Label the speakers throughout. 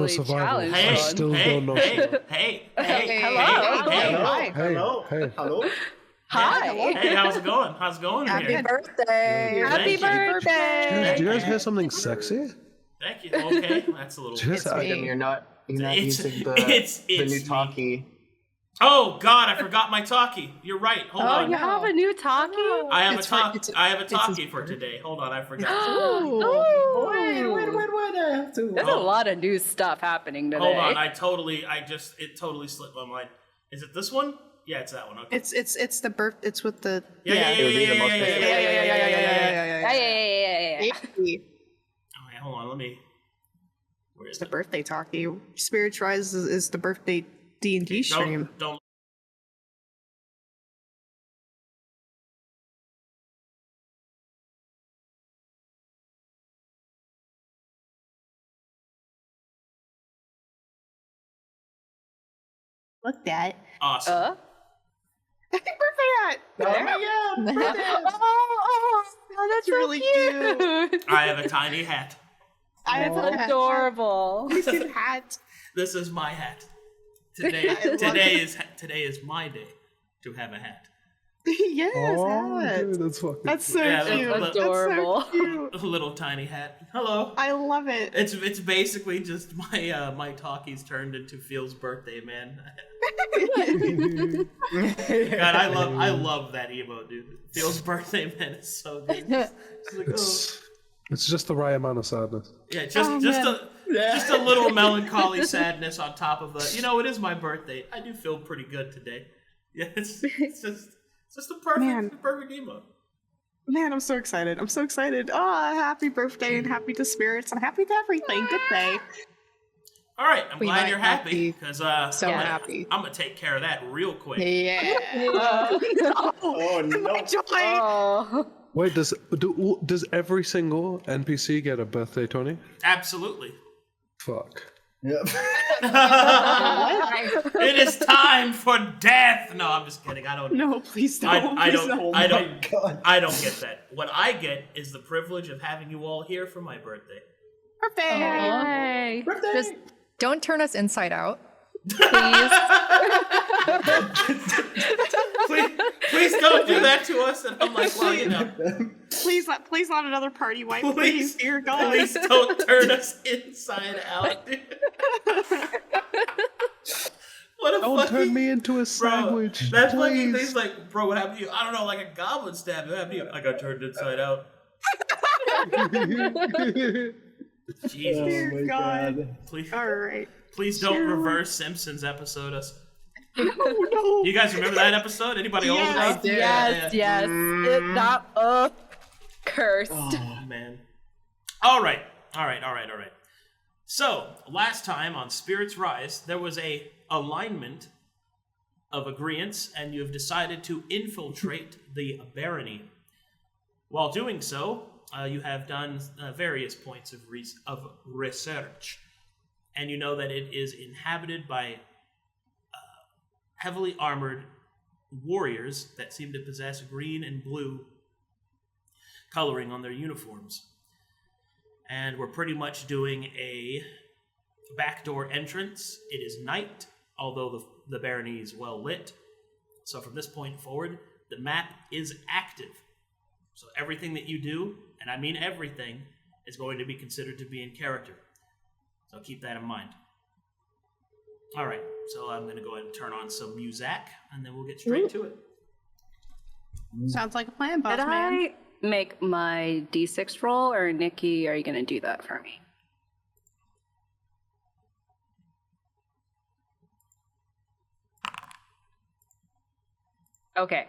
Speaker 1: really
Speaker 2: survival.
Speaker 1: challenged
Speaker 2: I
Speaker 1: on.
Speaker 2: still don't know.
Speaker 3: Hey,
Speaker 4: Hello.
Speaker 1: Hi.
Speaker 3: Hey, how's it going? How's it going
Speaker 5: Happy
Speaker 3: here?
Speaker 5: birthday!
Speaker 1: Happy birthday!
Speaker 2: Do you guys hear something sexy?
Speaker 3: Thank you. Okay, that's a little.
Speaker 2: Just,
Speaker 4: You're not
Speaker 3: It's-
Speaker 4: using the
Speaker 3: it's
Speaker 4: new
Speaker 3: me.
Speaker 4: talkie.
Speaker 3: Oh God, I forgot my talkie. You're right. Hold
Speaker 1: Oh,
Speaker 3: on.
Speaker 1: you have a new talkie?
Speaker 3: I have
Speaker 5: It's
Speaker 3: a
Speaker 5: for-
Speaker 3: talkie.
Speaker 5: it's-
Speaker 3: I have a
Speaker 5: it's his
Speaker 3: talkie for
Speaker 5: birthday.
Speaker 3: today. Hold on, I forgot.
Speaker 1: Oh,
Speaker 4: Wait, I have to.
Speaker 1: There's a lot of new stuff happening today.
Speaker 3: Hold on, it totally slipped my mind. Is it this one? Yeah, it's that one. Okay.
Speaker 5: It's the birth. It's with the
Speaker 3: Yeah.
Speaker 1: Yeah.
Speaker 3: Okay, hold on. Let me. Where is
Speaker 5: It's the
Speaker 3: it?
Speaker 5: birthday talkie. Spirits Rise is the birthday D&D stream.
Speaker 3: Don't.
Speaker 5: Look that.
Speaker 3: Awesome.
Speaker 5: Happy birthday hat!
Speaker 4: Oh my god!
Speaker 1: Oh, that's
Speaker 5: really cute.
Speaker 3: I have a tiny hat.
Speaker 5: I have a hat.
Speaker 1: Adorable.
Speaker 5: Cute hat.
Speaker 3: This is my hat. Today is my day to have a hat.
Speaker 5: Yes,
Speaker 2: oh,
Speaker 5: hat.
Speaker 2: dude, that's fucking.
Speaker 5: That's so
Speaker 3: Yeah,
Speaker 5: cute.
Speaker 3: that's
Speaker 1: adorable.
Speaker 5: That's so cute.
Speaker 3: A little tiny hat. Hello.
Speaker 5: I love it.
Speaker 3: It's basically just my talkies turned into Phil's birthday, man. God, I love that emote, dude. Phil's birthday, man, is so good. It's like, oh.
Speaker 2: It's just the right amount of sadness.
Speaker 3: Yeah, just a little melancholy sadness on top of the. You know, it is my birthday. I do feel pretty good today. Yeah, it's just the perfect emote.
Speaker 5: Man, I'm so excited. I'm so excited. Oh, happy birthday and happy to spirits and happy to everything. Good day.
Speaker 3: All right, I'm
Speaker 5: We
Speaker 3: glad
Speaker 5: might
Speaker 3: you're
Speaker 5: not
Speaker 3: happy
Speaker 5: be
Speaker 3: because
Speaker 5: so happy.
Speaker 3: I'm gonna take care of that real quick.
Speaker 5: Yeah.
Speaker 4: Oh no!
Speaker 5: Joy.
Speaker 1: Oh.
Speaker 2: Wait, does every single NPC get a birthday, Tony?
Speaker 3: Absolutely.
Speaker 2: Fuck.
Speaker 4: Yep.
Speaker 3: It is time for death. No, I'm just kidding. I don't.
Speaker 5: No, please don't.
Speaker 3: I
Speaker 5: Please
Speaker 3: don't.
Speaker 5: don't.
Speaker 3: I don't.
Speaker 4: God.
Speaker 3: I don't get that. What I get is the privilege of having you all here for my birthday.
Speaker 5: Birthday.
Speaker 1: Hey.
Speaker 6: Just don't turn us inside out.
Speaker 3: Please don't do that to us. And I'm like, well, you know,
Speaker 5: Please not another party wife.
Speaker 3: Please.
Speaker 5: Please, dear God.
Speaker 3: please don't turn us inside out, dude. What a
Speaker 2: Don't
Speaker 3: fucking,
Speaker 2: turn me into a
Speaker 3: bro.
Speaker 2: sandwich.
Speaker 3: That fucking
Speaker 2: please.
Speaker 3: thing's like, bro, what happened to you? I don't know, like a goblin stab. What happened to you? I got turned inside out. Jesus.
Speaker 4: Oh
Speaker 5: Dear
Speaker 4: my
Speaker 5: God.
Speaker 4: god.
Speaker 3: Please,
Speaker 5: All right.
Speaker 3: please don't
Speaker 5: Sure.
Speaker 3: reverse Simpsons episode us.
Speaker 5: No.
Speaker 3: You guys remember that episode? Anybody old
Speaker 5: Yes,
Speaker 3: enough?
Speaker 1: Yes. That cursed.
Speaker 3: Oh, man. All right. So, last time on Spirits Rise, there was a alignment of agreeance, and you have decided to infiltrate the barony. While doing so, you have done various points of research, and you know that it is inhabited by heavily armored warriors that seem to possess green and blue coloring on their uniforms. And we're pretty much doing a backdoor entrance. It is night, although the barony is well lit. So from this point forward, the map is active. So everything that you do, and I mean everything, is going to be considered to be in character. So keep that in mind. All right, so I'm going to go ahead and turn on some music, and then we'll get straight to it.
Speaker 5: Sounds like a plan, boss
Speaker 1: Did
Speaker 5: man.
Speaker 1: I make my D6 roll, or Nikki, are you going to do that for me? Okay.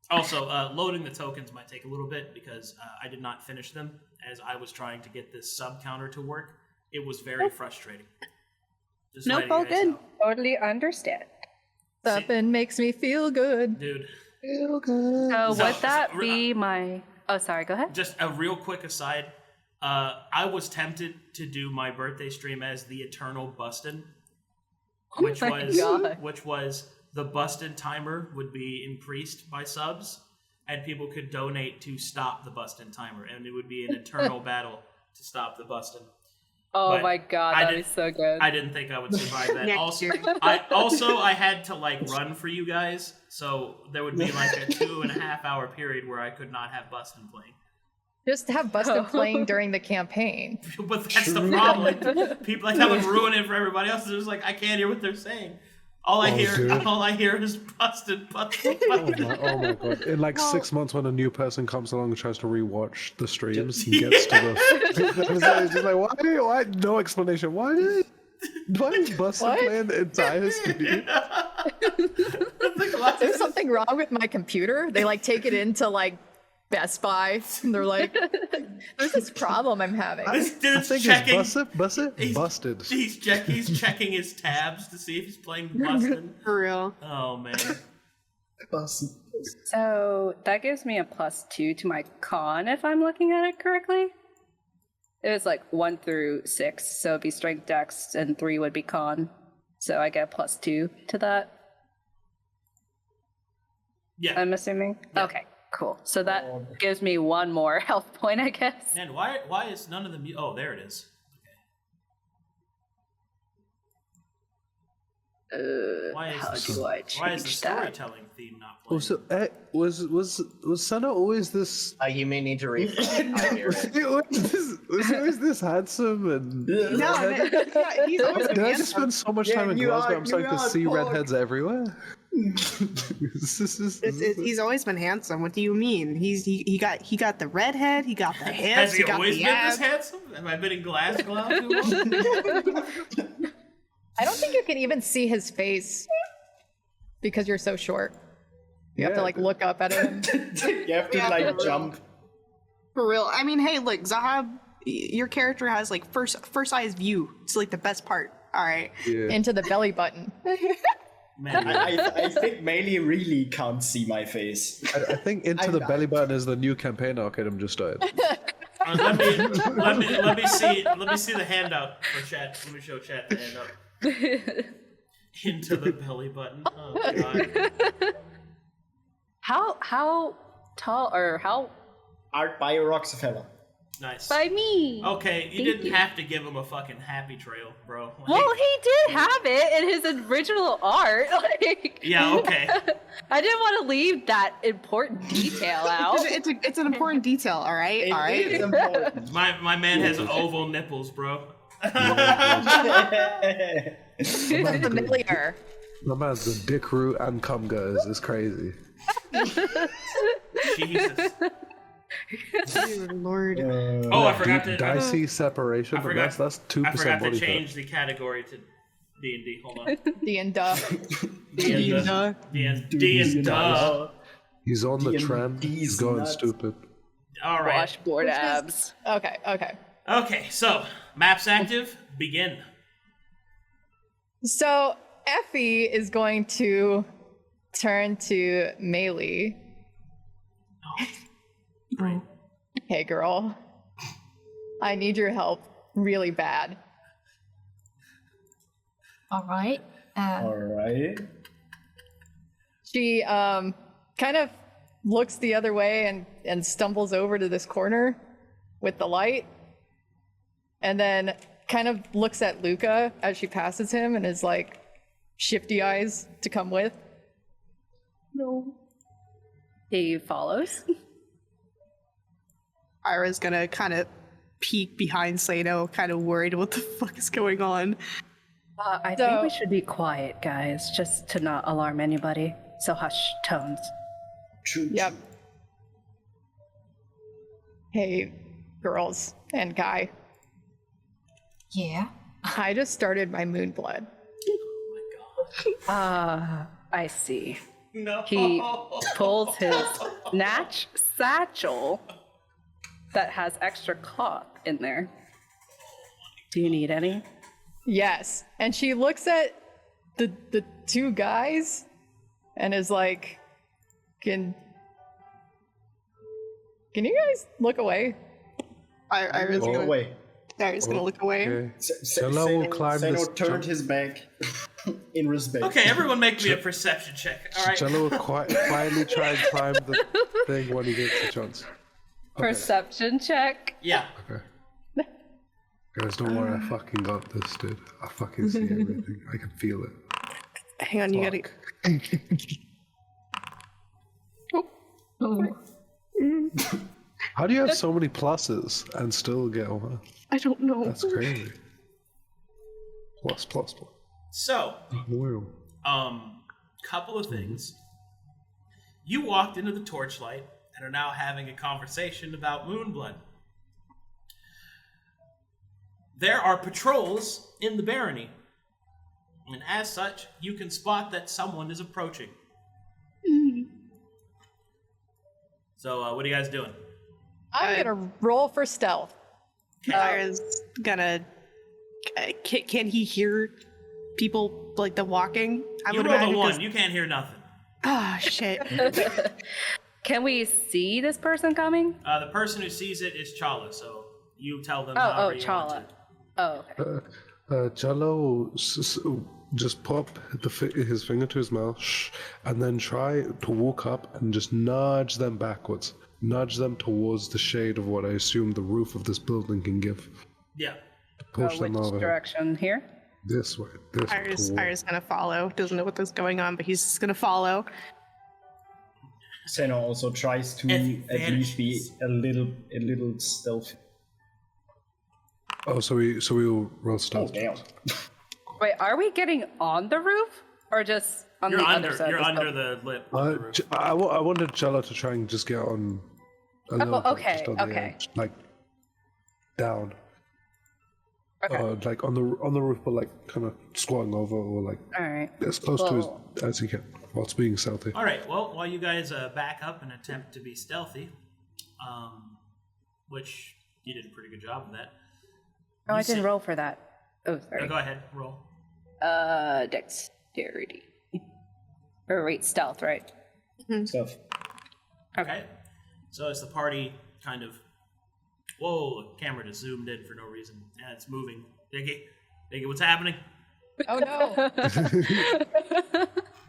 Speaker 3: Also, loading the tokens might take a little bit because I did not finish them as I was trying to get this sub counter to work. It was very frustrating. Just
Speaker 5: Nope,
Speaker 3: letting
Speaker 5: all
Speaker 3: you guys
Speaker 5: good.
Speaker 3: know.
Speaker 1: Totally understand.
Speaker 6: Something makes me feel good.
Speaker 3: Dude,
Speaker 6: Feel good.
Speaker 1: So
Speaker 3: So-
Speaker 1: would that
Speaker 3: so-
Speaker 1: be my... Oh, sorry, go ahead.
Speaker 3: just a real quick aside. I was tempted to do my birthday stream as the Eternal Bustin', which
Speaker 1: Oh my
Speaker 3: was
Speaker 1: God.
Speaker 3: which was the Bustin' timer would be increased by subs, and people could donate to stop the Bustin' timer, and it would be an eternal battle to stop the Bustin'.
Speaker 1: Oh
Speaker 3: But
Speaker 1: my god,
Speaker 3: I
Speaker 1: that'd be
Speaker 3: did-
Speaker 1: so good.
Speaker 3: I didn't think I would survive that.
Speaker 5: Next
Speaker 3: Also,
Speaker 5: year.
Speaker 3: I had to like run for you guys, so there would be like a 2.5 hour period where I could not have Bustin playing.
Speaker 6: Just have Busted playing during the campaign.
Speaker 3: But that's the problem. People like that would ruin it for everybody else. It's like I can't hear what they're saying. All I hear is busted.
Speaker 2: Oh my god! In like 6 months, when a new person comes along and tries to rewatch the streams and gets to the, it's just like why? No explanation. Why is Busted
Speaker 6: What?
Speaker 2: playing the entire stream?
Speaker 6: There's something wrong with my computer. They like take it into like Best Buy and they're like, there's this problem I'm having.
Speaker 3: This
Speaker 2: I
Speaker 3: dude's
Speaker 2: think
Speaker 3: checking.
Speaker 2: it's busted.
Speaker 3: He's checking his tabs to see if he's playing Bustin.
Speaker 5: For real.
Speaker 3: Oh man.
Speaker 1: So that gives me a +2 to my con if I'm looking at it correctly. It was like 1 through 6, so it'd be strength, dex, and 3 would be con. So I get a +2 to that,
Speaker 3: Yeah.
Speaker 1: I'm assuming. Okay, cool. So that gives me 1 more health point, I guess.
Speaker 3: And why is none of the oh, there it is. Why
Speaker 1: How
Speaker 3: is
Speaker 1: do I
Speaker 3: why is the
Speaker 1: change that?
Speaker 3: storytelling theme not playing?
Speaker 2: Also, was Seino always this?
Speaker 4: You may need to refresh. I hear it.
Speaker 2: Was he always this handsome and?
Speaker 5: No, he's always
Speaker 2: Did
Speaker 5: been
Speaker 2: I just spend so much time in
Speaker 4: you
Speaker 2: Glasgow?
Speaker 4: are-
Speaker 2: I'm starting to
Speaker 4: you are
Speaker 2: see
Speaker 4: pork.
Speaker 2: redheads everywhere.
Speaker 5: He's always been handsome. What do you mean? He got the redhead. He got the hips.
Speaker 3: Has he
Speaker 5: got
Speaker 3: always
Speaker 5: the
Speaker 3: been
Speaker 5: abs.
Speaker 3: this handsome? Have I been in Glasgow too long?
Speaker 6: I don't think you can even see his face because you're so short. You have to like look up at him.
Speaker 4: You have to like jump.
Speaker 5: For real. I mean, hey, look, Zahaab, your character has like first eyes view. It's like the best part. All right.
Speaker 2: Yeah.
Speaker 6: Into the belly button.
Speaker 3: Man,
Speaker 4: I think Maelie really can't see my face.
Speaker 2: I think Into the Belly Button is the new campaign Arcadum just started.
Speaker 3: let me see the handout for chat. Let me show chat the handout. Into the belly button. Oh god.
Speaker 1: How tall or how
Speaker 4: Art by Roxafellah.
Speaker 3: Nice.
Speaker 1: by me?
Speaker 3: Okay, you
Speaker 1: Thank
Speaker 3: didn't
Speaker 1: you.
Speaker 3: have to give him a fucking happy trail, bro. Like,
Speaker 1: Well, he did have it in his original art. Like,
Speaker 3: yeah, okay.
Speaker 1: I didn't want to leave that important detail out.
Speaker 5: It's an important detail. All right. All right.
Speaker 4: It is important.
Speaker 3: My man has oval nipples, bro.
Speaker 6: Familiar.
Speaker 2: My man's the dick root and cum guys. It's crazy.
Speaker 3: Jesus.
Speaker 5: Dear Lord.
Speaker 3: Oh, I forgot to.
Speaker 2: Dicey separation,
Speaker 3: I
Speaker 2: but
Speaker 3: forgot.
Speaker 2: that's
Speaker 3: I
Speaker 2: 2%
Speaker 3: forgot to
Speaker 2: body
Speaker 3: change
Speaker 2: fat.
Speaker 3: the category to D&D. Hold on.
Speaker 6: The and duh.
Speaker 3: D and duh.
Speaker 2: He's on the
Speaker 4: D&D's
Speaker 2: trend. He's going
Speaker 4: nuts.
Speaker 2: stupid.
Speaker 3: All right.
Speaker 1: Washboard abs.
Speaker 6: Okay, okay.
Speaker 3: Okay, so maps active. Begin.
Speaker 6: So Effie is going to turn to Maelie.
Speaker 3: Great.
Speaker 6: Hey girl, I need your help really bad.
Speaker 7: All right.
Speaker 4: Alright.
Speaker 6: She kind of looks the other way and stumbles over to this corner with the light, and then kind of looks at Luka as she passes him and is like shifty eyes to come with.
Speaker 1: No. He follows.
Speaker 5: Ira's gonna kind of peek behind Seino, kind of worried what the fuck is going on.
Speaker 1: I think we should be quiet, guys, just to not alarm anybody. So hush tones.
Speaker 6: Yep. Hey, girls and guy.
Speaker 7: Yeah.
Speaker 6: I just started my moon blood.
Speaker 1: I see.
Speaker 3: No.
Speaker 1: He pulls his satchel that has extra cloth in there. Do you need any?
Speaker 6: Yes. And she looks at the two guys and is like, can you guys look away?
Speaker 5: Ira's
Speaker 2: Oh,
Speaker 5: gonna,
Speaker 4: Wait.
Speaker 5: Ira's gonna look away.
Speaker 2: Okay. Seino will climb this
Speaker 4: Seino turned
Speaker 2: jump.
Speaker 4: his back in respect.
Speaker 3: Okay, everyone make me a perception check. All right.
Speaker 2: Cello will quietly try and climb the thing when he gets the chance.
Speaker 1: Perception check.
Speaker 3: Yeah.
Speaker 2: Guys, don't worry, I fucking got this, dude. I fucking see everything. I can feel it.
Speaker 5: Hang on, you gotta.
Speaker 2: How do you have so many pluses and still get over?
Speaker 5: I don't know.
Speaker 2: That's crazy. Plus.
Speaker 3: So,
Speaker 2: Wow.
Speaker 3: couple of things. You walked into the torchlight and are now having a conversation about Moonblood. There are patrols in the barony, and as such, you can spot that someone is approaching. So, what are you guys doing?
Speaker 6: I'm gonna roll for stealth.
Speaker 5: Ira's gonna. Can he hear people like the walking? I
Speaker 3: You
Speaker 5: would
Speaker 3: rolled a
Speaker 5: imagine.
Speaker 3: 1, you can't hear nothing.
Speaker 5: Ah, shit.
Speaker 1: Can we see this person coming?
Speaker 3: The person who sees it is Challa, so you tell them
Speaker 1: Oh,
Speaker 3: however you
Speaker 1: Challa.
Speaker 3: want to.
Speaker 1: Oh, okay.
Speaker 2: Challa will just pop his finger to his mouth, and then try to walk up and just nudge them backwards. Nudge them towards the shade of what I assume the roof of this building can give.
Speaker 3: Yeah.
Speaker 2: Push them
Speaker 1: Which
Speaker 2: over.
Speaker 1: direction? Here?
Speaker 2: This way. This way.
Speaker 5: Ira's gonna follow. Doesn't know what's going on, but he's just gonna follow.
Speaker 4: Seino also tries to at least be a little stealthy.
Speaker 2: Oh, so we'll roll stealth.
Speaker 4: Oh, damn.
Speaker 1: Wait, are we getting on the roof? Or just on
Speaker 3: You're
Speaker 1: the
Speaker 3: under,
Speaker 1: other side?
Speaker 3: you're
Speaker 1: of this
Speaker 3: under
Speaker 1: building?
Speaker 3: the lip. of the roof.
Speaker 2: I wanted Challa to try and just get on a little bit,
Speaker 1: okay,
Speaker 2: just on the
Speaker 1: okay.
Speaker 2: edge, like down.
Speaker 1: Okay.
Speaker 2: Like on the roof, but like kind of squatting over or like
Speaker 1: Alright.
Speaker 2: as close to as he can, whilst being stealthy.
Speaker 3: All right. Well, while you guys back up and attempt to be stealthy, which you did a pretty good job of that.
Speaker 1: Oh,
Speaker 3: you
Speaker 1: I didn't
Speaker 3: see-
Speaker 1: roll for that. Oh, sorry.
Speaker 3: No, go ahead. Roll.
Speaker 1: Dexterity. Or wait, stealth, right?
Speaker 4: Stuff.
Speaker 3: Okay. So as the party kind of, whoa, the camera just zoomed in for no reason. Yeah, it's moving. Diggy, what's happening?
Speaker 6: Oh no.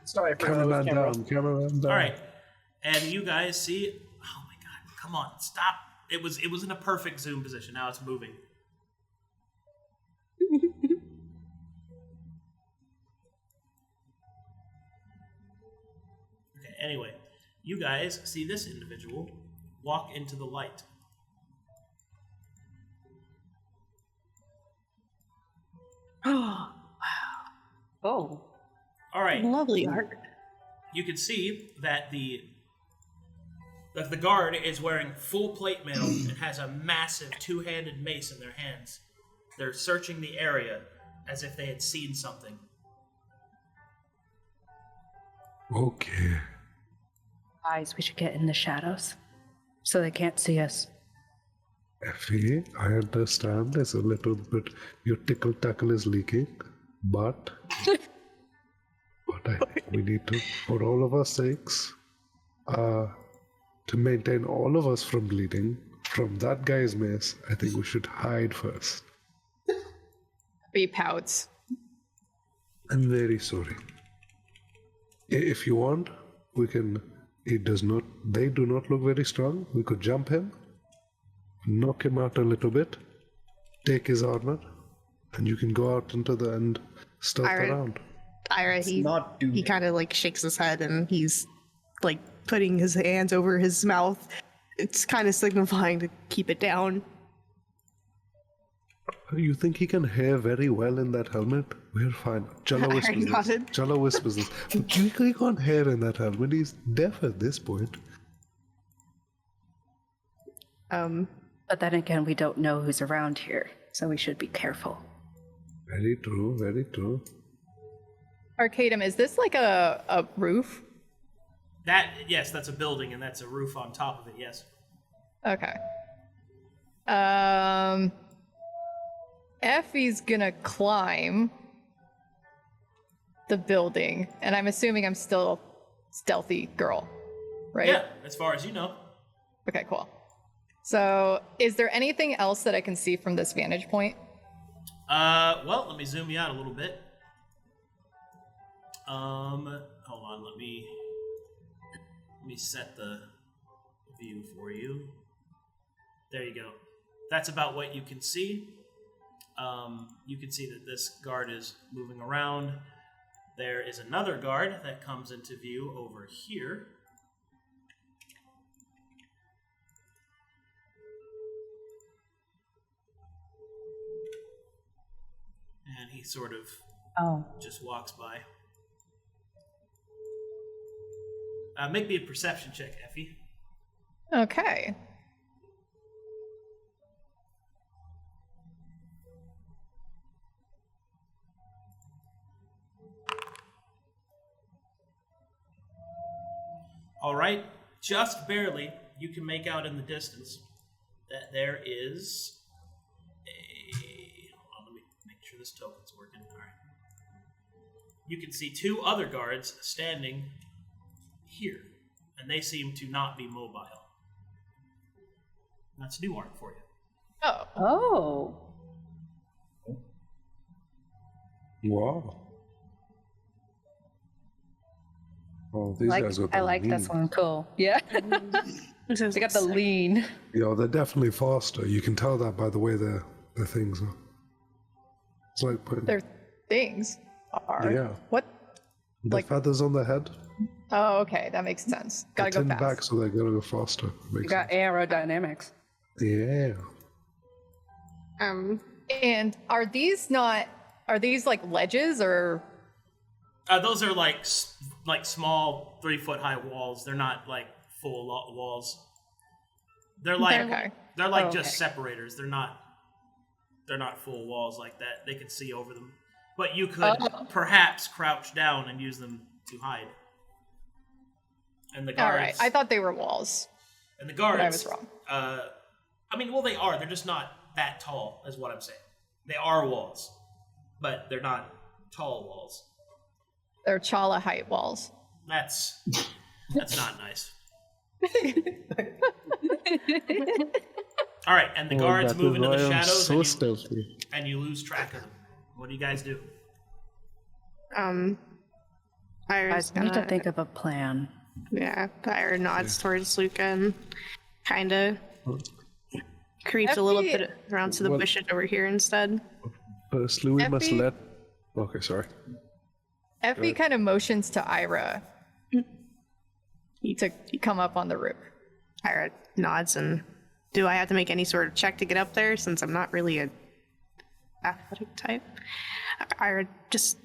Speaker 4: Sorry for
Speaker 2: Cameraman
Speaker 4: the camera.
Speaker 2: down, cameraman down.
Speaker 3: All right, and you guys see. Oh my God! Come on, stop! It was in a perfect zoom position. Now it's moving. Okay. Anyway, you guys see this individual walk into the light.
Speaker 5: Oh,
Speaker 1: Oh.
Speaker 3: All right.
Speaker 5: lovely art.
Speaker 3: You can see that the guard is wearing full plate mail and has a massive two-handed mace in their hands. They're searching the area as if they had seen something.
Speaker 2: Okay.
Speaker 1: Guys, we should get in the shadows. So they can't see us.
Speaker 2: Effie, I understand there's a little bit your tickle tackle is leaking, but I think we need to, for all of our sakes, to maintain all of us from bleeding from that guy's mace, I think we should hide first.
Speaker 6: Be pouts.
Speaker 2: I'm very sorry. If you want, we can. They do not look very strong. We could jump him, knock him out a little bit, take his armor, and you can go out into the end, stealth around.
Speaker 5: Ira, he
Speaker 4: Not do
Speaker 5: kind of like shakes his head and he's like putting his hands over his mouth. It's kind of signifying to keep it down.
Speaker 2: You think he can hear very well in that helmet? We're fine. Challa whispers this.
Speaker 5: nodded.
Speaker 2: Challa whispers this. But he can't hear in that helmet. He's deaf at this point.
Speaker 1: But then again, we don't know who's around here, so we should be careful.
Speaker 2: Very true, very true.
Speaker 6: Arcadum, is this like a roof?
Speaker 3: Yes, that's a building, and that's a roof on top of it. Yes.
Speaker 6: Okay. Effie's gonna climb the building, and I'm assuming I'm still stealthy girl, right?
Speaker 3: Yeah, as far as you know.
Speaker 6: Okay, cool. So, is there anything else that I can see from this vantage point?
Speaker 3: Well, let me zoom you out a little bit. Hold on, let me set the view for you. There you go. That's about what you can see. You can see that this guard is moving around. There is another guard that comes into view over here. And he sort of just walks by. Make me a perception check, Effie.
Speaker 6: Okay.
Speaker 3: All right, just barely, you can make out in the distance that there is a... Hold on, let me make sure this token's working. All right. You can see two other guards standing here, and they seem to not be mobile. That's new art for you.
Speaker 1: Oh.
Speaker 2: Wow. Oh, these guys got the
Speaker 1: I like
Speaker 2: lean.
Speaker 1: this one. Cool. Yeah. They got the lean.
Speaker 2: Yeah, they're definitely faster. You can tell that by the way their things are. It's like putting
Speaker 6: Their things are.
Speaker 2: Yeah.
Speaker 6: What?
Speaker 2: the
Speaker 6: like-
Speaker 2: feathers on their head.
Speaker 6: Oh, okay. That makes sense. Gotta
Speaker 2: They
Speaker 6: go
Speaker 2: tend
Speaker 6: fast.
Speaker 2: back, so they're gonna go faster.
Speaker 1: You
Speaker 2: Makes
Speaker 1: got aerodynamics.
Speaker 2: sense. Yeah.
Speaker 6: And are these like ledges or?
Speaker 3: Those are like small 3-foot high walls. They're not like full walls. They're like
Speaker 6: Okay.
Speaker 3: they're like
Speaker 6: Oh,
Speaker 3: just
Speaker 6: okay.
Speaker 3: separators. They're not full walls like that. They can see over them. But you could perhaps crouch down and use them to hide. And the guards.
Speaker 6: All right. I thought they were walls.
Speaker 3: And the guards.
Speaker 6: But I was wrong.
Speaker 3: They are. They're just not that tall, is what I'm saying. They are walls, but they're not tall walls.
Speaker 6: They're Challa height walls.
Speaker 3: That's not nice. All right, and the guards move into the shadows,
Speaker 2: so stealthy.
Speaker 3: and you lose track of them. What do you guys do?
Speaker 1: I need to think of a plan.
Speaker 5: Yeah, Pyre nods towards Luka and kind of creeps a little
Speaker 6: Effie-
Speaker 5: bit around to the
Speaker 2: Well-
Speaker 5: bushes over here instead.
Speaker 2: Firstly, we must
Speaker 6: Effie-
Speaker 2: let. Okay, sorry.
Speaker 6: Effie kind of motions to Irha to come up on the roof.
Speaker 5: Pyre nods and do I have to make any sort of check to get up there since I'm not really a athletic type? Ira just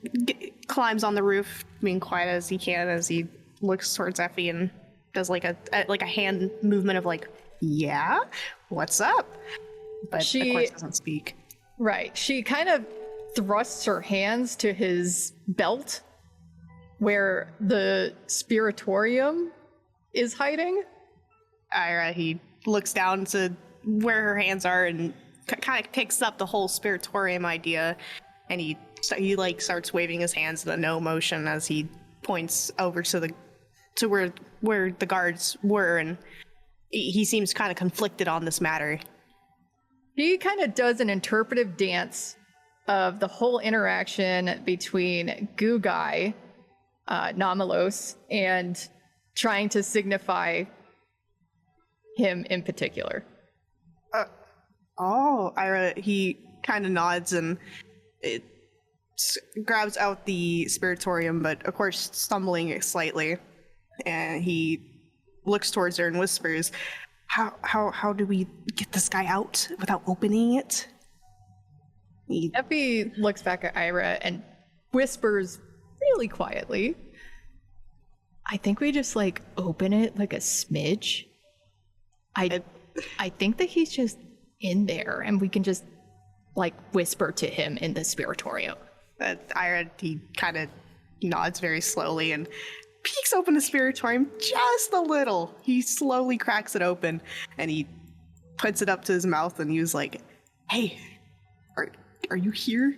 Speaker 5: climbs on the roof, being quiet as he can as he looks towards Effie and does like a hand movement of like, yeah, what's up? But of course doesn't speak.
Speaker 6: Right. She kind of thrusts her hands to his belt where the spiritorium is hiding.
Speaker 5: Ira, he looks down to where her hands are and kind of picks up the whole spiritorium idea, and he like starts waving his hands in a no motion as he points over to where the guards were, and he seems kind of conflicted on this matter.
Speaker 6: He kind of does an interpretive dance of the whole interaction between Gugai, Namalos, and trying to signify him in particular.
Speaker 5: Ira, he kind of nods and it grabs out the spiritorium, but of course stumbling slightly, and he looks towards her and whispers, How do we get this guy out without opening it?
Speaker 6: Effie looks back at Irha and whispers really quietly, I think we just like open it like a smidge. I think that he's just in there and we can just like whisper to him in the spiritorium.
Speaker 5: Ira, he kind of nods very slowly and peeks open the spiritorium just a little. He slowly cracks it open and he puts it up to his mouth and he was like, hey, are you here?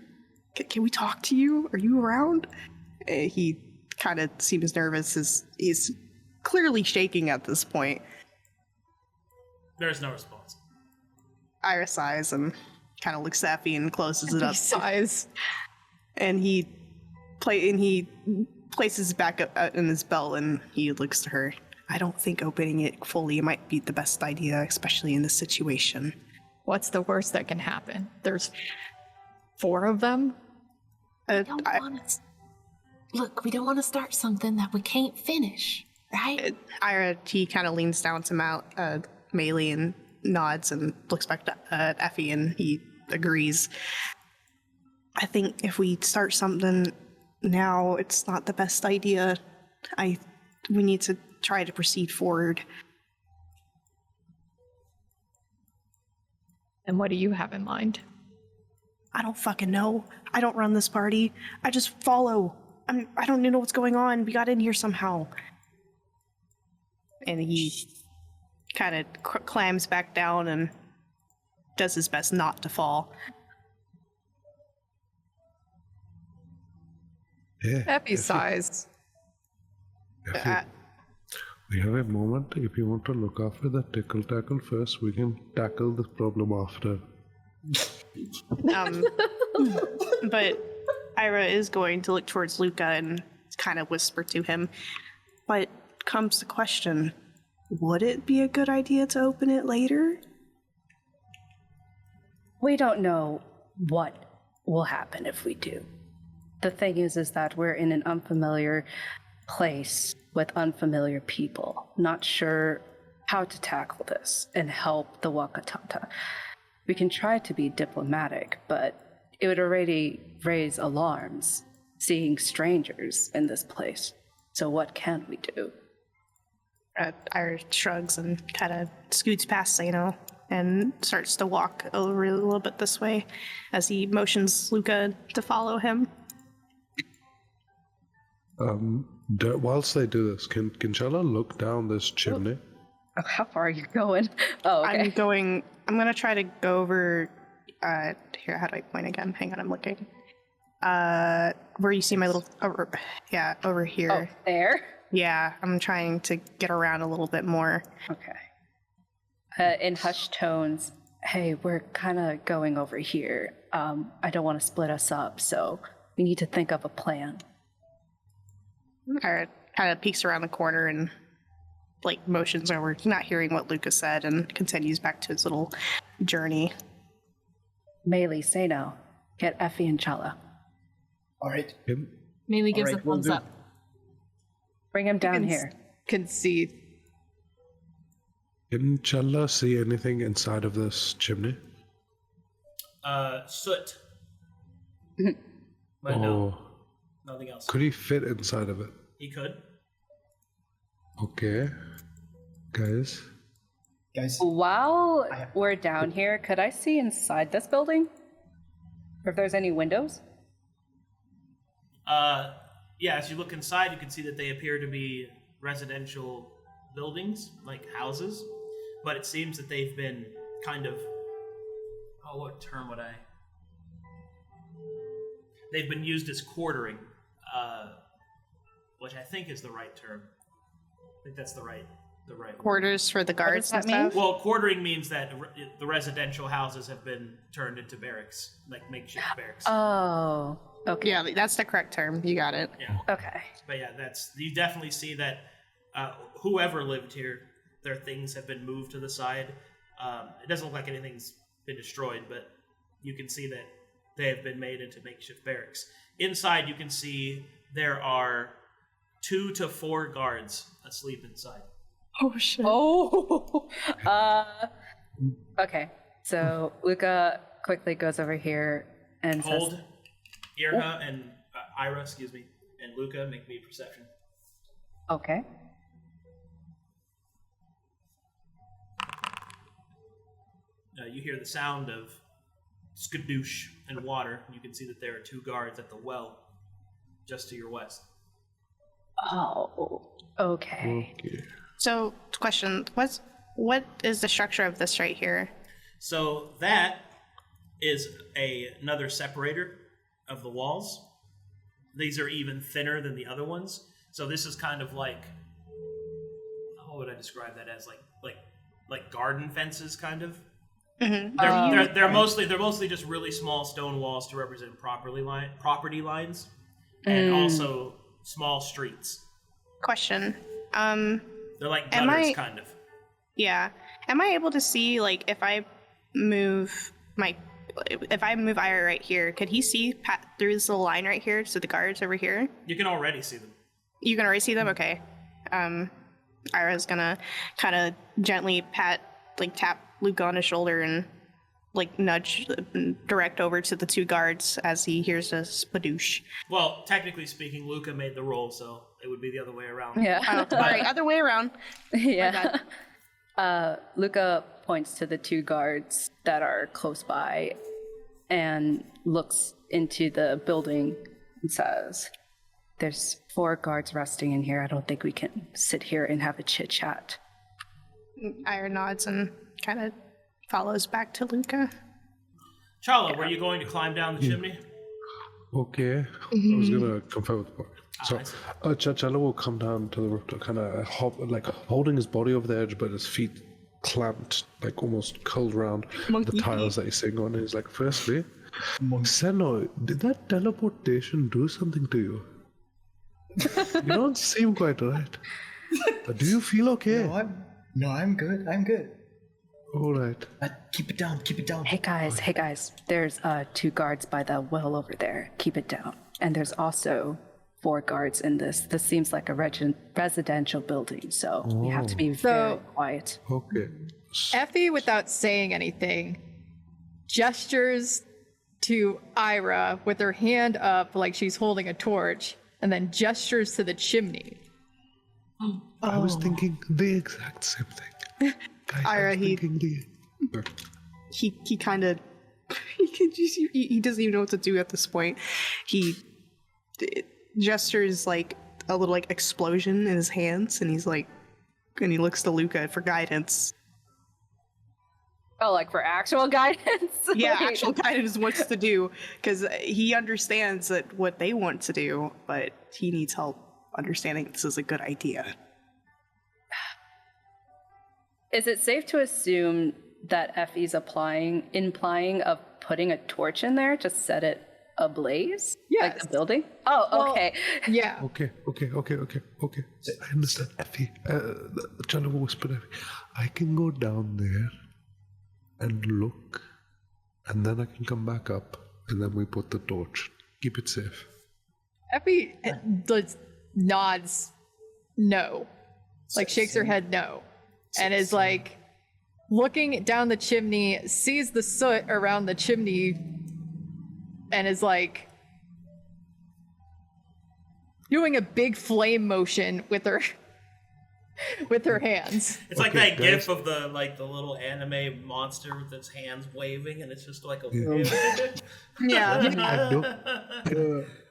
Speaker 5: Can we talk to you? Are you around? He kind of seems nervous. He's clearly shaking at this point.
Speaker 3: There's no response.
Speaker 5: Ira sighs and kind of looks at Effie and closes it
Speaker 6: He
Speaker 5: up.
Speaker 6: sighs.
Speaker 5: And he places it back up in his belt and he looks to her. I don't think opening it fully might be the best idea, especially in this situation.
Speaker 6: What's the worst that can happen? There's 4 of them?
Speaker 7: Look, we don't want to start something that we can't finish, right?
Speaker 5: Irha, he kind of leans down to Maelie and nods and looks back at Effie, and he agrees. I think if we start something now, it's not the best idea. We need to try to proceed forward.
Speaker 6: And what do you have in mind?
Speaker 5: I don't fucking know. I don't run this party. I just follow. I don't even know what's going on. We got in here somehow. And he kind of clams back down and does his best not to fall.
Speaker 2: Yeah.
Speaker 6: Effie sighs.
Speaker 2: We have a moment. If you want to look after the tickle tackle first, we can tackle this problem after.
Speaker 5: But Irha is going to look towards Luka and kind of whisper to him. But comes the question, would it be a good idea to open it later?
Speaker 1: We don't know what will happen if we do. The thing is that we're in an unfamiliar place with unfamiliar people, not sure how to tackle this and help the Wakatata. We can try to be diplomatic, but it would already raise alarms seeing strangers in this place. So what can we do?
Speaker 5: Irha shrugs and kind of scoots past Seino and starts to walk over a little bit this way as he motions Luka to follow him.
Speaker 2: Whilst they do this, can Challa look down this chimney?
Speaker 1: Oh, how far are you going? Oh, okay.
Speaker 5: I'm gonna try to go over, here, how do I point again? Hang on, I'm looking. Where you see my little, over here.
Speaker 1: Oh, there?
Speaker 5: Yeah, I'm trying to get around a little bit more.
Speaker 1: Okay. In hushed tones, hey, we're kind of going over here. I don't want to split us up, so we need to think of a plan.
Speaker 5: Irha kind of peeks around the corner and motions over, not hearing what Luka said, and continues back to his little journey.
Speaker 1: Maelie, Seino, get Effie and Challa.
Speaker 4: All right.
Speaker 7: Maelie gives a thumbs up.
Speaker 1: Bring him down here.
Speaker 6: Can see.
Speaker 2: Can Challa see anything inside of this chimney?
Speaker 3: Soot. But no, nothing else.
Speaker 2: Could he fit inside of it?
Speaker 3: He could.
Speaker 2: Okay. Guys.
Speaker 1: While we're down here, could I see inside this building? Or if there's any windows?
Speaker 3: Yeah, as you look inside, you can see that they appear to be residential buildings, like houses. But it seems that they've been kind of... Oh, what term would I... They've been used as quartering, which I think is the right term. I think that's the right
Speaker 5: Quarters for the guards and
Speaker 1: mean?
Speaker 5: stuff?
Speaker 3: Well, quartering means that the residential houses have been turned into barracks, like makeshift barracks.
Speaker 1: Oh, okay.
Speaker 5: Yeah, that's the correct term. You got it.
Speaker 3: Yeah.
Speaker 1: Okay.
Speaker 3: But yeah, you definitely see that whoever lived here, their things have been moved to the side. It doesn't look like anything's been destroyed, but you can see that they have been made into makeshift barracks. Inside, you can see there are 2 to 4 guards asleep inside.
Speaker 5: Oh, shit.
Speaker 1: Oh! Okay. So Luka quickly goes over here and
Speaker 3: Hold.
Speaker 1: says...
Speaker 3: Irha and Irha, and Luka, make me perception.
Speaker 1: Okay.
Speaker 3: You hear the sound of skadoosh and water. You can see that there are 2 guards at the well just to your west.
Speaker 1: Oh, okay.
Speaker 5: So, question, what is the structure of this right here?
Speaker 3: So that is another separator of the walls. These are even thinner than the other ones. So this is kind of like, how would I describe that as? Like garden fences, kind of. Mm-hmm. They're mostly just really small stone walls to represent property lines, and also small streets.
Speaker 5: Question.
Speaker 3: They're like gutters, kind of.
Speaker 5: Yeah. Am I able to see, if I move my if I move Ira right here, could he see through this little line right here to the guards over here?
Speaker 3: You can already see them.
Speaker 5: You can already see them? Okay. Ira's gonna kind of gently tap Luka on his shoulder and nudge, direct over to the two guards as he hears a spadoosh.
Speaker 3: Well, technically speaking, Luka made the roll, so it would be the other way around.
Speaker 1: Yeah.
Speaker 5: All right, other way around.
Speaker 1: Yeah. Luka points to the two guards that are close by and looks into the building and says, "There's 4 guards resting in here. I don't think we can sit here and have a chit-chat."
Speaker 5: Ira nods and kind of follows back to Luka.
Speaker 3: Challa, were you going to climb down the chimney?
Speaker 2: Okay. I was gonna confirm with the boy. So, Challa will come down to the rooftop, kind of holding his body over the edge, but his feet clamped, almost curled around the tiles that he's sitting on. And he's like, "Firstly, Seino, did that teleportation do something to you? You don't seem quite right. Do you feel okay?"
Speaker 4: No, I'm good. I'm good.
Speaker 2: All right.
Speaker 4: Keep it down. Keep it down.
Speaker 1: Hey guys, there's 2 guards by the well over there. Keep it down. And there's also 4 guards in this. This seems like a residential building, so we have to be very quiet.
Speaker 2: Okay.
Speaker 6: Effie, without saying anything, gestures to Ira with her hand up like she's holding a torch, and then gestures to the chimney.
Speaker 2: I was thinking the exact same thing. Guys,
Speaker 5: Ira, he kind of he doesn't even know what to do at this point. He gestures a little explosion in his hands, and and he looks to Luka for guidance.
Speaker 1: Oh, for actual guidance?
Speaker 5: Yeah, actual guidance wants to do, because he understands that what they want to do, but he needs help understanding this is a good idea.
Speaker 1: Is it safe to assume that Effie's implying of putting a torch in there to set it ablaze?
Speaker 6: Yes.
Speaker 1: Like the building? Oh, okay.
Speaker 6: Yeah.
Speaker 2: Okay. I understand, Effie. Challa will whisper to Effie, "I can go down there and look, and then I can come back up, and then we put the torch. Keep it safe."
Speaker 6: Effie nods no. Shakes her head no. And is looking down the chimney, sees the soot around the chimney, and is doing a big flame motion with her hands.
Speaker 3: It's like that gif of the little anime monster with its hands waving, and it's just like a wave.
Speaker 5: Yeah.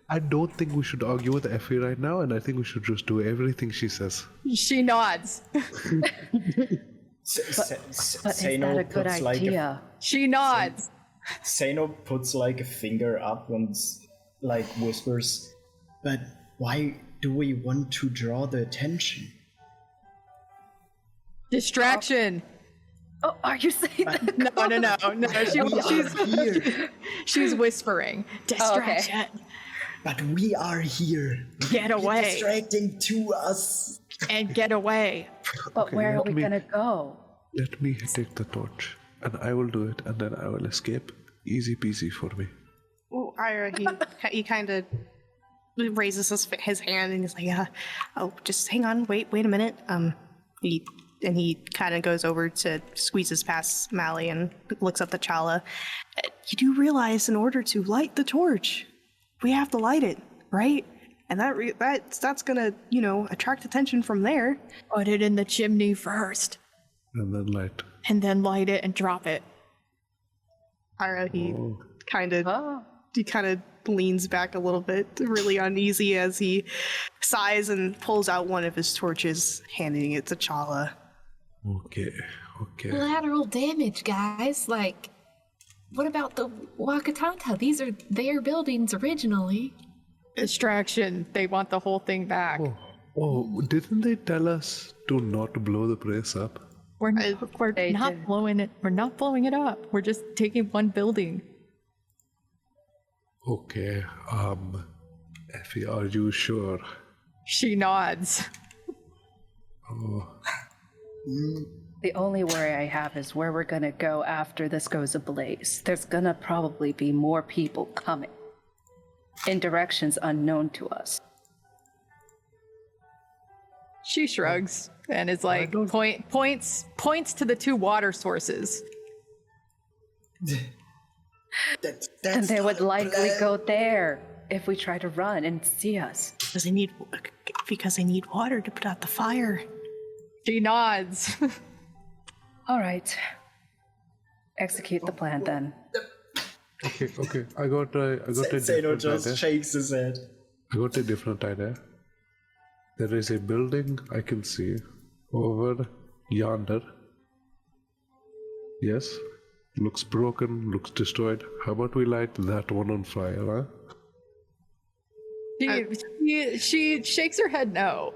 Speaker 2: I don't think we should argue with Effie right now, and I think we should just do everything she says.
Speaker 6: She nods.
Speaker 1: But is that a good idea?
Speaker 6: She nods.
Speaker 4: Seino puts a finger up and whispers, "But why do we want to draw the attention?"
Speaker 6: Distraction.
Speaker 1: Oh, are you saying that?
Speaker 6: No. She's whispering. Distraction.
Speaker 1: Okay.
Speaker 4: But we are here.
Speaker 6: Get away.
Speaker 4: You're distracting to us.
Speaker 6: And get away.
Speaker 1: But where are we gonna go?
Speaker 2: Let me take the torch, and I will do it, and then I will escape. Easy peasy for me.
Speaker 5: Oh, Ira, he kind of raises his hand and he's like, "Oh, just hang on, wait a minute." He kind of goes over to squeezes past Maelie and looks up to Challa. "You do realize, in order to light the torch, we have to light it, right? And that's gonna, attract attention from there."
Speaker 6: Put it in the chimney first.
Speaker 2: And then light.
Speaker 6: And then light it and drop it.
Speaker 5: Ira, he kind of leans back a little bit, really uneasy, as he sighs and pulls out one of his torches, handing it to Challa.
Speaker 2: Okay.
Speaker 7: Collateral damage, guys. What about the Wakatanta? These are their buildings originally.
Speaker 6: Distraction. They want the whole thing back.
Speaker 2: Oh, didn't they tell us to not blow the place up?
Speaker 6: We're not blowing it. We're not blowing it up. We're just taking one building.
Speaker 2: Okay. Effie, are you sure?
Speaker 6: She nods.
Speaker 2: Oh.
Speaker 1: The only worry I have is where we're gonna go after this goes ablaze. There's gonna probably be more people coming in directions unknown to us.
Speaker 6: She shrugs and is like points to the two water sources.
Speaker 1: And they would likely go there if we try to run and see us.
Speaker 5: Because I need water to put out the fire.
Speaker 6: She nods.
Speaker 1: All right. Execute the plan then.
Speaker 2: Okay. I got a
Speaker 4: Seino
Speaker 2: different
Speaker 4: just
Speaker 2: idea.
Speaker 4: shakes his head.
Speaker 2: I got a different idea. There is a building I can see over yonder. Yes, looks broken, looks destroyed. How about we light that one on fire, huh?
Speaker 6: She shakes her head no.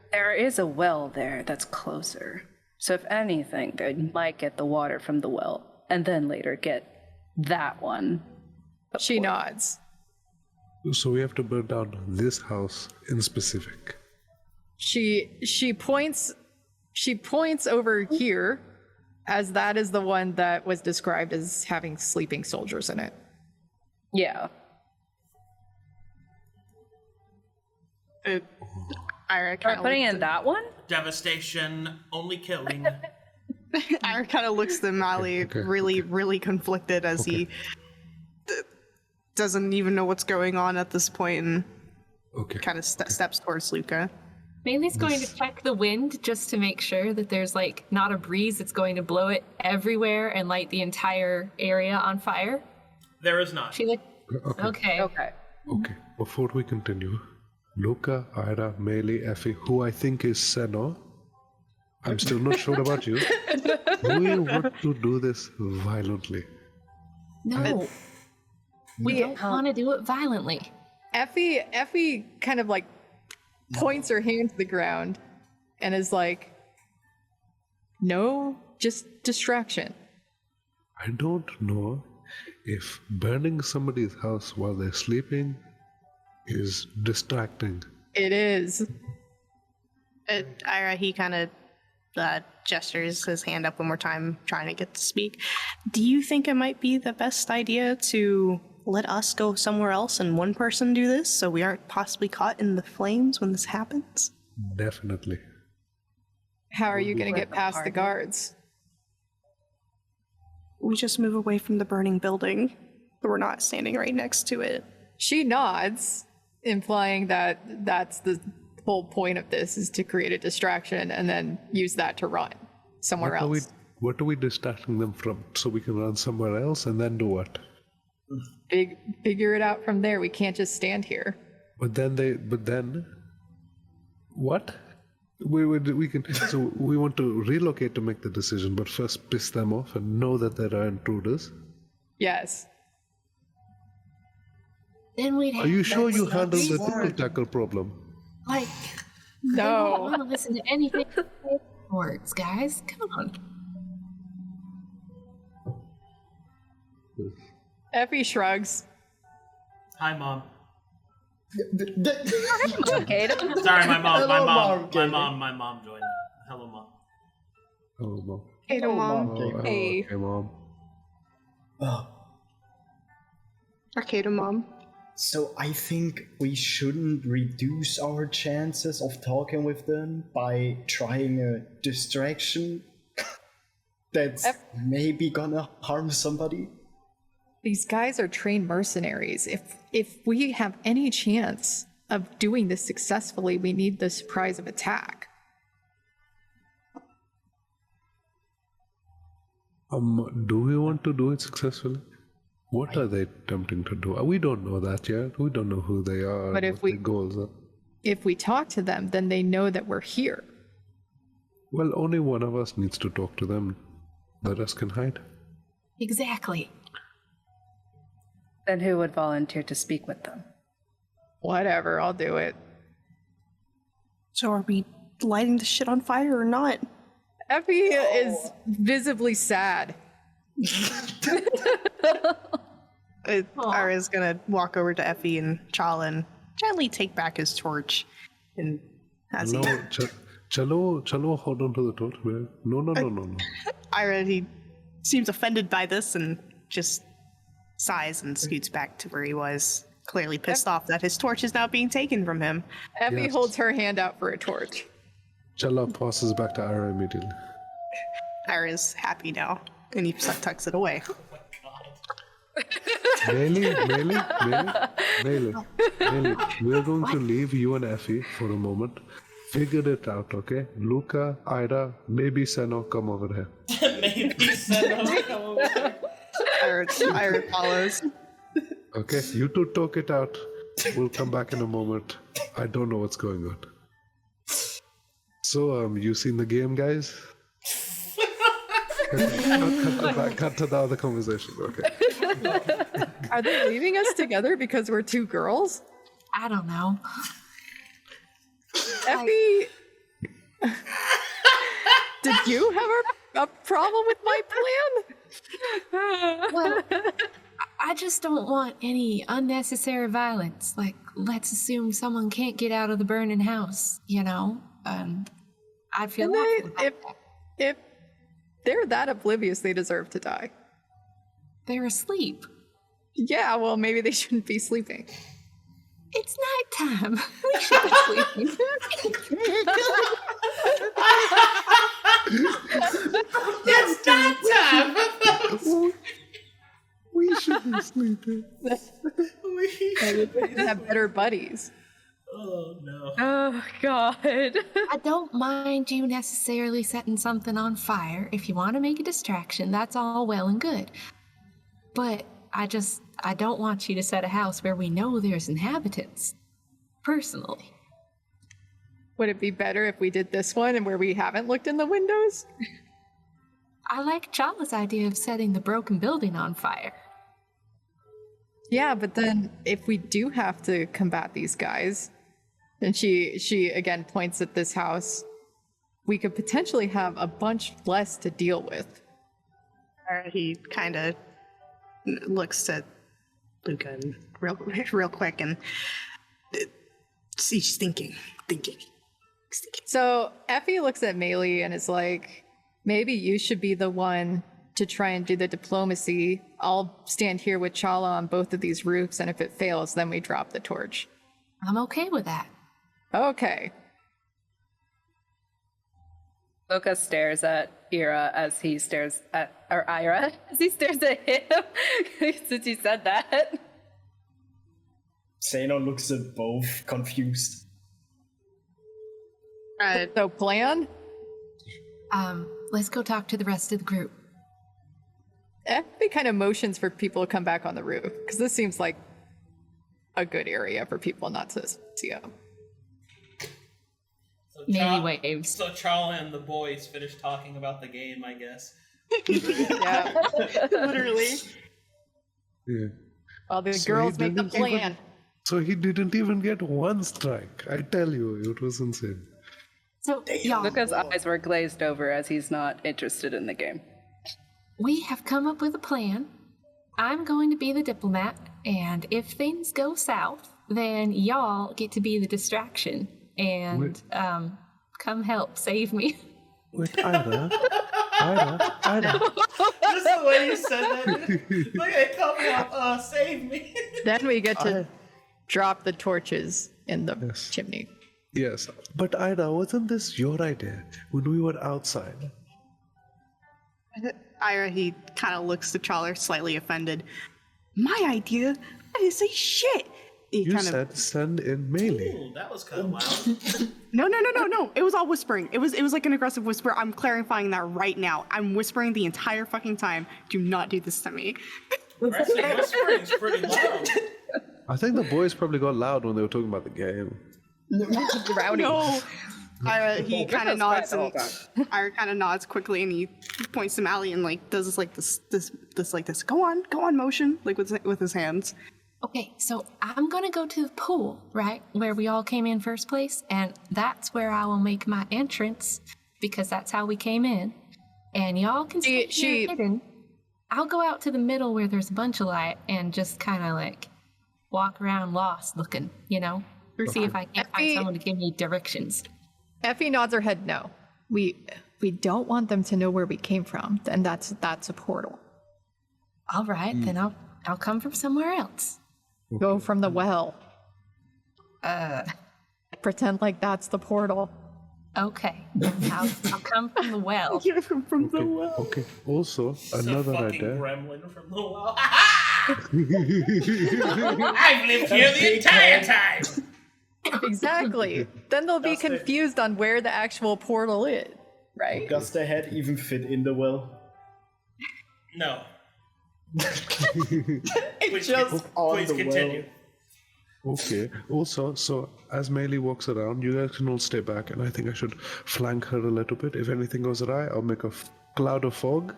Speaker 1: There is a well there that's closer. So if anything, they might get the water from the well and then later get that one.
Speaker 6: She nods.
Speaker 2: So we have to burn down this house in specific.
Speaker 6: She points over here, as that is the one that was described as having sleeping soldiers in it.
Speaker 1: Yeah.
Speaker 5: Ira
Speaker 1: Are putting in that one?
Speaker 3: Devastation, only killing.
Speaker 5: Ira kind of looks at Maelie really conflicted as he doesn't even know what's going on at this point and kind of steps towards Luka.
Speaker 7: Maelie's going to check the wind just to make sure that there's like not a breeze that's going to blow it everywhere and light the entire area on fire.
Speaker 3: There is not.
Speaker 7: She like
Speaker 1: Okay.
Speaker 2: Okay, before we continue, Luka, Irha, Maelie, Effie, who I think is Seino. I'm still not sure about you. We want to do this violently.
Speaker 7: No. We don't want to do it violently.
Speaker 6: Effie kind of like points her hand to the ground and is like, no, just distraction.
Speaker 2: I don't know if burning somebody's house while they're sleeping is distracting.
Speaker 6: It is.
Speaker 5: Ira, he kind of gestures his hand up one more time, trying to get to speak. Do you think it might be the best idea to let us go somewhere else and one person do this so we aren't possibly caught in the flames when this happens?
Speaker 2: Definitely.
Speaker 6: How are you going to get past the guards?
Speaker 5: We just move away from the burning building. We're not standing right next to it.
Speaker 6: She nods, implying that that's the whole point of this, is to create a distraction and then use that to run somewhere else.
Speaker 2: What are we distracting them from? So we can run somewhere else and then do what?
Speaker 6: Figure it out from there. We can't just stand here.
Speaker 2: But then what? We can. So we want to relocate to make the decision, but first piss them off and know that there are intruders.
Speaker 6: Yes.
Speaker 7: Then we'd have
Speaker 2: Are you sure you
Speaker 7: to
Speaker 2: handled the
Speaker 7: reward.
Speaker 2: tickle tackle problem?
Speaker 7: Like,
Speaker 6: No.
Speaker 7: I don't want to listen to anything words, guys. Come on.
Speaker 6: Effie shrugs.
Speaker 3: Hi, Mom.
Speaker 1: Okay.
Speaker 3: Sorry, my mom.
Speaker 4: Hello, Mom.
Speaker 3: My mom joined. Hello, Mom.
Speaker 2: Oh, Mom.
Speaker 5: Hey, Mom.
Speaker 2: Oh,
Speaker 6: Hey.
Speaker 2: okay, Mom.
Speaker 5: Arcadum, Mom.
Speaker 4: So I think we shouldn't reduce our chances of talking with them by trying a distraction that's maybe gonna harm somebody.
Speaker 6: These guys are trained mercenaries. If we have any chance of doing this successfully, we need the surprise of attack.
Speaker 2: Do we want to do it successfully? What are they attempting to do? We don't know that yet. We don't know who they are.
Speaker 6: But
Speaker 2: what their goals are.
Speaker 6: If we talk to them, then they know that we're here.
Speaker 2: Well, only one of us needs to talk to them. The rest can hide.
Speaker 7: Exactly.
Speaker 1: Then who would volunteer to speak with them?
Speaker 6: Whatever, I'll do it.
Speaker 5: So are we lighting the shit on fire or not?
Speaker 6: Effie is visibly sad.
Speaker 5: Ira's gonna walk over to Effie and Challa and gently take back his torch. And as he...
Speaker 2: Chalo, hold on to the torch, man. No.
Speaker 5: Irha, he seems offended by this and just sighs and scoots back to where he was, clearly pissed off that his torch is now being taken from him.
Speaker 6: Effie
Speaker 2: Yes.
Speaker 6: holds her hand out for a torch.
Speaker 2: Chalo passes back to Irha immediately.
Speaker 5: Irha's happy now, and he tucks it away.
Speaker 2: Maelie, we're going to leave you and Effie for a moment. Figure it out, okay? Luka, Irha, maybe Seino, come over here.
Speaker 3: Maybe Seino come over there.
Speaker 5: Irha follows.
Speaker 2: Okay, you two talk it out. We'll come back in a moment. I don't know what's going on. So, you seen the game, guys? Cut to the other conversation, okay.
Speaker 6: Are they leaving us together because we're two girls?
Speaker 7: I don't know.
Speaker 6: Effie, did you have a problem with my plan?
Speaker 7: Well, I just don't want any unnecessary violence. Like, let's assume someone can't get out of the burning house, you know? And I feel awful about that.
Speaker 6: If they're that oblivious, they deserve to die.
Speaker 7: They're asleep.
Speaker 6: Yeah, well, maybe they shouldn't be sleeping.
Speaker 7: It's nighttime. We should be sleeping.
Speaker 3: It's nighttime!
Speaker 2: We should be sleeping.
Speaker 6: They have better buddies.
Speaker 3: Oh, no.
Speaker 1: Oh, God.
Speaker 7: I don't mind you necessarily setting something on fire. If you want to make a distraction, that's all well and good. But I don't want you to set a house where we know there's inhabitants. Personally.
Speaker 6: Would it be better if we did this one and where we haven't looked in the windows?
Speaker 7: I like Challa's idea of setting the broken building on fire.
Speaker 6: Yeah, but then if we do have to combat these guys, and she again points at this house, we could potentially have a bunch less to deal with.
Speaker 5: He kind of looks at Luka and real quick, and he's thinking.
Speaker 6: So Effie looks at Maelie and is like, maybe you should be the one to try and do the diplomacy. I'll stand here with Challa on both of these roofs, and if it fails, then we drop the torch.
Speaker 7: I'm okay with that.
Speaker 6: Okay.
Speaker 1: Luka stares at Irha as he stares at, or Irha, as he stares at him, since he said that.
Speaker 4: Seino looks at both, confused.
Speaker 6: So plan?
Speaker 7: Let's go talk to the rest of the group.
Speaker 6: Effie kind of motions for people to come back on the roof, because this seems like a good area for people not to see up.
Speaker 3: So
Speaker 7: Maybe waves.
Speaker 3: So Challa and the boys finished talking about the game, I guess.
Speaker 6: Yeah.
Speaker 5: Literally.
Speaker 2: Yeah.
Speaker 6: Well, the
Speaker 2: So
Speaker 6: girls
Speaker 2: he
Speaker 6: make the
Speaker 2: didn't even-
Speaker 6: plan.
Speaker 2: So he didn't even get one strike. I tell you, it was insane.
Speaker 7: So, y'all,
Speaker 1: Luka's eyes were glazed over as he's not interested in the game.
Speaker 7: we have come up with a plan. I'm going to be the diplomat, and if things go south, then y'all get to be the distraction and come help save me.
Speaker 2: Wait, Irha?
Speaker 3: Just the way you said that. Like, hey, come help, save me.
Speaker 6: Then we get to drop the torches in the
Speaker 2: Yes.
Speaker 6: chimney.
Speaker 2: Yes, but Irha, wasn't this your idea when we were outside?
Speaker 5: Irha, he kind of looks to Challa, slightly offended. My idea? I didn't say shit. He
Speaker 2: You
Speaker 5: kind
Speaker 2: said send in Maelie.
Speaker 3: Ooh, that was kind of loud.
Speaker 5: No. It was all whispering. It was like an aggressive whisper. I'm clarifying that right now. I'm whispering the entire fucking time. Do not do this to me.
Speaker 3: Whispering's pretty loud.
Speaker 2: I think the boys probably got loud when they were talking about the game.
Speaker 1: Rowdy.
Speaker 5: No. Ira, he kind of
Speaker 1: Luka's
Speaker 5: nods
Speaker 1: quiet the whole
Speaker 5: and Ira kind of nods quickly, and he points to Maelie and like does this go on motion like with his hands.
Speaker 7: Okay, so I'm gonna go to the pool, right, where we all came in first place, and that's where I will make my entrance, because that's how we came in. And y'all can stay here hidden. I'll go out to the middle where there's a bunch of light and just kind of like walk around lost looking, you know? See if I can't find someone to give me directions.
Speaker 6: Effie nods her head no. We don't want them to know where we came from, and that's a portal.
Speaker 7: All right, then I'll come from somewhere else.
Speaker 6: Go from the well. Pretend like that's the portal.
Speaker 7: Okay, I'll come from the well.
Speaker 5: from the well.
Speaker 2: Okay. Also, another
Speaker 3: fucking
Speaker 2: idea.
Speaker 3: gremlin from the well. I've lived here the entire time.
Speaker 6: Exactly. Then they'll be confused on where the actual portal is, right?
Speaker 4: Does the head even fit in the well?
Speaker 3: No.
Speaker 4: It's just on
Speaker 3: please
Speaker 4: the
Speaker 3: continue.
Speaker 4: well.
Speaker 2: Okay. Also, so as Maelie walks around, you guys can all stay back, and I think I should flank her a little bit. If anything goes awry, I'll make a cloud of fog,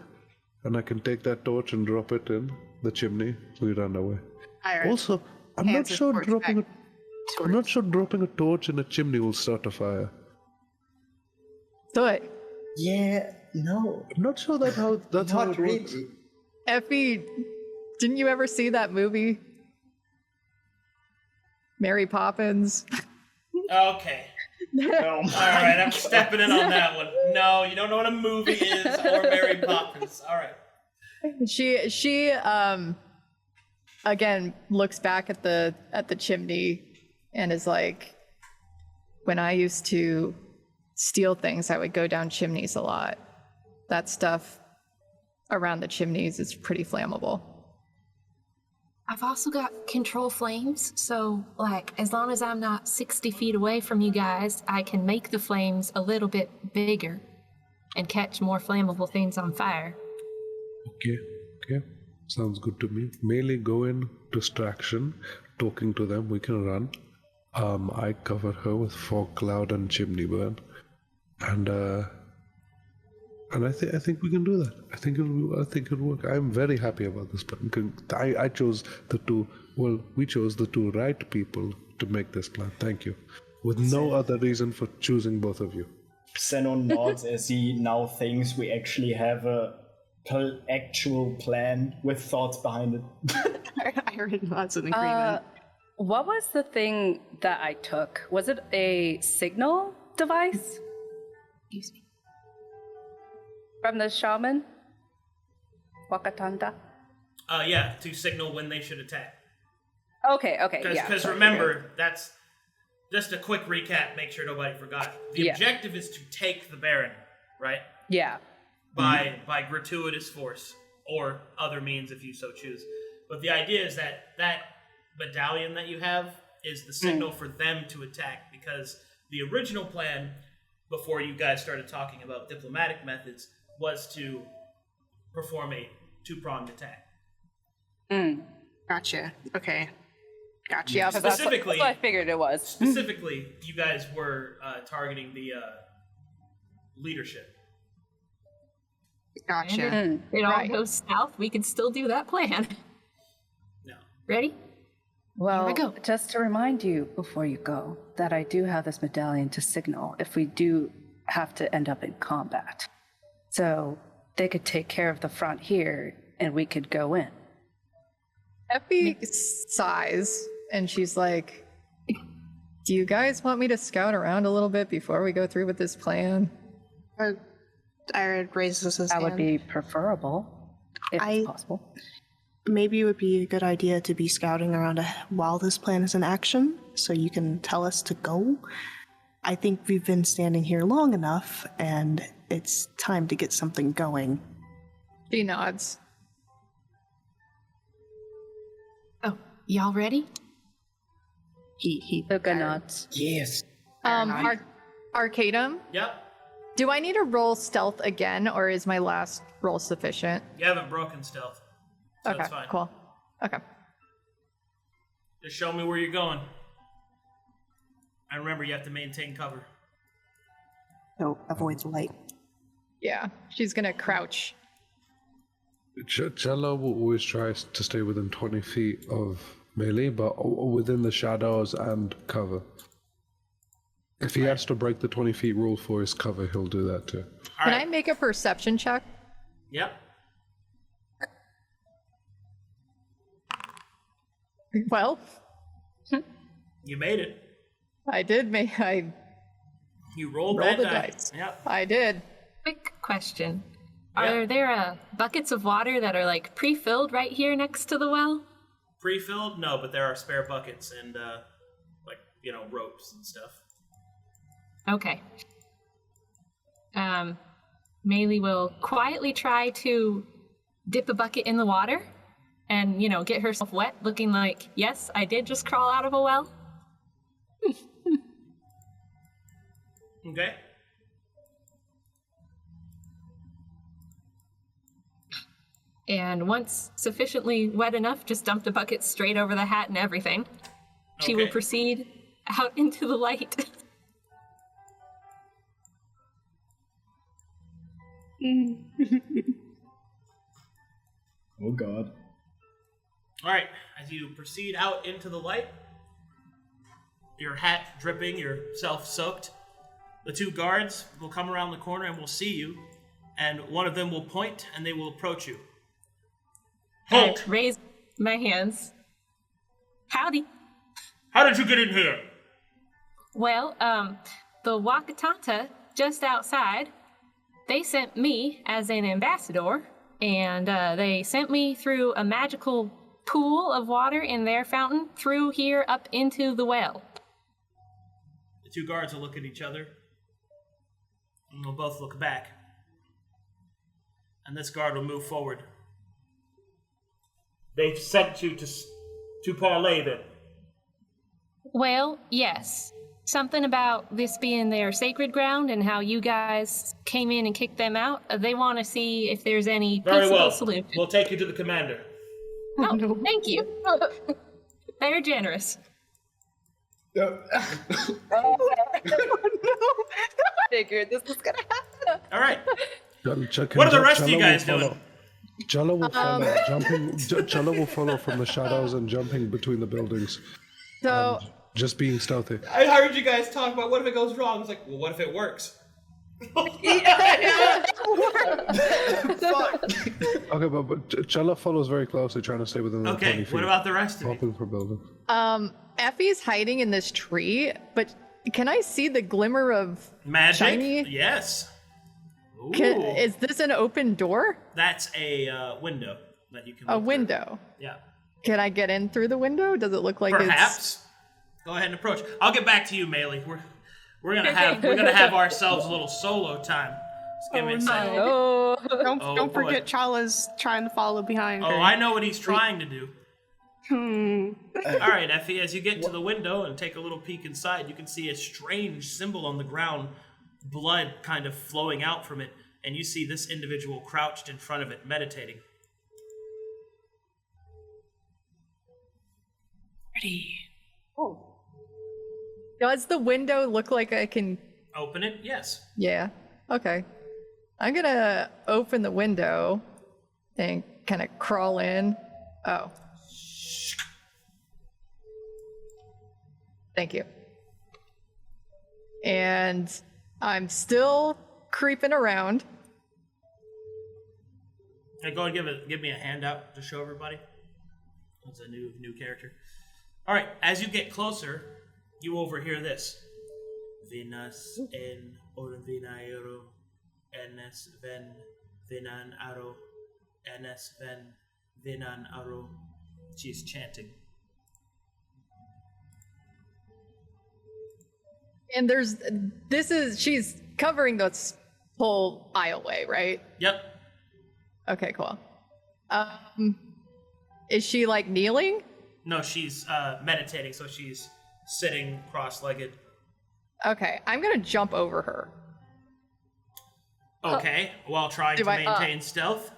Speaker 2: and I can take that torch and drop it in the chimney. We run away. Also, I'm not sure dropping a torch in a chimney will start a fire.
Speaker 6: Do it.
Speaker 4: Yeah, no.
Speaker 2: I'm not sure that's how it works.
Speaker 6: Effie, didn't you ever see that movie? Mary Poppins?
Speaker 3: Okay.
Speaker 4: No.
Speaker 3: Alright, I'm stepping in on that one. No, you don't know what a movie is or Mary Poppins. Alright.
Speaker 6: She again looks back at the chimney and is like, when I used to steal things, I would go down chimneys a lot. That stuff around the chimneys is pretty flammable.
Speaker 7: I've also got control flames, so, like, as long as I'm not 60 feet away from you guys, I can make the flames a little bit bigger and catch more flammable things on fire.
Speaker 2: Okay. Sounds good to me. Maelie, go in, distraction, talking to them, we can run. I cover her with fog cloud and chimney burn. And I think we can do that. I think it'll work. I'm very happy about this plan. I chose the two. Well, we chose the two right people to make this plan. Thank you. With no other reason for choosing both of you.
Speaker 4: Seino nods as he now thinks we actually have a actual plan with thoughts behind it.
Speaker 5: I heard nods in agreement.
Speaker 1: What was the thing that I took? Was it a signal device?
Speaker 7: Excuse me.
Speaker 1: From the shaman? Wakatanda?
Speaker 3: Yeah, to signal when they should attack.
Speaker 1: Okay, yeah.
Speaker 3: Because remember, that's just a quick recap, make sure nobody forgot. The objective is to take the Baron, right?
Speaker 1: Yeah.
Speaker 3: By gratuitous force, or other means if you so choose. But the idea is that medallion that you have is the signal for them to attack, because the original plan, before you guys started talking about diplomatic methods, was to perform a two-pronged attack.
Speaker 5: Gotcha. Okay. Gotcha.
Speaker 1: Yeah, specifically, that's what I figured it was.
Speaker 3: Specifically, you guys were targeting the leadership.
Speaker 5: Gotcha.
Speaker 7: And if it all goes south, we can still do that plan.
Speaker 3: No.
Speaker 7: Ready?
Speaker 1: Well,
Speaker 7: Here we go.
Speaker 1: just to remind you before you go that I do have this medallion to signal if we do have to end up in combat. So they could take care of the front here and we could go in.
Speaker 6: Effie sighs and she's like, do you guys want me to scout around a little bit before we go through with this plan?
Speaker 5: Irha raises his hand.
Speaker 1: That would be preferable, if it's possible.
Speaker 5: Maybe it would be a good idea to be scouting around while this plan is in action, so you can tell us to go. I think we've been standing here long enough, and it's time to get something going.
Speaker 6: She nods.
Speaker 7: Oh, y'all ready?
Speaker 5: He
Speaker 1: Luka nods.
Speaker 4: Yes.
Speaker 6: Arcadum?
Speaker 3: Yep.
Speaker 6: Do I need to roll stealth again, or is my last roll sufficient?
Speaker 3: You haven't broken stealth. So
Speaker 6: Okay,
Speaker 3: it's fine.
Speaker 6: cool. Okay.
Speaker 3: Just show me where you're going. And remember, you have to maintain cover.
Speaker 5: So avoids light.
Speaker 6: Yeah, she's gonna crouch.
Speaker 2: Challa will always try to stay within 20 feet of Maelie, but within the shadows and cover. If he has to break the 20 feet rule for his cover, he'll do that too.
Speaker 6: Can I make a perception check?
Speaker 3: Yep.
Speaker 6: Well,
Speaker 3: You made it.
Speaker 6: I did make.
Speaker 3: You You rolled
Speaker 6: Roll
Speaker 3: that
Speaker 6: the
Speaker 3: die.
Speaker 6: dice.
Speaker 3: Yep.
Speaker 6: I did.
Speaker 7: Quick question.
Speaker 3: Yeah.
Speaker 7: Are there buckets of water that are like pre-filled right here next to the well?
Speaker 3: Pre-filled? No, but there are spare buckets and ropes and stuff.
Speaker 7: Okay. Maelie will quietly try to dip a bucket in the water and, get herself wet, looking like, yes, I did just crawl out of a well.
Speaker 3: Okay.
Speaker 7: And once sufficiently wet enough, just dump the bucket straight over the hat and everything. She will
Speaker 3: Okay.
Speaker 7: proceed out into the light.
Speaker 4: Oh god.
Speaker 3: All right. As you proceed out into the light, your hat dripping, yourself soaked, the two guards will come around the corner and will see you, and one of them will point and they will approach you. Halt!
Speaker 7: I raise my hands. Howdy.
Speaker 3: How did you get in here?
Speaker 7: Well, the Wakatata just outside, they sent me as an ambassador, and they sent me through a magical pool of water in their fountain through here up into the well.
Speaker 3: The two guards will look at each other, and they'll both look back. And this guard will move forward. They've sent you to parlay then.
Speaker 7: Well, yes. Something about this being their sacred ground and how you guys came in and kicked them out. They want to see if there's any
Speaker 3: Very
Speaker 7: peaceable
Speaker 3: well.
Speaker 7: solution.
Speaker 3: We'll take you to the commander.
Speaker 7: Oh, thank you. They're generous.
Speaker 1: Figured this was gonna happen.
Speaker 3: All right.
Speaker 2: What
Speaker 3: What are the rest of you guys doing?
Speaker 2: Challa will follow, Challa will follow from the shadows and jumping between the buildings.
Speaker 6: So,
Speaker 2: Just being stealthy.
Speaker 3: I heard you guys talk about what if it goes wrong. It's like, well, what if it works?
Speaker 2: Okay, but Challa follows very closely, trying to stay within the 20
Speaker 3: Okay,
Speaker 2: feet.
Speaker 3: what about the rest of you?
Speaker 2: Hopping for building.
Speaker 6: Effie's hiding in this tree, but can I see the glimmer of
Speaker 3: Magic?
Speaker 6: shiny?
Speaker 3: Yes. Ooh.
Speaker 6: Is this an open door?
Speaker 3: That's a window that you can
Speaker 6: A
Speaker 3: look through.
Speaker 6: window.
Speaker 3: Yeah.
Speaker 6: Can I get in through the window? Does it look like it's...
Speaker 3: Perhaps. Go ahead and approach. I'll get back to you, Maelie. We're gonna have ourselves a little solo time. Just give me a second.
Speaker 1: Oh,
Speaker 5: Don't
Speaker 3: Oh, boy.
Speaker 5: forget Challa's trying to follow behind her.
Speaker 3: Oh, I know what he's trying to do.
Speaker 5: Hmm.
Speaker 3: All right, Effie, as you get to the window and take a little peek inside, you can see a strange symbol on the ground, blood kind of flowing out from it, and you see this individual crouched in front of it, meditating.
Speaker 5: Ready.
Speaker 6: Oh. Does the window look like I can...
Speaker 3: Open it? Yes.
Speaker 6: Yeah. Okay. I'm gonna open the window and kind of crawl in. Oh. Thank you. And I'm still creeping around.
Speaker 3: Hey, go and give me a handout to show everybody. That's a new character. All right, as you get closer, you overhear this. Venus en orvinaero, enes ven vinan aro, enes ven vinan aro. She's chanting.
Speaker 6: And she's covering this whole aisleway, right?
Speaker 3: Yep.
Speaker 6: Okay, cool. Is she like kneeling?
Speaker 3: No, she's meditating, so she's sitting cross-legged.
Speaker 6: Okay, I'm gonna jump over her.
Speaker 3: Okay, while trying to maintain stealth.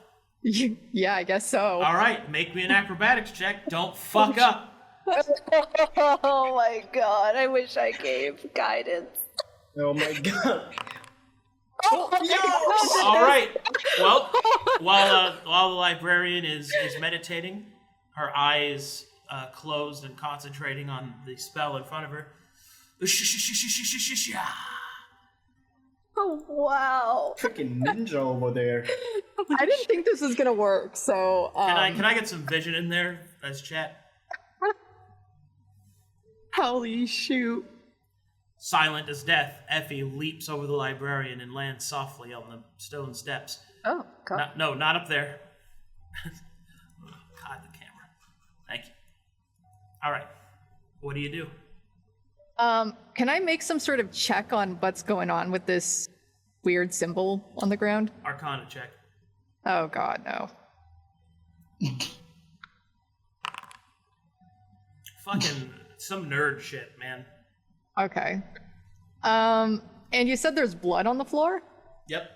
Speaker 6: Yeah, I guess so.
Speaker 3: All right, make me an acrobatics check. Don't fuck up.
Speaker 1: oh my god, I wish I gave guidance.
Speaker 4: Oh my god.
Speaker 3: All right. Well, while the librarian is meditating, her eyes closed and concentrating on the spell in front of her.
Speaker 1: Oh wow.
Speaker 4: Freaking ninja over there.
Speaker 6: I didn't think this was gonna work, so
Speaker 3: Can I get some vision in there as chat?
Speaker 5: Holy shoot.
Speaker 3: Silent as death, Effie leaps over the librarian and lands softly on the stone steps.
Speaker 1: Oh, God.
Speaker 3: No, not up there. Oh, God, the camera. Thank you. All right. What do you do?
Speaker 6: Can I make some sort of check on what's going on with this weird symbol on the ground?
Speaker 3: Arcana check.
Speaker 6: Oh, God, no.
Speaker 3: Fucking some nerd shit, man.
Speaker 6: Okay. And you said there's blood on the floor?
Speaker 3: Yep.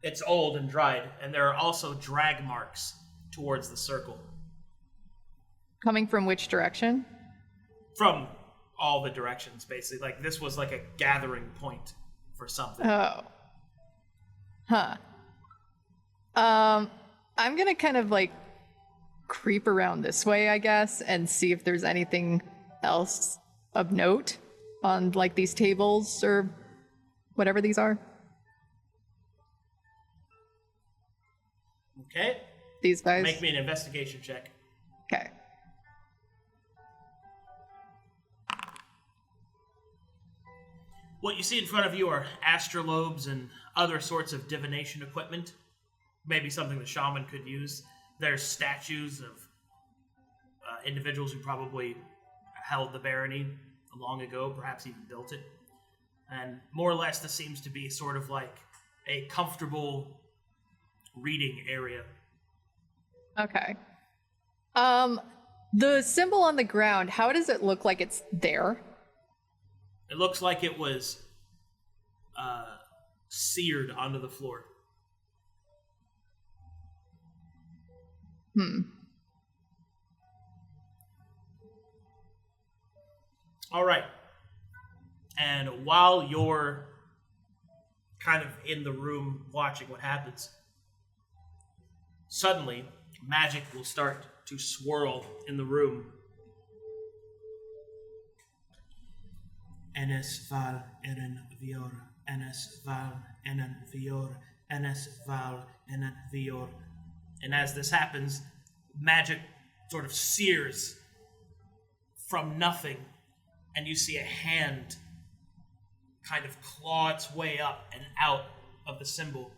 Speaker 3: It's old and dried, and there are also drag marks towards the circle.
Speaker 6: Coming from which direction?
Speaker 3: From all the directions, basically. Like, this was like a gathering point for something.
Speaker 6: Oh. Huh. I'm gonna kind of like creep around this way, I guess, and see if there's anything else of note on like these tables or whatever these are.
Speaker 3: Okay.
Speaker 6: These guys.
Speaker 3: Make me an investigation check.
Speaker 6: Okay.
Speaker 3: What you see in front of you are astrolobes and other sorts of divination equipment. Maybe something the shaman could use. There's statues of individuals who probably held the barony long ago, perhaps even built it. And more or less, this seems to be sort of like a comfortable reading area.
Speaker 6: Okay. The symbol on the ground, how does it look like it's there?
Speaker 3: It looks like it was seared onto the floor. All right. And while you're kind of in the room watching what happens, suddenly magic will start to swirl in the room. Enes val enen vior, enes val enen vior, enes val enen vior. And as this happens, magic sort of sears from nothing, and you see a hand kind of claw its way up and out of the symbol.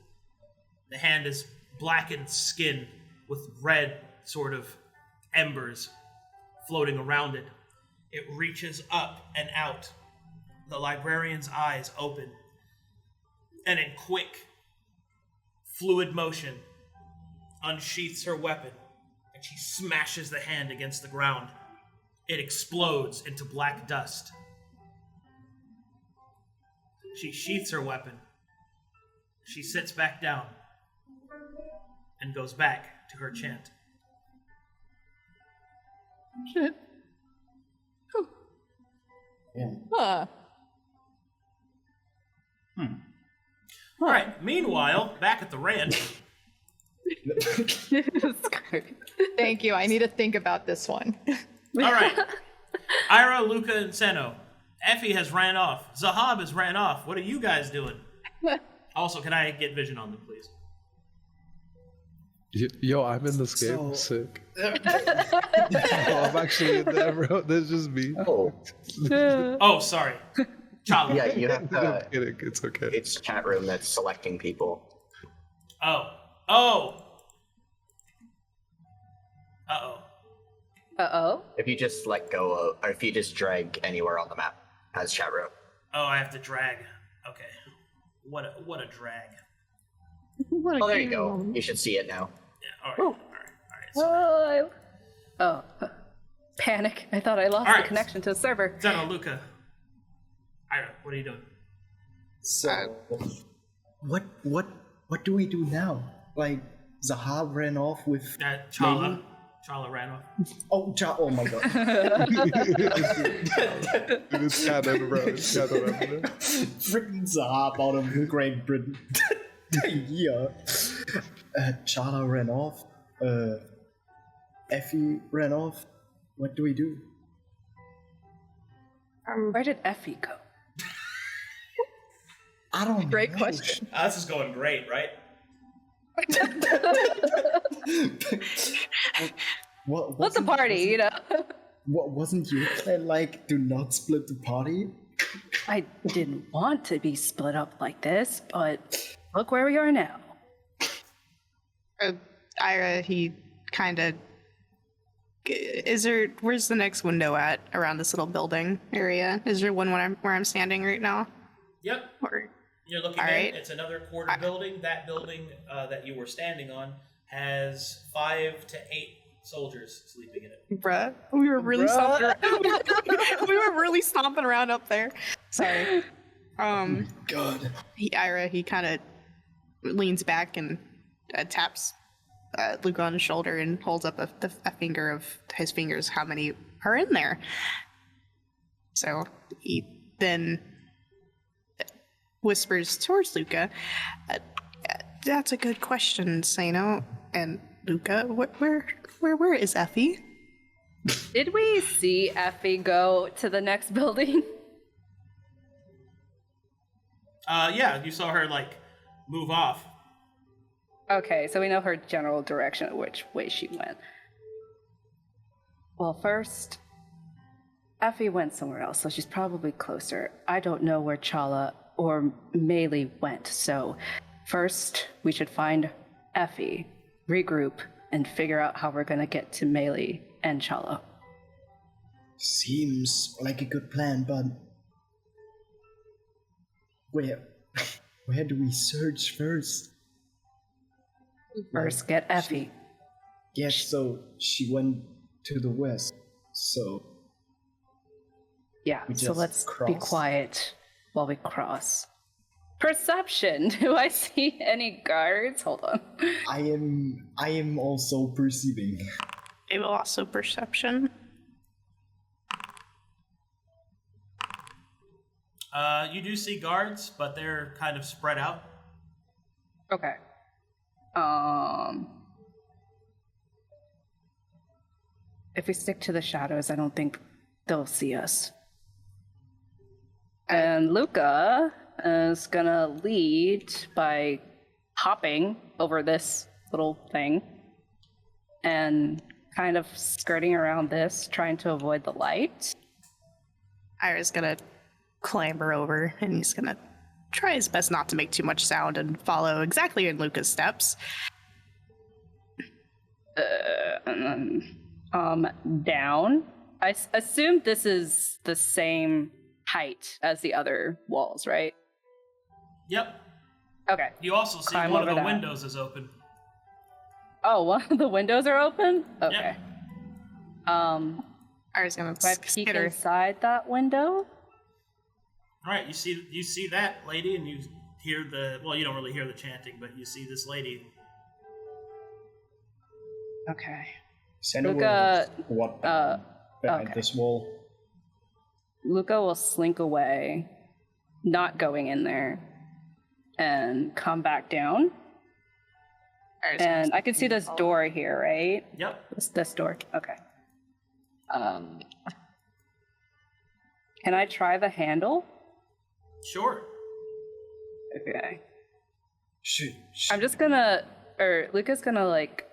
Speaker 3: The hand is blackened skin with red sort of embers floating around it. It reaches up and out. The librarian's eyes open, and in quick, fluid motion, unsheaths her weapon, and she smashes the hand against the ground. It explodes into black dust. She sheaths her weapon. She sits back down and goes back to her chant.
Speaker 6: Shit.
Speaker 4: Yeah.
Speaker 6: Huh.
Speaker 3: All right, meanwhile, back at the ranch.
Speaker 6: Thank you. I need to think about this one.
Speaker 3: All right. Irha, Luka, and Seino. Effie has ran off. Zahaab has ran off. What are you guys doing? Also, can I get vision on them, please?
Speaker 2: Yo, I'm in this game. Sick. I'm actually in there, bro. There's just me.
Speaker 3: Oh, sorry. Challa.
Speaker 8: Yeah, you have
Speaker 2: I'm kidding. It's okay.
Speaker 8: It's chat room that's selecting people.
Speaker 3: Oh.
Speaker 1: Uh-oh.
Speaker 8: If you just let go of, or if you just drag anywhere on the map as chat room.
Speaker 3: Oh, I have to drag. Okay. What a drag.
Speaker 8: Oh, there you go. You should see it now.
Speaker 3: Yeah, all right.
Speaker 1: Oh. Panic. I thought I lost the connection to the server.
Speaker 3: Seino, Luka. Irha, what are you doing?
Speaker 4: So, what do we do now? Like, Zahaab ran off with
Speaker 3: Challa.
Speaker 4: Maelie?
Speaker 3: Challa ran off.
Speaker 4: Oh my god.
Speaker 2: It's canon, bro. It's canon.
Speaker 4: Freaking Zahaab out of Great Britain. Yeah. Challa ran off. Effie ran off. What do we do?
Speaker 1: Where did Effie go?
Speaker 4: I don't know.
Speaker 6: Great question.
Speaker 3: This is going great, right?
Speaker 1: What's a party, you know?
Speaker 4: What wasn't your plan like? Do not split the party.
Speaker 1: I didn't want to be split up like this, but look where we are now.
Speaker 5: Irha, he kind of... Where's the next window at around this little building area? Is there one where I'm standing right now?
Speaker 3: Yep.
Speaker 5: Or,
Speaker 3: you're looking at it. It's another quarter building. That building that you were standing on has 5 to 8 soldiers sleeping in it.
Speaker 5: Bruh, we were really stomping around. We were really stomping around up there. Sorry.
Speaker 4: God.
Speaker 5: Irha, he kind of leans back and taps Luka on his shoulder and holds up a finger of his fingers. How many are in there? So he then whispers towards Luka, "That's a good question, Seino. And Luka, where is Effie?"
Speaker 1: Did we see Effie go to the next building?
Speaker 3: Yeah, you saw her like move off.
Speaker 1: Okay, so we know her general direction of which way she went. Well, first, Effie went somewhere else, so she's probably closer. I don't know where Challa or Maelie went, so first we should find Effie, regroup, and figure out how we're gonna get to Maelie and Challa.
Speaker 4: Seems like a good plan, but where do we search first?
Speaker 1: First, get Effie.
Speaker 4: Yes, so she went to the west, so...
Speaker 1: Yeah,
Speaker 4: we
Speaker 1: so
Speaker 4: just
Speaker 1: let's be
Speaker 4: cross.
Speaker 1: quiet while we cross. Perception! Do I see any guards? Hold on.
Speaker 4: I am also perceiving.
Speaker 5: It will also perception.
Speaker 3: You do see guards, but they're kind of spread out.
Speaker 1: Okay. If we stick to the shadows, I don't think they'll see us. And Luka is gonna lead by hopping over this little thing and kind of skirting around this, trying to avoid the light.
Speaker 5: Ira's gonna clamber over and he's gonna try his best not to make too much sound and follow exactly in Luka's steps.
Speaker 1: Down. I assume this is the same height as the other walls, right?
Speaker 3: Yep.
Speaker 1: Okay.
Speaker 3: You also see
Speaker 1: Climb
Speaker 3: one of
Speaker 1: over
Speaker 3: the
Speaker 1: that.
Speaker 3: windows is open.
Speaker 1: Oh, one of the windows are open? Okay.
Speaker 5: Ira's gonna
Speaker 1: Do I peek
Speaker 5: skitter.
Speaker 1: inside that window?
Speaker 3: All right, you see that lady, and you hear you don't really hear the chanting, but you see this lady.
Speaker 1: Okay.
Speaker 4: Seino
Speaker 1: Luka,
Speaker 4: will walk behind
Speaker 1: okay.
Speaker 4: this wall.
Speaker 1: Luka will slink away, not going in there, and come back down.
Speaker 5: Ira's
Speaker 1: And I can see this door here, right?
Speaker 3: Yep.
Speaker 1: This door. Okay. Can I try the handle?
Speaker 3: Sure.
Speaker 1: Okay.
Speaker 4: Shoot.
Speaker 1: I'm just gonna, or Luka's gonna like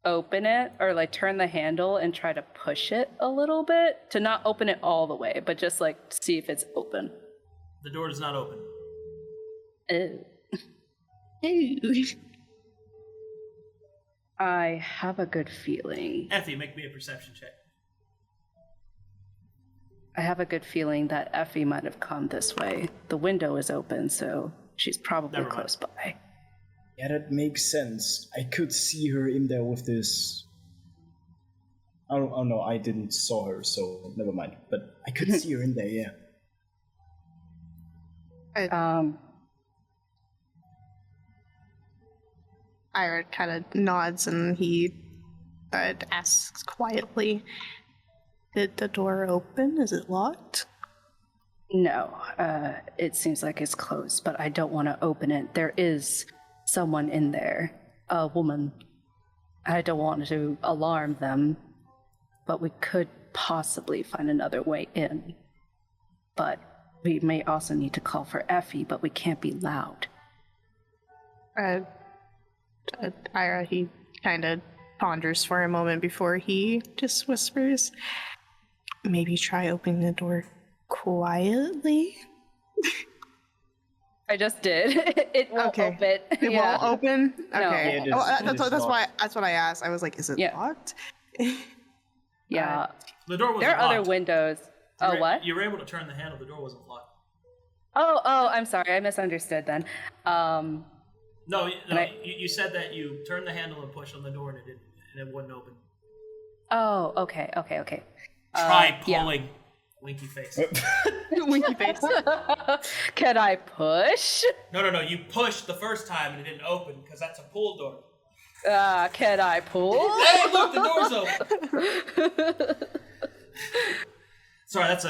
Speaker 1: open it or like turn the handle and try to push it a little bit to not open it all the way, but just like see if it's open.
Speaker 3: The door is not open.
Speaker 1: Ew. I have a good feeling.
Speaker 3: Effie, make me a perception check.
Speaker 1: I have a good feeling that Effie might have come this way. The window is open, so she's probably
Speaker 3: Never mind.
Speaker 1: close by.
Speaker 4: Yeah, that makes sense. I could see her in there with this... Oh no, I didn't saw her, so never mind. But I could see her in there, yeah.
Speaker 5: Ira kind of nods and he asks quietly, "Did the door open? Is it locked?"
Speaker 1: No, it seems like it's closed, but I don't want to open it. There is someone in there, a woman. I don't want to alarm them, but we could possibly find another way in. But we may also need to call for Effie, but we can't be loud.
Speaker 5: Ira, he kind of ponders for a moment before he just whispers, "Maybe try opening the door quietly?
Speaker 1: I just did. It won't
Speaker 5: Okay.
Speaker 1: open.
Speaker 5: It won't open?
Speaker 1: No.
Speaker 5: Okay.
Speaker 4: It is-
Speaker 5: That's what I asked. I was like, is it
Speaker 1: Yeah.
Speaker 5: locked?
Speaker 1: Yeah.
Speaker 3: The door wasn't
Speaker 1: There are other
Speaker 3: locked.
Speaker 1: windows. Oh, what?
Speaker 3: You were able to turn the handle. The door wasn't locked.
Speaker 1: Oh, I'm sorry. I misunderstood then.
Speaker 3: No,
Speaker 1: I-
Speaker 3: you said that you turned the handle and pushed on the door and it wouldn't open.
Speaker 1: Oh, okay.
Speaker 3: Try
Speaker 1: yeah.
Speaker 3: pulling. Winky face.
Speaker 5: Winky face.
Speaker 1: Can I push?
Speaker 3: No. You pushed the first time and it didn't open because that's a pull door.
Speaker 1: Can I pull?
Speaker 3: Hey, look, the door's open. Sorry, that's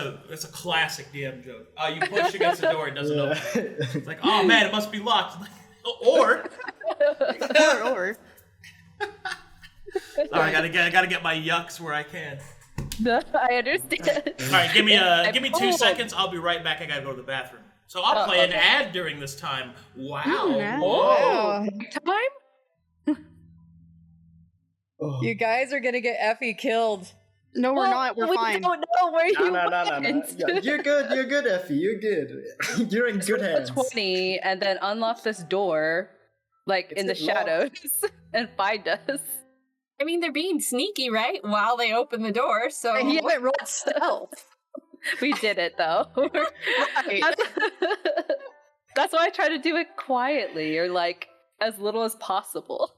Speaker 3: a classic DM joke. You push against the door, it doesn't open. It's like, oh man, it must be locked. or.
Speaker 5: or.
Speaker 3: Sorry, I gotta get my yucks where I can.
Speaker 1: I understand.
Speaker 3: All right, give me 2
Speaker 1: pulled.
Speaker 3: seconds. I'll be right back. I gotta go to the bathroom. So I'll play an ad during this time. Wow.
Speaker 1: Oh, time?
Speaker 6: You guys are gonna get Effie killed.
Speaker 5: No, we're not. We're fine.
Speaker 1: We don't know where you
Speaker 4: No.
Speaker 1: went.
Speaker 4: Yeah, you're good, Effie. You're good. You're in good hands.
Speaker 1: 20 and then unlock this door, like
Speaker 4: It's
Speaker 1: in the
Speaker 4: locked.
Speaker 1: shadows, and find us.
Speaker 7: I mean, they're being sneaky, right? While they open the door, so...
Speaker 6: And he haven't rolled stealth.
Speaker 1: We did it though. That's why I try to do it quietly or like as little as possible.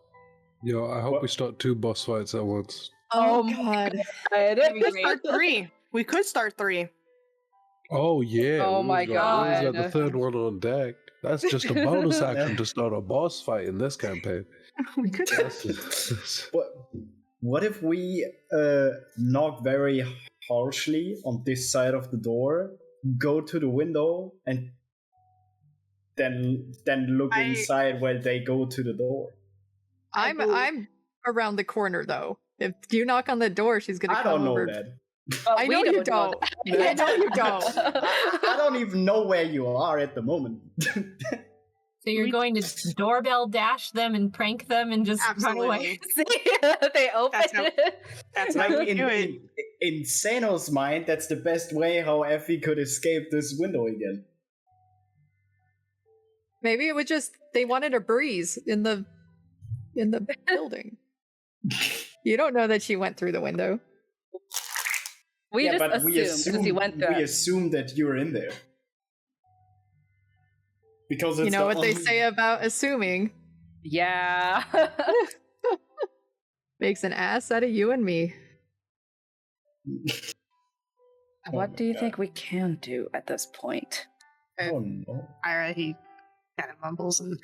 Speaker 2: Yo, I hope we start 2 boss fights at once.
Speaker 6: Oh god.
Speaker 5: We could start 3. We could start 3.
Speaker 2: Oh yeah.
Speaker 1: Oh
Speaker 2: we
Speaker 1: my
Speaker 2: was got
Speaker 1: God.
Speaker 2: the third one on deck. That's just a bonus action to start a boss fight in this campaign.
Speaker 5: We could.
Speaker 4: What if we knock very harshly on this side of the door, go to the window, and then look inside while they go to the door?
Speaker 6: I'm around the corner though. If you knock on the door, she's gonna
Speaker 4: I
Speaker 6: come
Speaker 4: don't know
Speaker 6: over.
Speaker 4: that.
Speaker 6: I know you don't. I know you don't.
Speaker 4: I don't even know where you are at the moment.
Speaker 7: So you're going to doorbell dash them and prank them and just run away?
Speaker 5: Absolutely.
Speaker 1: They open
Speaker 5: That's how-
Speaker 1: it.
Speaker 5: That's how
Speaker 4: Like
Speaker 5: we do it.
Speaker 4: in Seino's mind, that's the best way how Effie could escape this window again.
Speaker 6: Maybe it was just they wanted a breeze in the building. You don't know that she went through the window.
Speaker 1: We
Speaker 4: Yeah,
Speaker 1: just
Speaker 4: but
Speaker 1: assumed because he went through.
Speaker 4: we
Speaker 1: it.
Speaker 4: assume that you're in there. Because it's
Speaker 6: You know
Speaker 4: the
Speaker 6: what they
Speaker 4: only-
Speaker 6: say about assuming.
Speaker 1: Yeah.
Speaker 6: Makes an ass out of you and me.
Speaker 1: What do you think we can do at this point?
Speaker 4: Oh no.
Speaker 5: Irha, he kind of mumbles, and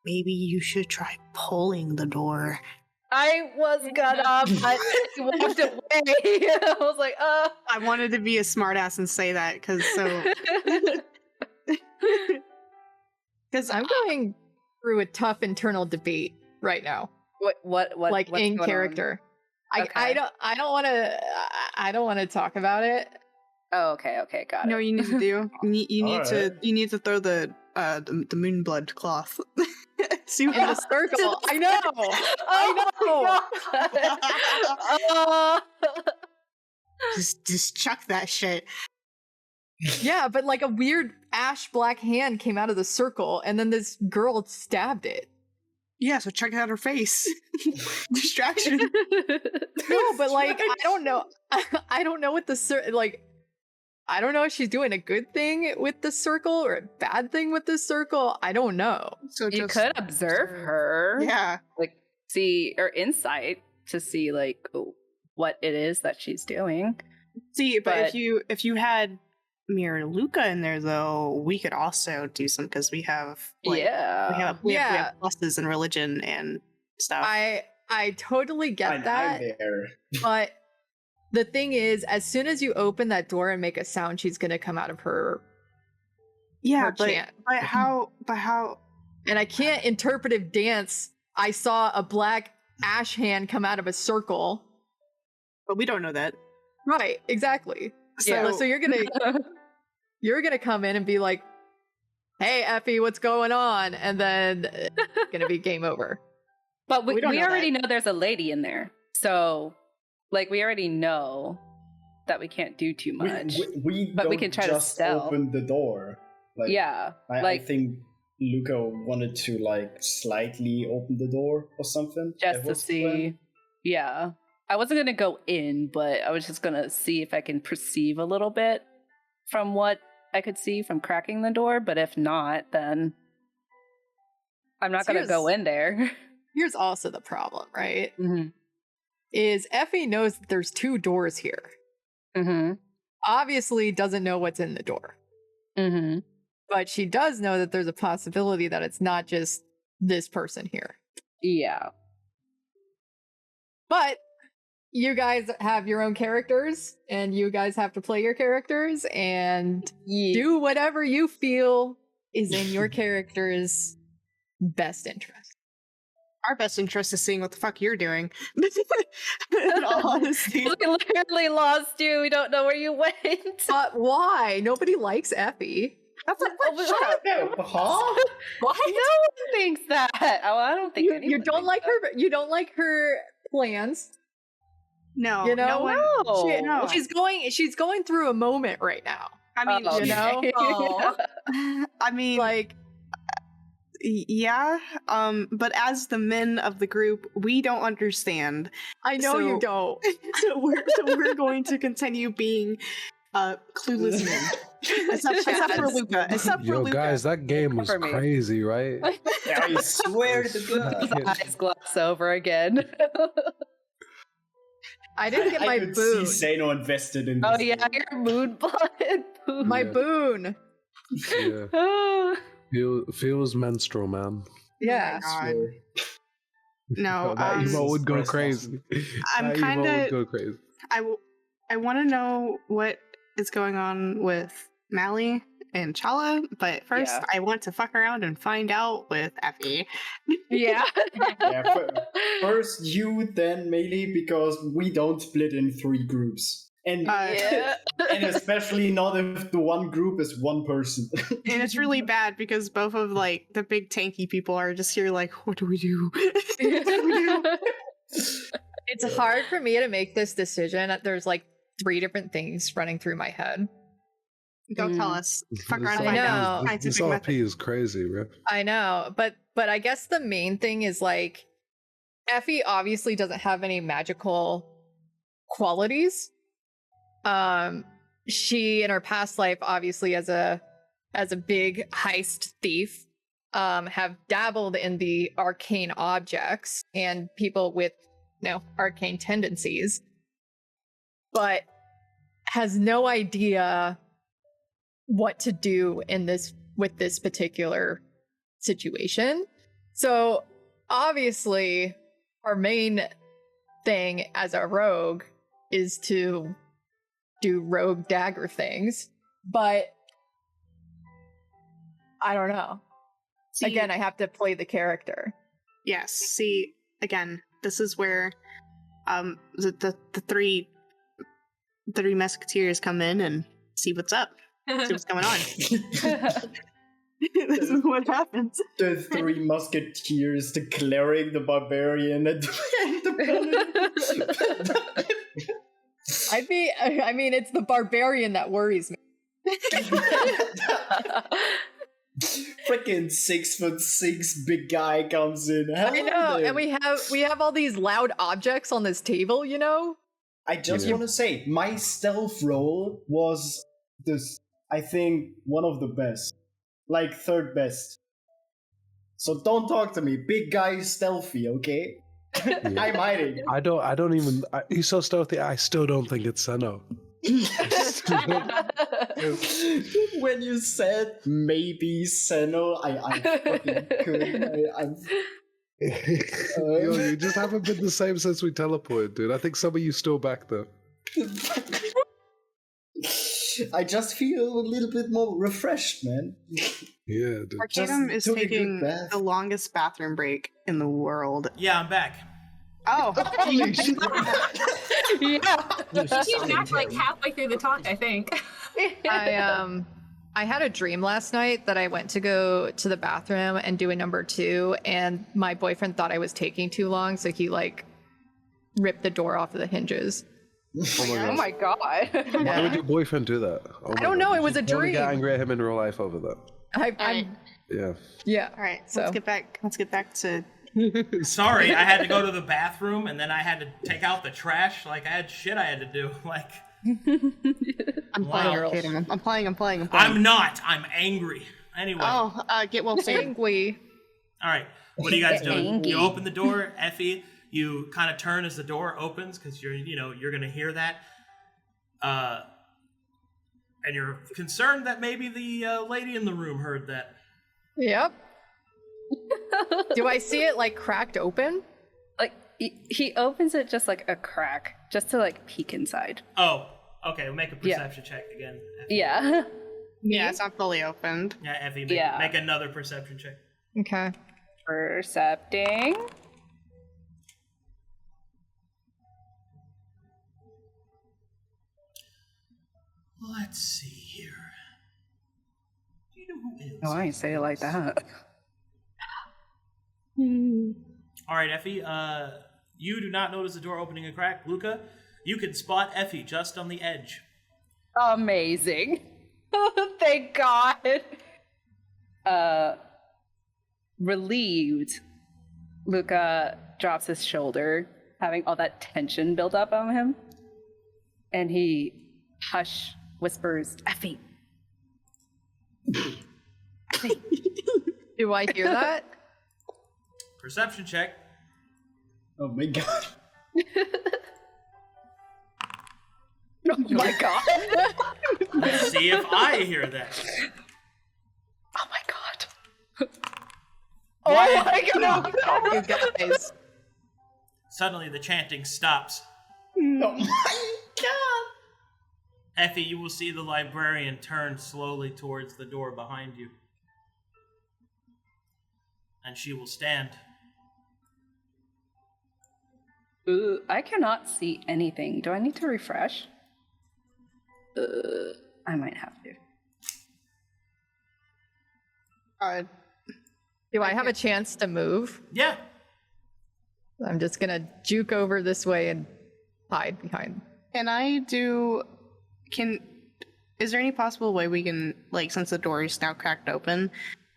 Speaker 5: maybe you should try pulling the door.
Speaker 1: I was gonna, but he walked away. I was like,
Speaker 5: I wanted to be a smartass and say that because
Speaker 6: I'm going through a tough internal debate right now.
Speaker 1: what,
Speaker 6: Like
Speaker 1: what's
Speaker 6: in
Speaker 1: going on?
Speaker 6: character.
Speaker 1: Okay.
Speaker 6: I don't want to talk about it.
Speaker 1: Oh, okay, got
Speaker 5: you know
Speaker 1: it.
Speaker 5: what you need to do.
Speaker 4: Alright.
Speaker 5: You need to throw the moonblood cloth. See what
Speaker 6: In the circle. I know.
Speaker 1: Oh
Speaker 5: just chuck that shit.
Speaker 6: Yeah, but like a weird ash black hand came out of the circle and then this girl stabbed it.
Speaker 5: Yeah, so check out her face. Distraction.
Speaker 6: No, but like I don't know. I don't know what I don't know if she's doing a good thing with the circle or a bad thing with the circle. I don't know.
Speaker 5: So
Speaker 1: You
Speaker 5: just
Speaker 1: could observe her.
Speaker 5: Yeah.
Speaker 1: Like see or insight to see like what it is that she's doing.
Speaker 5: See, but
Speaker 1: But-
Speaker 5: if you had Mir and Luka in there though, we could also do some because we have we have pluses in religion and stuff.
Speaker 6: I totally get
Speaker 4: I'm
Speaker 6: that,
Speaker 4: there.
Speaker 6: but the thing is, as soon as you open that door and make a sound, she's gonna come out of her
Speaker 5: yeah,
Speaker 6: her chant.
Speaker 5: but how
Speaker 6: And I can't interpretive dance. I saw a black ash hand come out of a circle.
Speaker 5: but we don't know that.
Speaker 6: Right, exactly. So you're gonna come in and be like, "Hey, Effie, what's going on?" And then it's gonna be game over.
Speaker 1: But we
Speaker 5: We don't know
Speaker 1: already
Speaker 5: that.
Speaker 1: know there's a lady in there. So like we already know that we can't do too much.
Speaker 4: We
Speaker 1: but we
Speaker 4: don't
Speaker 1: can try to
Speaker 4: just
Speaker 1: stealth.
Speaker 4: open the door. Like,
Speaker 1: Yeah,
Speaker 4: I think Luka wanted to like slightly open the door or something.
Speaker 1: just
Speaker 4: That
Speaker 1: to
Speaker 4: was the
Speaker 1: see.
Speaker 4: plan.
Speaker 1: Yeah. I wasn't gonna go in, but I was just gonna see if I can perceive a little bit from what I could see from cracking the door, but if not, then I'm not gonna go in there.
Speaker 6: Here's also the problem, right?
Speaker 1: Mm-hmm.
Speaker 6: Is Effie knows that there's 2 doors here.
Speaker 1: Mm-hmm.
Speaker 6: Obviously doesn't know what's in the door.
Speaker 1: Mm-hmm.
Speaker 6: But she does know that there's a possibility that it's not just this person here.
Speaker 1: Yeah.
Speaker 6: But you guys have your own characters, and you guys have to play your characters and do whatever you feel is in your character's best interest.
Speaker 5: Our best interest is seeing what the fuck you're doing. In all honesty.
Speaker 1: We literally lost you. We don't know where you went.
Speaker 6: But why? Nobody likes Effie.
Speaker 5: That's like, shut up.
Speaker 4: Huh?
Speaker 6: What?
Speaker 1: No one thinks that. Oh, I don't think
Speaker 6: You don't like her. You don't like her plans.
Speaker 5: No,
Speaker 6: You know?
Speaker 5: no.
Speaker 6: She's going through a moment right now.
Speaker 5: I mean,
Speaker 1: Oh,
Speaker 6: You know?
Speaker 1: okay.
Speaker 5: I mean,
Speaker 6: Like,
Speaker 5: yeah. But as the men of the group, we don't understand.
Speaker 6: I know
Speaker 5: So-
Speaker 6: you don't.
Speaker 5: So we're going to continue being clueless men. Except for Luka. Except for
Speaker 2: Yo,
Speaker 5: Luka.
Speaker 2: guys, that game was
Speaker 1: For me.
Speaker 2: crazy, right?
Speaker 4: I swear to God.
Speaker 1: His eyes gloss over again.
Speaker 6: I didn't get
Speaker 4: I
Speaker 6: my
Speaker 4: could
Speaker 6: boon.
Speaker 4: see Seino invested in this.
Speaker 1: Oh yeah, your mood blood.
Speaker 6: My
Speaker 2: Yeah.
Speaker 6: boon.
Speaker 2: Yeah. Feels menstrual, man.
Speaker 6: Yeah.
Speaker 5: God. No,
Speaker 2: that emo would go
Speaker 4: Express
Speaker 2: crazy.
Speaker 5: I'm
Speaker 2: That emo
Speaker 5: kinda-
Speaker 2: would go crazy.
Speaker 5: I want to know what is going on with Maelie and Challa, but first
Speaker 1: Yeah.
Speaker 5: I want to fuck around and find out with Effie.
Speaker 1: Yeah.
Speaker 4: Yeah, first you, then Maelie, because we don't split in 3 groups. And,
Speaker 1: Yeah.
Speaker 4: and especially not if the one group is one person.
Speaker 5: And it's really bad because both of like the big tanky people are just here like, what do we do? What do we do?
Speaker 6: It's hard for me to make this decision. There's like 3 different things running through my head.
Speaker 5: Go tell us. Fuck around and
Speaker 6: I
Speaker 5: find
Speaker 6: know.
Speaker 5: out.
Speaker 2: This
Speaker 5: Scientific
Speaker 2: RP
Speaker 5: method.
Speaker 2: is crazy, right?
Speaker 6: I know, but I guess the main thing is like Effie obviously doesn't have any magical qualities. She in her past life, obviously as a big heist thief, have dabbled in the arcane objects and people with arcane tendencies, but has no idea what to do with this particular situation. So obviously our main thing as a rogue is to do rogue dagger things, but I don't know.
Speaker 5: See,
Speaker 6: Again, I have to play the character.
Speaker 5: yes. See, again, this is where the three musketeers come in and see what's up. See what's going on. This is what happens.
Speaker 4: The 3 musketeers, the cleric, the barbarian, and the
Speaker 6: I mean, it's the barbarian that worries me.
Speaker 4: freaking 6'6" big guy comes in.
Speaker 6: I know, and we have all these loud objects on this table, you know?
Speaker 4: I just
Speaker 2: Yeah.
Speaker 4: want to say, my stealth roll was this, I think, one of the best. Like, 3rd best. So don't talk to me. Big guy stealthy, okay? I'm hiding.
Speaker 2: I don't even. He's so stealthy. I still don't think it's Seino.
Speaker 4: When you said maybe Seino, I fucking couldn't.
Speaker 2: Yo, you just haven't been the same since we teleported, dude. I think some of you still back there.
Speaker 4: I just feel a little bit more refreshed, man.
Speaker 2: Yeah, dude.
Speaker 5: Arcadum is
Speaker 4: took a good
Speaker 5: taking
Speaker 4: bath.
Speaker 5: the longest bathroom break in the world.
Speaker 3: Yeah, I'm back.
Speaker 5: Oh,
Speaker 2: Holy shit.
Speaker 1: Yeah.
Speaker 7: He came back like halfway through the talk, I think.
Speaker 6: I had a dream last night that I went to go to the bathroom and do a number 2, and my boyfriend thought I was taking too long, so he like ripped the door off of the hinges.
Speaker 1: Oh my god.
Speaker 2: Why would your boyfriend do that? Oh
Speaker 6: I don't know. It was a
Speaker 2: Don't
Speaker 6: dream.
Speaker 2: get angry at him in real life over that. Yeah.
Speaker 6: Yeah.
Speaker 5: All right,
Speaker 6: So
Speaker 5: let's get back to.
Speaker 3: Sorry, I had to go to the bathroom and then I had to take out the trash. Like I had shit I had to do. Like
Speaker 5: I'm playing. Arcadum. I'm playing.
Speaker 3: I'm not. I'm angry. Anyway.
Speaker 5: Oh, get well soon.
Speaker 6: angry.
Speaker 3: All right. What are you guys doing?
Speaker 1: Angry.
Speaker 3: You open the door, Effie. You kind of turn as the door opens because you're gonna hear that. And you're concerned that maybe the lady in the room heard that.
Speaker 6: Yep. Do I see it like cracked open?
Speaker 1: Like he opens it just like a crack, just to like peek inside.
Speaker 3: Oh, okay. We'll make a perception check again. Effie.
Speaker 1: Yeah.
Speaker 5: Yeah, it's not fully opened.
Speaker 3: Yeah, Effie,
Speaker 1: Yeah.
Speaker 3: make another perception check.
Speaker 6: Okay.
Speaker 1: Percepting.
Speaker 3: Let's see here. Do you know who is?
Speaker 1: Oh, I didn't say it like that.
Speaker 3: All right, Effie. You do not notice the door opening a crack. Luka, you can spot Effie just on the edge.
Speaker 1: Amazing. Thank God. Relieved, Luka drops his shoulder, having all that tension build up on him. And he whispers, Effie. Effie.
Speaker 6: Do I hear that?
Speaker 3: Perception check.
Speaker 4: Oh my god.
Speaker 1: Oh my God.
Speaker 3: Let's see if I hear that.
Speaker 1: Oh my God.
Speaker 6: Oh my God! You guys.
Speaker 3: Suddenly, the chanting stops.
Speaker 4: Oh my god.
Speaker 3: Effie, you will see the librarian turn slowly towards the door behind you. And she will stand.
Speaker 1: Ooh, I cannot see anything. Do I need to refresh? I might have to.
Speaker 6: Do I have a chance to move?
Speaker 3: Yeah.
Speaker 6: I'm just gonna juke over this way and hide behind.
Speaker 5: Is there any possible way we can, like, since the door is now cracked open,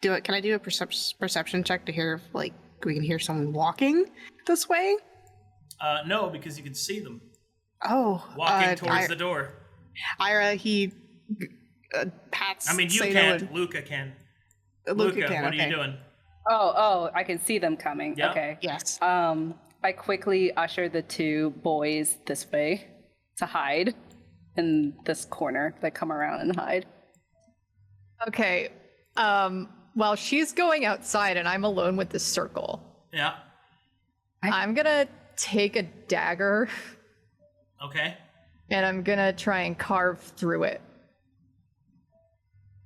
Speaker 5: can I do a perception check to hear if, like, we can hear someone walking this way?
Speaker 3: No, because you can see them
Speaker 5: Oh.
Speaker 3: walking towards the door.
Speaker 5: Irha, he pats
Speaker 3: I mean, you
Speaker 5: Seino
Speaker 3: can't.
Speaker 5: and-
Speaker 3: Luka can.
Speaker 5: Luka can,
Speaker 3: what
Speaker 5: okay.
Speaker 3: are you doing?
Speaker 1: Oh, I can see them coming.
Speaker 3: Yeah.
Speaker 1: Okay.
Speaker 5: Yes.
Speaker 1: I quickly usher the two boys this way to hide in this corner. They come around and hide.
Speaker 6: Okay. While she's going outside and I'm alone with this circle,
Speaker 3: Yeah.
Speaker 6: I'm gonna take a dagger
Speaker 3: Okay.
Speaker 6: and I'm gonna try and carve through it.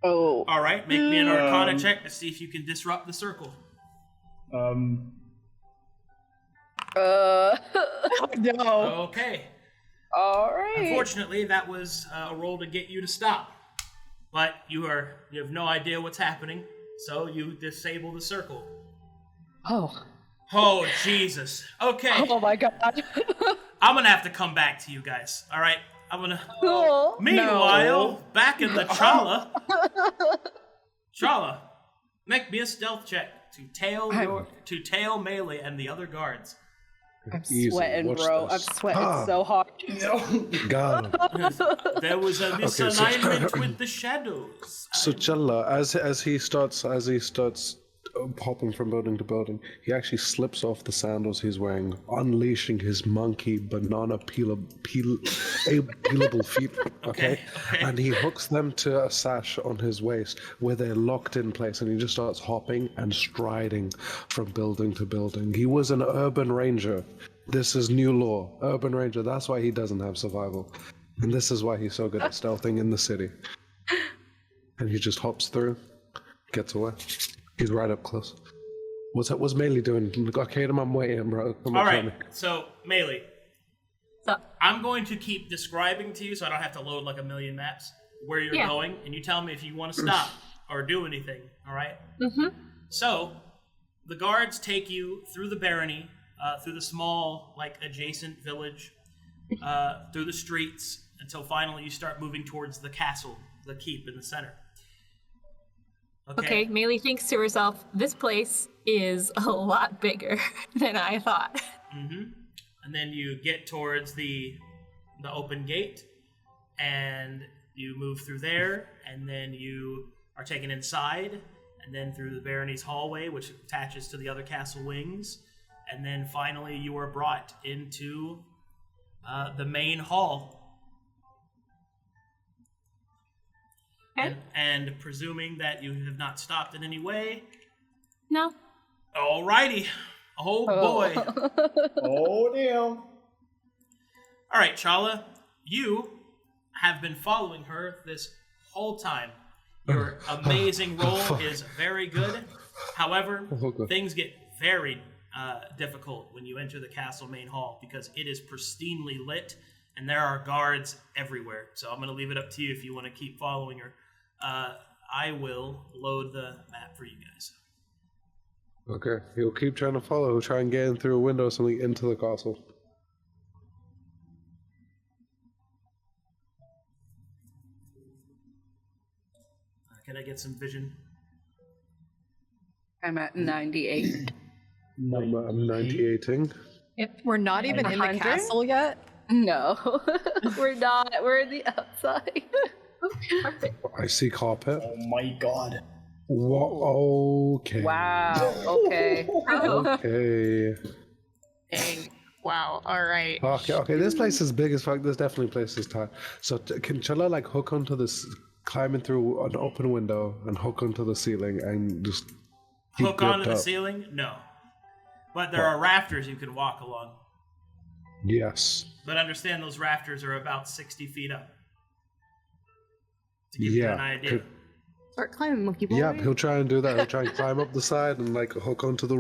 Speaker 1: Oh.
Speaker 3: All right. Make me an Arcana check to see if you can disrupt the circle.
Speaker 6: No.
Speaker 3: Okay.
Speaker 1: All right.
Speaker 3: Unfortunately, that was a roll to get you to stop. But you have no idea what's happening, so you disable the circle.
Speaker 1: Oh.
Speaker 3: Oh, Jesus. Okay.
Speaker 1: Oh my God.
Speaker 3: I'm gonna have to come back to you guys. All right. I'm gonna.
Speaker 1: Cool.
Speaker 3: Meanwhile, back in the Challa. Challa, make me a stealth check to tail Maelie and the other guards.
Speaker 1: I'm
Speaker 2: Easy.
Speaker 1: sweating,
Speaker 2: Watch
Speaker 1: bro.
Speaker 2: this.
Speaker 1: I'm sweating so hard.
Speaker 2: Got him.
Speaker 3: There was a misalignment with the shadows.
Speaker 2: So Challa, as he starts hopping from building to building, he actually slips off the sandals he's wearing, unleashing his monkey banana peelable feet. Okay? And he hooks them to a sash on his waist where they're locked in place, and he just starts hopping and striding from building to building. He was an urban ranger. This is new law. Urban ranger. That's why he doesn't have survival. And this is why he's so good at stealthing in the city. And he just hops through, gets away. He's right up close. What's Maelie doing? Arcadum, I'm waiting, bro. Come on,
Speaker 3: All
Speaker 2: tell me.
Speaker 3: right, so Maelie, I'm going to keep describing to you so I don't have to load like a million maps where you're going, and you tell me if you want to stop or do anything, all right?
Speaker 7: Mm-hmm.
Speaker 3: So, the guards take you through the barony, through the small, like, adjacent village, through the streets until finally you start moving towards the castle, the keep in the center.
Speaker 7: Okay, Maelie thinks to herself, this place is a lot bigger than I thought.
Speaker 3: Mm-hmm. And then you get towards the open gate, and you move through there, and then you are taken inside, and then through the Barony's hallway, which attaches to the other castle wings, and then finally you are brought into the main hall.
Speaker 7: Okay.
Speaker 3: And presuming that you have not stopped in any way.
Speaker 7: No.
Speaker 3: Alrighty. Oh boy.
Speaker 4: Oh damn.
Speaker 3: Alright, Challa, you have been following her this whole time. Your amazing roll is very good. However, things get very difficult when you enter the castle main hall because it is pristinely lit and there are guards everywhere. So I'm going to leave it up to you if you want to keep following her. I will load the map for you guys.
Speaker 2: Okay, he'll keep trying to follow. He'll try and get in through a window or something into the castle.
Speaker 3: Can I get some vision?
Speaker 1: I'm at 98.
Speaker 2: I'm 98ing.
Speaker 6: Yep, we're not even in the
Speaker 1: 100?
Speaker 6: castle yet.
Speaker 1: No, we're not. We're in the outside.
Speaker 2: I see carpet.
Speaker 4: Oh my god.
Speaker 2: Whoa, okay.
Speaker 1: Wow. Okay.
Speaker 2: Okay.
Speaker 5: Dang. Wow. All right.
Speaker 2: Okay, this place is big as fuck. There's definitely places tight. So can Challa like hook onto this, climbing through an open window and hook onto the ceiling and just
Speaker 3: hook onto the ceiling? No. But there are rafters you can walk along.
Speaker 2: Yes.
Speaker 3: But understand those rafters are about 60 feet up. To give you an idea.
Speaker 5: Start climbing, monkey boy.
Speaker 2: Yeah, he'll try and do that. He'll try and climb up the side and like hook onto the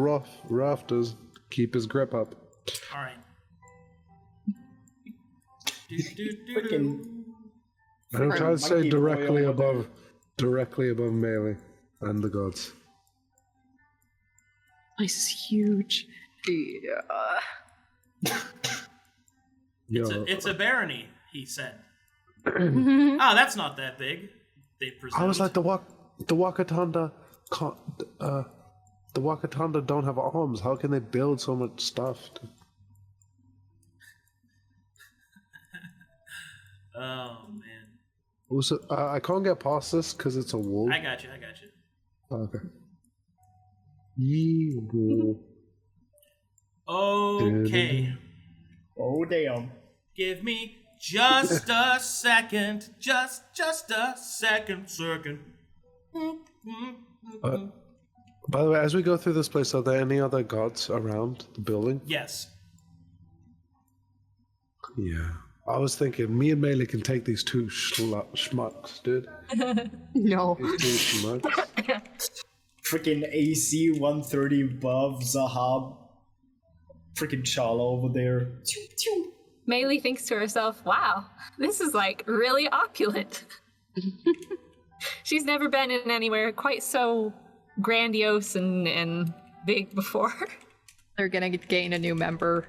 Speaker 2: rafters, keep his grip up.
Speaker 3: All right.
Speaker 4: Freaking.
Speaker 2: And he'll try to stay directly above Maelie and the gods.
Speaker 5: Place is huge.
Speaker 1: Yeah.
Speaker 3: It's a barony, he said. Oh, that's not that big. They presumed.
Speaker 2: I was like, the Wakatanda don't have arms. How can they build so much stuff?
Speaker 3: Oh man.
Speaker 2: Also, I can't get past this because it's a wall.
Speaker 3: I got you.
Speaker 2: Okay. Yee-woo.
Speaker 3: Okay.
Speaker 4: Oh damn.
Speaker 3: Give me just a second. Just a second.
Speaker 2: By the way, as we go through this place, are there any other gods around the building?
Speaker 3: Yes.
Speaker 2: Yeah. I was thinking, me and Maelie can take these two schmucks, dude.
Speaker 5: No.
Speaker 2: These two schmucks.
Speaker 4: Freaking AC 130 above Zahaab. Freaking Challa over there.
Speaker 7: Maelie thinks to herself, wow, this is like really opulent. She's never been in anywhere quite so grandiose and big before.
Speaker 6: They're gonna gain a new member.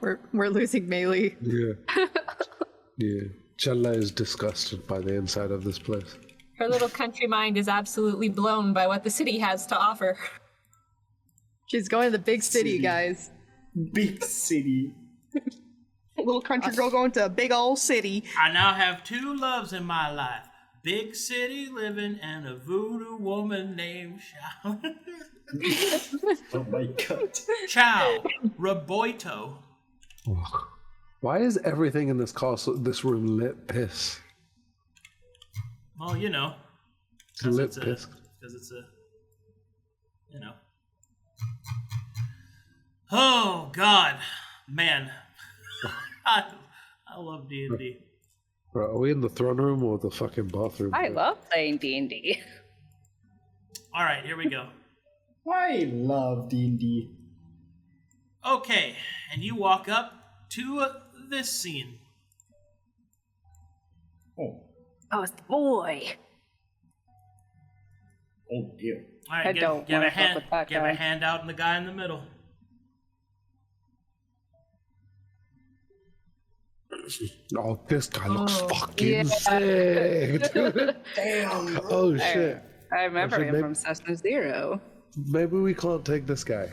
Speaker 6: We're losing Maelie.
Speaker 2: Yeah. Yeah. Challa is disgusted by the inside of this place.
Speaker 7: Her little country mind is absolutely blown by what the city has to offer.
Speaker 6: She's going to the big city, guys.
Speaker 4: Big city.
Speaker 5: Little country girl going to a big old city.
Speaker 3: I now have two loves in my life. Big city living and a voodoo woman named Chow.
Speaker 4: Oh my god.
Speaker 3: Chow. Roboito.
Speaker 2: Why is everything in this castle, this room lit piss?
Speaker 3: Well, you know.
Speaker 2: Lit piss.
Speaker 3: Because it's a, you know. Oh, God. Man. I love D&D.
Speaker 2: Right, are we in the throne room or the fucking bathroom?
Speaker 1: I love playing D&D.
Speaker 3: All right, here we go.
Speaker 4: I love D&D.
Speaker 3: Okay, and you walk up to this scene.
Speaker 4: Oh.
Speaker 1: Oh, it's the boy.
Speaker 4: Oh dear.
Speaker 3: All right,
Speaker 1: I don't
Speaker 3: give
Speaker 1: wanna
Speaker 3: a
Speaker 1: fuck
Speaker 3: hand,
Speaker 1: with that
Speaker 3: give
Speaker 1: guy.
Speaker 3: a hand out and the guy in the middle.
Speaker 2: Oh, this guy looks fucking sick.
Speaker 4: Damn, bro.
Speaker 2: Oh shit.
Speaker 1: I remember
Speaker 2: Actually,
Speaker 1: him from Session Zero.
Speaker 2: Maybe we can't take this guy.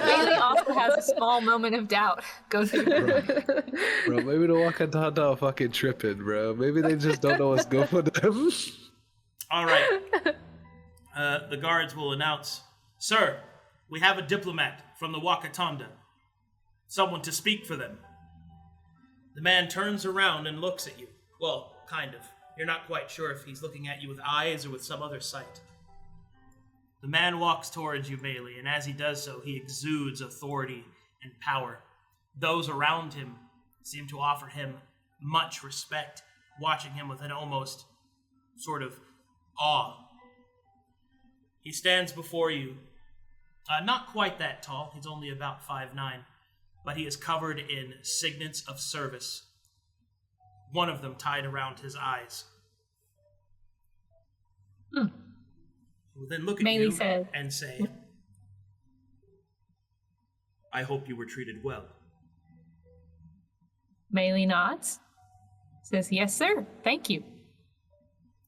Speaker 7: Maelie also has a small moment of doubt. Go through.
Speaker 2: Bro, maybe the Wakatanda are fucking tripping, bro. Maybe they just don't know what's good for them.
Speaker 3: All right. The guards will announce, "Sir, we have a diplomat from the Wakatanda. Someone to speak for them." The man turns around and looks at you. Well, kind of. You're not quite sure if he's looking at you with eyes or with some other sight. The man walks towards you, Maelie, and as he does so, he exudes authority and power. Those around him seem to offer him much respect, watching him with an almost sort of awe. He stands before you, not quite that tall, he's only about 5'9", but he is covered in signets of service, one of them tied around his eyes. He will then look at
Speaker 7: Maelie
Speaker 3: you
Speaker 7: says,
Speaker 3: and say, "I hope you were treated well."
Speaker 7: Maelie nods, says, "Yes, sir. Thank you."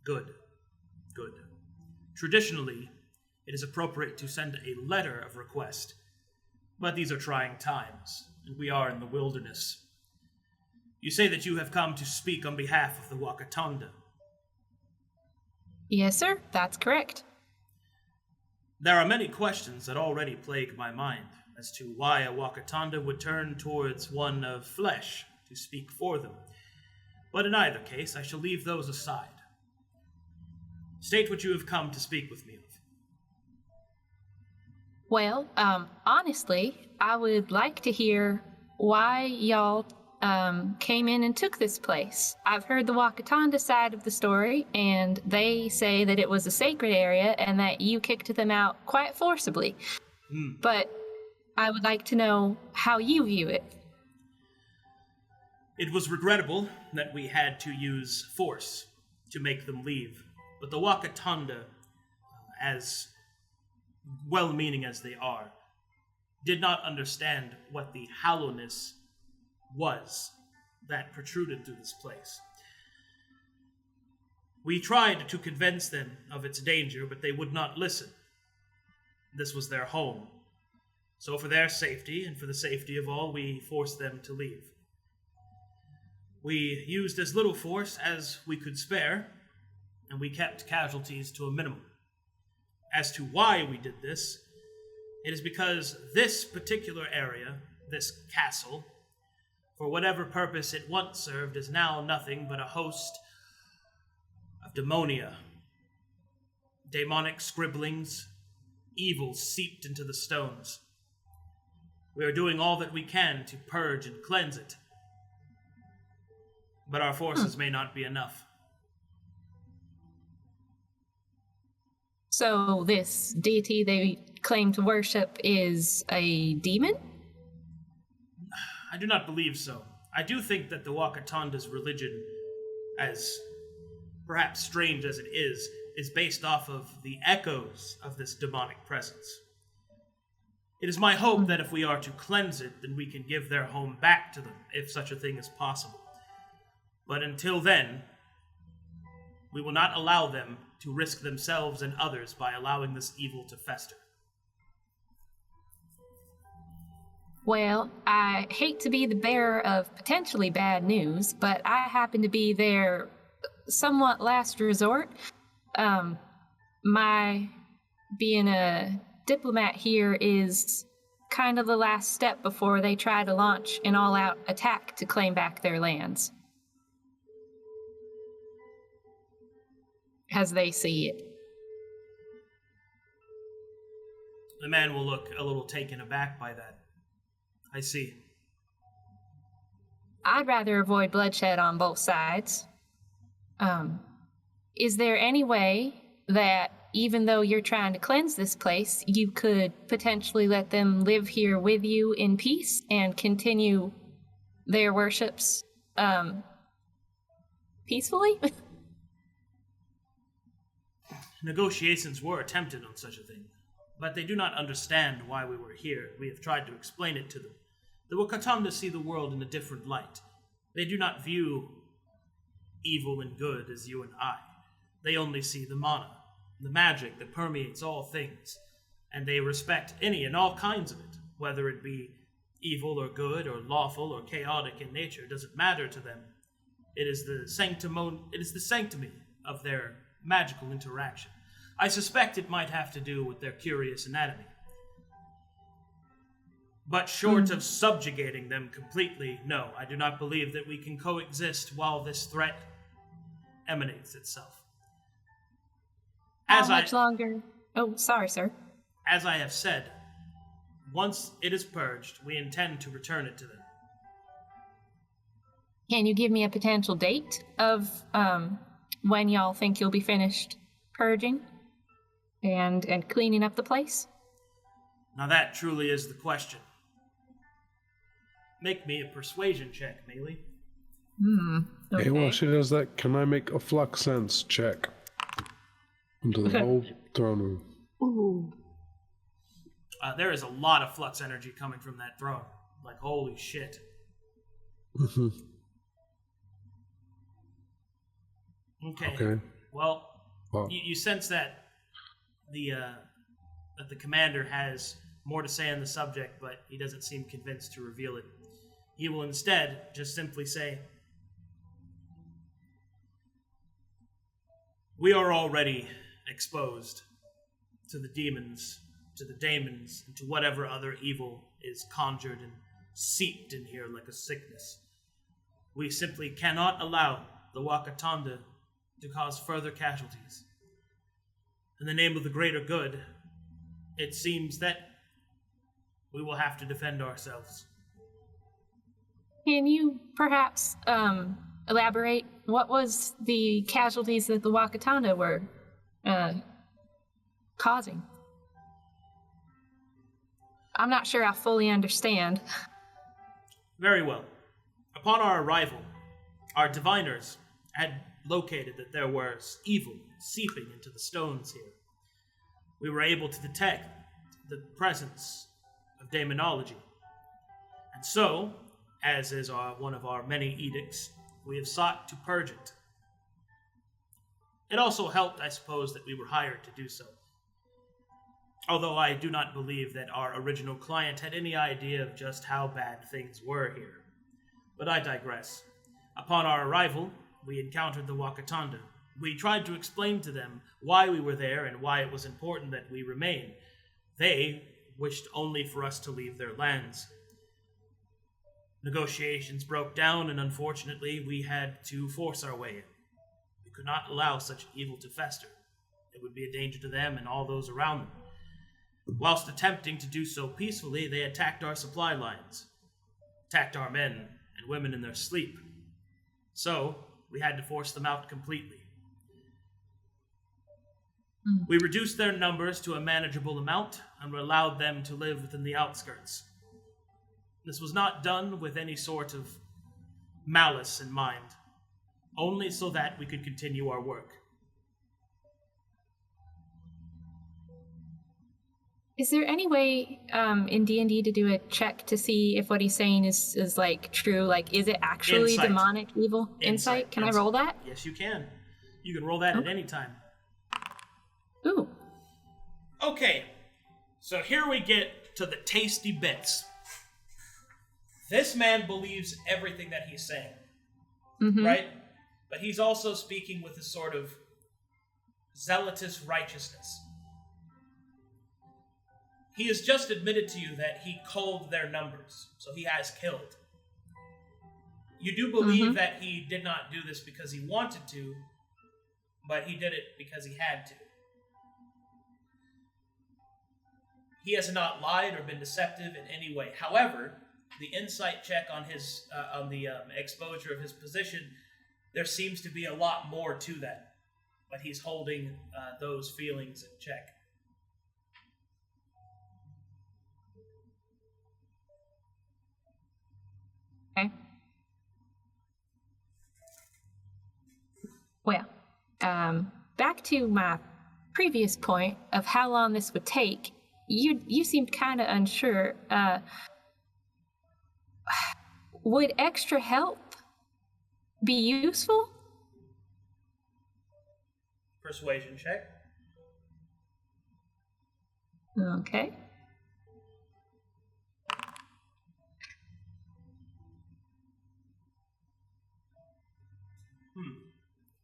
Speaker 3: Good. Good. Traditionally, it is appropriate to send a letter of request, but these are trying times, and we are in the wilderness. You say that you have come to speak on behalf of the Wakatanda.
Speaker 7: Yes, sir. That's correct.
Speaker 3: There are many questions that already plague my mind as to why a Wakatanda would turn towards one of flesh to speak for them. But in either case, I shall leave those aside. State what you have come to speak with me of.
Speaker 7: Well, honestly, I would like to hear why y'all came in and took this place. I've heard the Wakatanda side of the story, and they say that it was a sacred area and that you kicked them out quite forcibly. But I would like to know how you view it.
Speaker 3: It was regrettable that we had to use force to make them leave, but the Wakatanda, as well-meaning as they are, did not understand what the hollowness was that protruded through this place. We tried to convince them of its danger, but they would not listen. This was their home. So for their safety, and for the safety of all, we forced them to leave. We used as little force as we could spare, and we kept casualties to a minimum. As to why we did this, it is because this particular area, this castle, for whatever purpose it once served, is now nothing but a host of demonia. Demonic scribblings, evil seeped into the stones. We are doing all that we can to purge and cleanse it. But our forces may not be enough.
Speaker 7: So this deity they claim to worship is a demon?
Speaker 3: I do not believe so. I do think that the Wakatanda's religion, as perhaps strange as it is based off of the echoes of this demonic presence. It is my hope that if we are to cleanse it, then we can give their home back to them, if such a thing is possible. But until then, we will not allow them to risk themselves and others by allowing this evil to fester.
Speaker 7: Well, I hate to be the bearer of potentially bad news, but I happen to be their somewhat last resort. My being a diplomat here is kind of the last step before they try to launch an all-out attack to claim back their lands. As they see it.
Speaker 3: The man will look a little taken aback by that. I see.
Speaker 7: I'd rather avoid bloodshed on both sides. Is there any way that, even though you're trying to cleanse this place, you could potentially let them live here with you in peace and continue their worships, peacefully?
Speaker 3: Negotiations were attempted on such a thing, but they do not understand why we were here. We have tried to explain it to them. The Wakatanda see the world in a different light. They do not view evil and good as you and I. They only see the mana, the magic that permeates all things, and they respect any and all kinds of it, whether it be evil or good or lawful or chaotic in nature. It doesn't matter to them. It is the sanctity of their magical interaction. I suspect it might have to do with their curious anatomy. But short of subjugating them completely, no, I do not believe that we can coexist while this threat emanates itself.
Speaker 7: How much longer? Oh, sorry, sir.
Speaker 3: As I have said, once it is purged, we intend to return it to them.
Speaker 7: Can you give me a potential date of when y'all think you'll be finished purging and cleaning up the place?
Speaker 3: Now that truly is the question. Make me a persuasion check, Maelie.
Speaker 2: Okay. Hey, while
Speaker 7: Okay.
Speaker 2: she does that, can I make a flux sense check into the whole throne room?
Speaker 5: Ooh.
Speaker 3: There is a lot of flux energy coming from that throne. Like, holy shit. Okay. Well, you sense that the commander has more to say on the subject, but he doesn't seem convinced to reveal it. He will instead just simply say, "We are already exposed to the demons, to the daemons, and to whatever other evil is conjured and seeped in here like a sickness. We simply cannot allow the Wakatanda to cause further casualties. In the name of the greater good, it seems that we will have to defend ourselves."
Speaker 7: Can you perhaps elaborate? What was the casualties that the Wakatanda were causing? I'm not sure I fully understand.
Speaker 3: Very well. Upon our arrival, our diviners had located that there was evil seeping into the stones here. We were able to detect the presence of demonology. And so, as is one of our many edicts, we have sought to purge it. It also helped, I suppose, that we were hired to do so. Although I do not believe that our original client had any idea of just how bad things were here. But I digress. Upon our arrival, we encountered the Wakatanda. We tried to explain to them why we were there and why it was important that we remain. They wished only for us to leave their lands. Negotiations broke down, and unfortunately, we had to force our way in. We could not allow such evil to fester. It would be a danger to them and all those around them. Whilst attempting to do so peacefully, they attacked our supply lines, attacked our men and women in their sleep. So, we had to force them out completely. We reduced their numbers to a manageable amount and allowed them to live within the outskirts. This was not done with any sort of malice in mind, only so that we could continue our work.
Speaker 7: Is there any way in D&D to do a check to see if what he's saying is like true? Like, is it actually
Speaker 3: Insight.
Speaker 7: Demonic evil? Insight? Can I roll that?
Speaker 3: Yes, you can. You can roll that at any time.
Speaker 7: Ooh.
Speaker 3: Okay, so here we get to the tasty bits. This man believes everything that he's saying, right? But he's also speaking with a sort of zealotous righteousness. He has just admitted to you that he culled their numbers, so he has killed. You do believe that he did not do this because he wanted to, but he did it because he had to. He has not lied or been deceptive in any way. However, the insight check on his on the exposure of his position, there seems to be a lot more to that, but he's holding those feelings in check.
Speaker 7: Okay. Well, back to my previous point of how long this would take. You seemed kind of unsure. would extra help be useful?
Speaker 3: Persuasion check.
Speaker 7: Okay.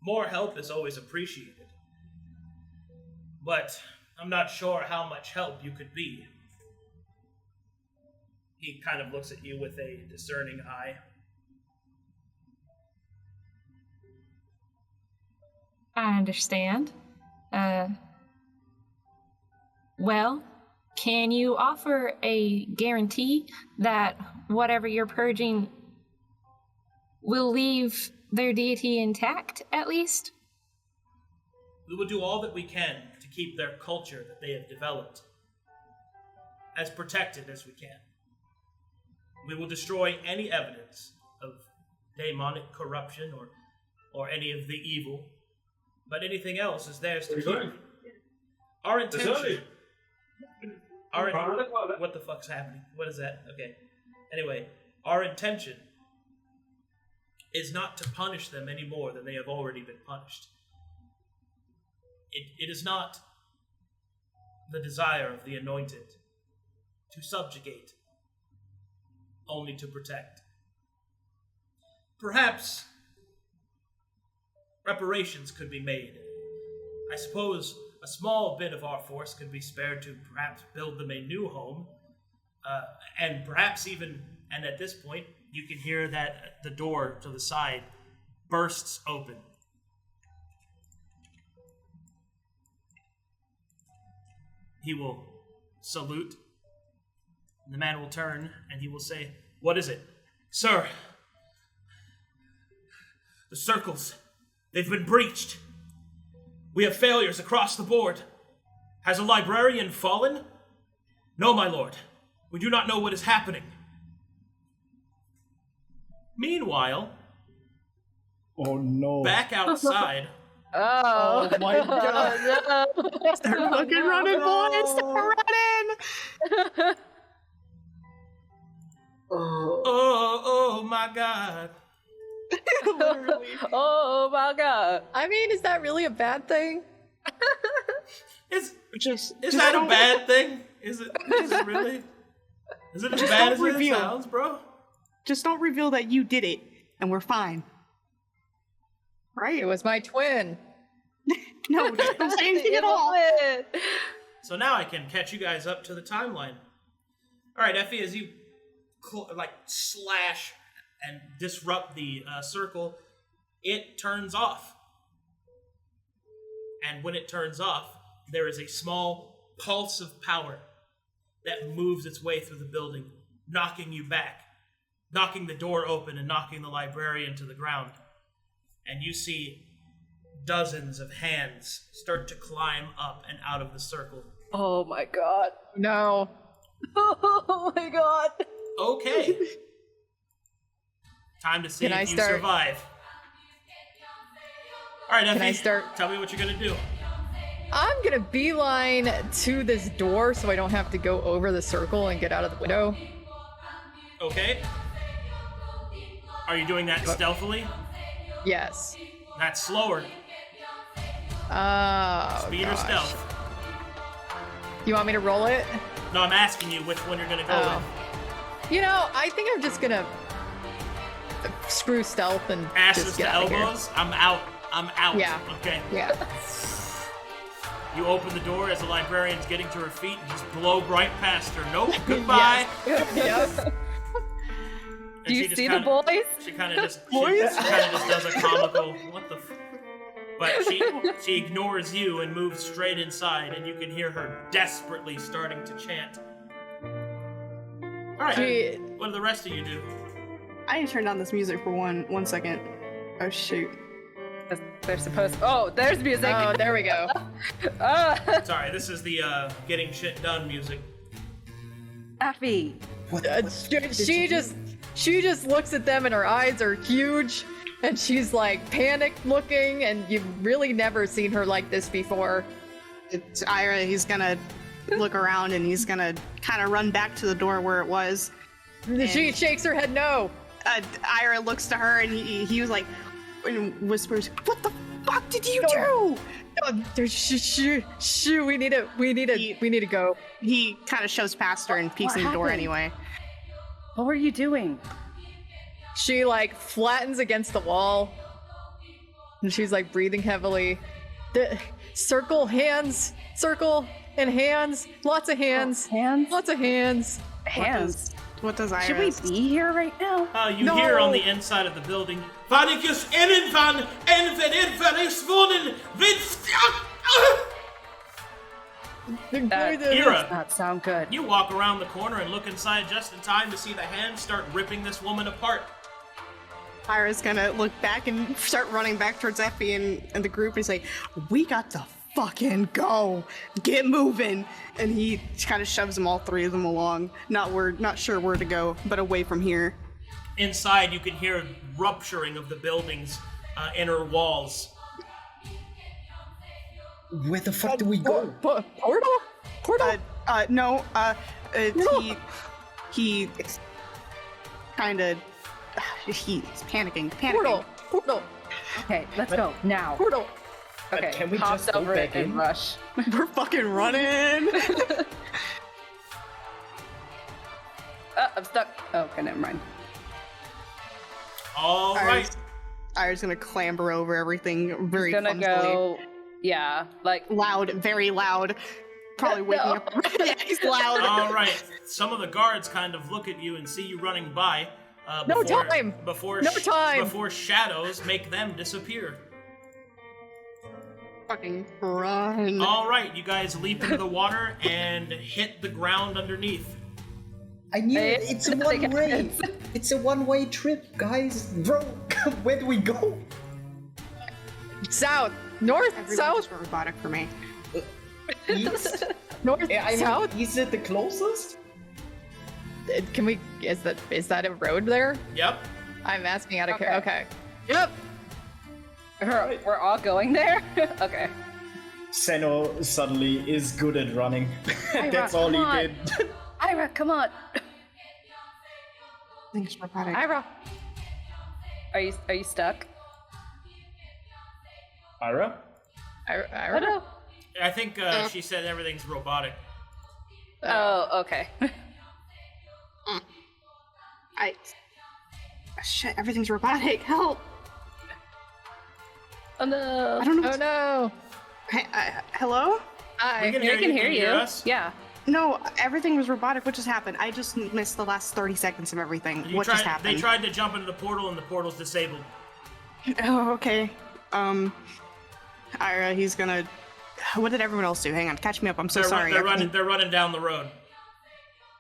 Speaker 3: More help is always appreciated. But I'm not sure how much help you could be. He kind of looks at you with a discerning eye.
Speaker 7: I understand. Well, can you offer a guarantee that whatever you're purging will leave their deity intact, at least?
Speaker 3: We will do all that we can to keep their culture that they have developed as protected as we can. We will destroy any evidence of demonic corruption or any of the evil, but anything else is theirs to keep. Our intention... What the fuck's happening? What is that? Okay. Anyway, our intention is not to punish them any more than they have already been punished. It is not the desire of the anointed to subjugate, only to protect. Perhaps reparations could be made. I suppose a small bit of our force could be spared to perhaps build them a new home, and perhaps even, and at this point, you can hear that the door to the side bursts open. He will salute, and the man will turn, and he will say, "What is it?" "Sir, the circles, they've been breached. We have failures across the board. Has a librarian fallen?" "No, my lord. We do not know what is happening." Meanwhile,
Speaker 4: oh no!
Speaker 3: Back outside.
Speaker 5: Oh my god!
Speaker 1: No.
Speaker 5: Start fucking running, boys! Start running!
Speaker 3: Oh my god!
Speaker 5: Literally.
Speaker 1: Oh my god!
Speaker 6: I mean, is that really a bad thing?
Speaker 3: Is
Speaker 5: Just
Speaker 3: that a
Speaker 5: don't-
Speaker 3: bad thing? Is it really? Is it as bad as
Speaker 5: don't
Speaker 3: it
Speaker 5: reveal.
Speaker 3: sounds, bro?
Speaker 5: Just don't reveal that you did it, and we're fine. Right?
Speaker 6: It was my twin.
Speaker 5: No, just don't say anything at all.
Speaker 3: So now I can catch you guys up to the timeline. All right, Effie, as you slash and disrupt the circle, it turns off. And when it turns off, there is a small pulse of power that moves its way through the building, knocking you back, knocking the door open and knocking the librarian to the ground. And you see dozens of hands start to climb up and out of the circle.
Speaker 1: Oh my god.
Speaker 6: No.
Speaker 1: Oh my god.
Speaker 3: Okay. Time to see
Speaker 6: Can I
Speaker 3: if you
Speaker 6: start-
Speaker 3: survive. All right, Effie,
Speaker 6: Can I start-
Speaker 3: tell me what you're going to do.
Speaker 6: I'm gonna beeline to this door so I don't have to go over the circle and get out of the window.
Speaker 3: Okay. Are you doing that stealthily?
Speaker 6: Yes.
Speaker 3: That's slower.
Speaker 6: Oh,
Speaker 3: Speed or
Speaker 6: gosh.
Speaker 3: stealth?
Speaker 6: You want me to roll it?
Speaker 3: No, I'm asking you which one you're going to go
Speaker 6: Oh.
Speaker 3: with.
Speaker 6: You know, I think I'm just gonna screw stealth and
Speaker 3: Asses
Speaker 6: just
Speaker 3: to
Speaker 6: get out of here.
Speaker 3: elbows? I'm out. I'm out.
Speaker 6: Yeah.
Speaker 3: Okay.
Speaker 6: Yeah.
Speaker 3: You open the door as the librarian's getting to her feet and just blow right past her. Nope. Goodbye.
Speaker 6: Yep.
Speaker 3: And
Speaker 1: Do
Speaker 3: she
Speaker 1: you
Speaker 3: just
Speaker 1: see
Speaker 3: kinda-
Speaker 1: the boys?
Speaker 3: She kind of just does a comical what the but she ignores you and moves straight inside, and you can hear her desperately starting to chant. All right.
Speaker 6: She-
Speaker 3: What do the rest of you do?
Speaker 5: I need to turn down this music for one second. Oh shoot.
Speaker 1: They're supposed. Oh, there's music.
Speaker 6: Oh, there we go.
Speaker 3: Sorry, this is the getting shit done music.
Speaker 1: Effie.
Speaker 6: She just looks at them and her eyes are huge, and she's like panicked looking, and you've really never seen her like this before.
Speaker 5: It's Irha. He's gonna look around and he's gonna kind of run back to the door where it was.
Speaker 6: She shakes her head no.
Speaker 5: Irha looks to her and he was like, and whispers, "What the fuck did you do?"
Speaker 6: Shoo, we need to go.
Speaker 5: He kind of shoves past her and peeks in the door anyway.
Speaker 1: What were you doing?
Speaker 6: She like flattens against the wall, and she's like breathing heavily. Circle hands, lots of hands, lots of hands.
Speaker 5: What does Irha?
Speaker 1: Should we be here right now?
Speaker 3: You hear on the inside of the building, "Van ik is innen van en van is wonen
Speaker 1: That
Speaker 3: Irha,
Speaker 1: does not sound good.
Speaker 3: you walk around the corner and look inside just in time to see the hands start ripping this woman apart.
Speaker 5: Irha's gonna look back and start running back towards Effie and the group and say, "We got to fucking go. Get moving." And he kind of shoves them, all three of them, along. Not sure where to go, but away from here.
Speaker 3: Inside, you can hear rupturing of the building's inner walls.
Speaker 4: Where the fuck do we go?
Speaker 6: Portal?
Speaker 5: No, he kind of, he's panicking.
Speaker 6: Portal.
Speaker 1: Okay, let's go now.
Speaker 6: Portal.
Speaker 1: Okay,
Speaker 4: Can we
Speaker 1: hops
Speaker 4: just go
Speaker 1: over
Speaker 4: back
Speaker 1: it and
Speaker 4: in?
Speaker 1: rush.
Speaker 5: We're fucking running.
Speaker 1: I'm stuck. Oh, okay, never mind.
Speaker 3: All right.
Speaker 5: Irha's gonna clamber over everything very
Speaker 1: Gonna
Speaker 5: clumsily.
Speaker 1: go. Yeah, like
Speaker 5: Loud, very loud. Probably waking
Speaker 1: No.
Speaker 5: up. Yeah, he's loud.
Speaker 3: All right. Some of the guards kind of look at you and see you running by.
Speaker 6: No time!
Speaker 3: Before
Speaker 6: No time!
Speaker 3: Before shadows make them disappear.
Speaker 5: Fucking run.
Speaker 3: All right, you guys leap into the water and hit the ground underneath.
Speaker 4: I knew
Speaker 1: Hey,
Speaker 4: it. It's a
Speaker 1: nothing
Speaker 4: one-way.
Speaker 1: happens.
Speaker 4: It's a one-way trip, guys. Bro, where do we go?
Speaker 6: South. North.
Speaker 5: Everything's
Speaker 6: South.
Speaker 5: robotic for me.
Speaker 4: East?
Speaker 6: North.
Speaker 4: I mean,
Speaker 6: South.
Speaker 4: is it the closest?
Speaker 6: Can we? Is that a road there?
Speaker 3: Yep.
Speaker 6: I'm asking out of
Speaker 1: Okay.
Speaker 6: care. Okay. Yep.
Speaker 1: we're all going there. Okay.
Speaker 4: Seino suddenly is good at running. That's
Speaker 1: Irha,
Speaker 4: all he
Speaker 1: come on.
Speaker 4: did.
Speaker 1: Irha, come on.
Speaker 5: Everything's robotic.
Speaker 6: Irha.
Speaker 1: Are you stuck?
Speaker 4: Irha?
Speaker 6: Irha.
Speaker 3: I think she said everything's robotic.
Speaker 1: Oh, okay.
Speaker 5: Shit, everything's robotic. Help!
Speaker 1: Oh no.
Speaker 5: I don't know.
Speaker 6: Oh no.
Speaker 5: Hey, hello?
Speaker 6: Hi.
Speaker 3: We can
Speaker 1: Yeah,
Speaker 3: hear
Speaker 1: I can
Speaker 3: you.
Speaker 1: hear
Speaker 3: Can
Speaker 1: you.
Speaker 3: hear us?
Speaker 1: Yeah.
Speaker 5: No, everything was robotic. What just happened? I just missed the last 30 seconds of everything. What just happened?
Speaker 3: They tried to jump into the portal and the portal's disabled.
Speaker 5: Oh, okay. Irha, he's gonna... What did everyone else do? Hang on, catch me up. I'm so sorry.
Speaker 3: They're running down the road.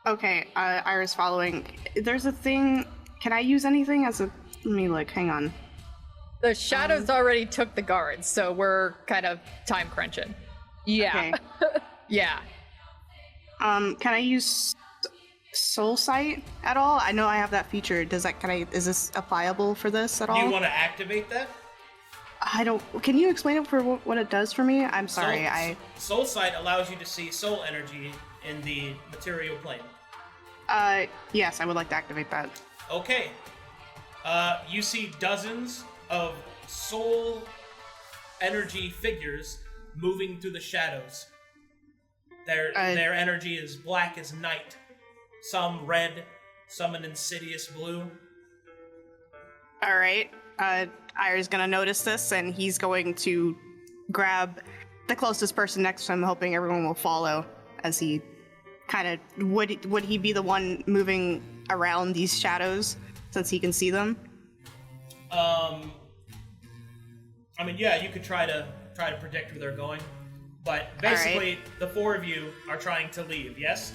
Speaker 5: Okay, Irha's following. There's a thing... Can I use anything as a... Let me look, hang on.
Speaker 6: The shadows already took the guards, so we're kind of time crunching.
Speaker 1: Yeah.
Speaker 5: Okay.
Speaker 6: Yeah.
Speaker 5: Can I use Soul Sight at all? I know I have that feature. Is this applicable for this at all?
Speaker 3: Do you want to activate that?
Speaker 5: I don't... Can you explain it for what it does for me? I'm sorry,
Speaker 3: Soul Sight allows you to see soul energy in the material plane.
Speaker 5: Yes, I would like to activate that.
Speaker 3: Okay. You see dozens of soul energy figures moving through the shadows. Their energy is black as night. Some red, some an insidious blue.
Speaker 5: Alright, Irha's gonna notice this, and he's going to grab the closest person next to him, hoping everyone will follow, as he kind of... Would he be the one moving around these shadows, since he can see them?
Speaker 3: I mean, yeah, you could try to predict where they're going, but basically, the four of you are trying to leave. Yes.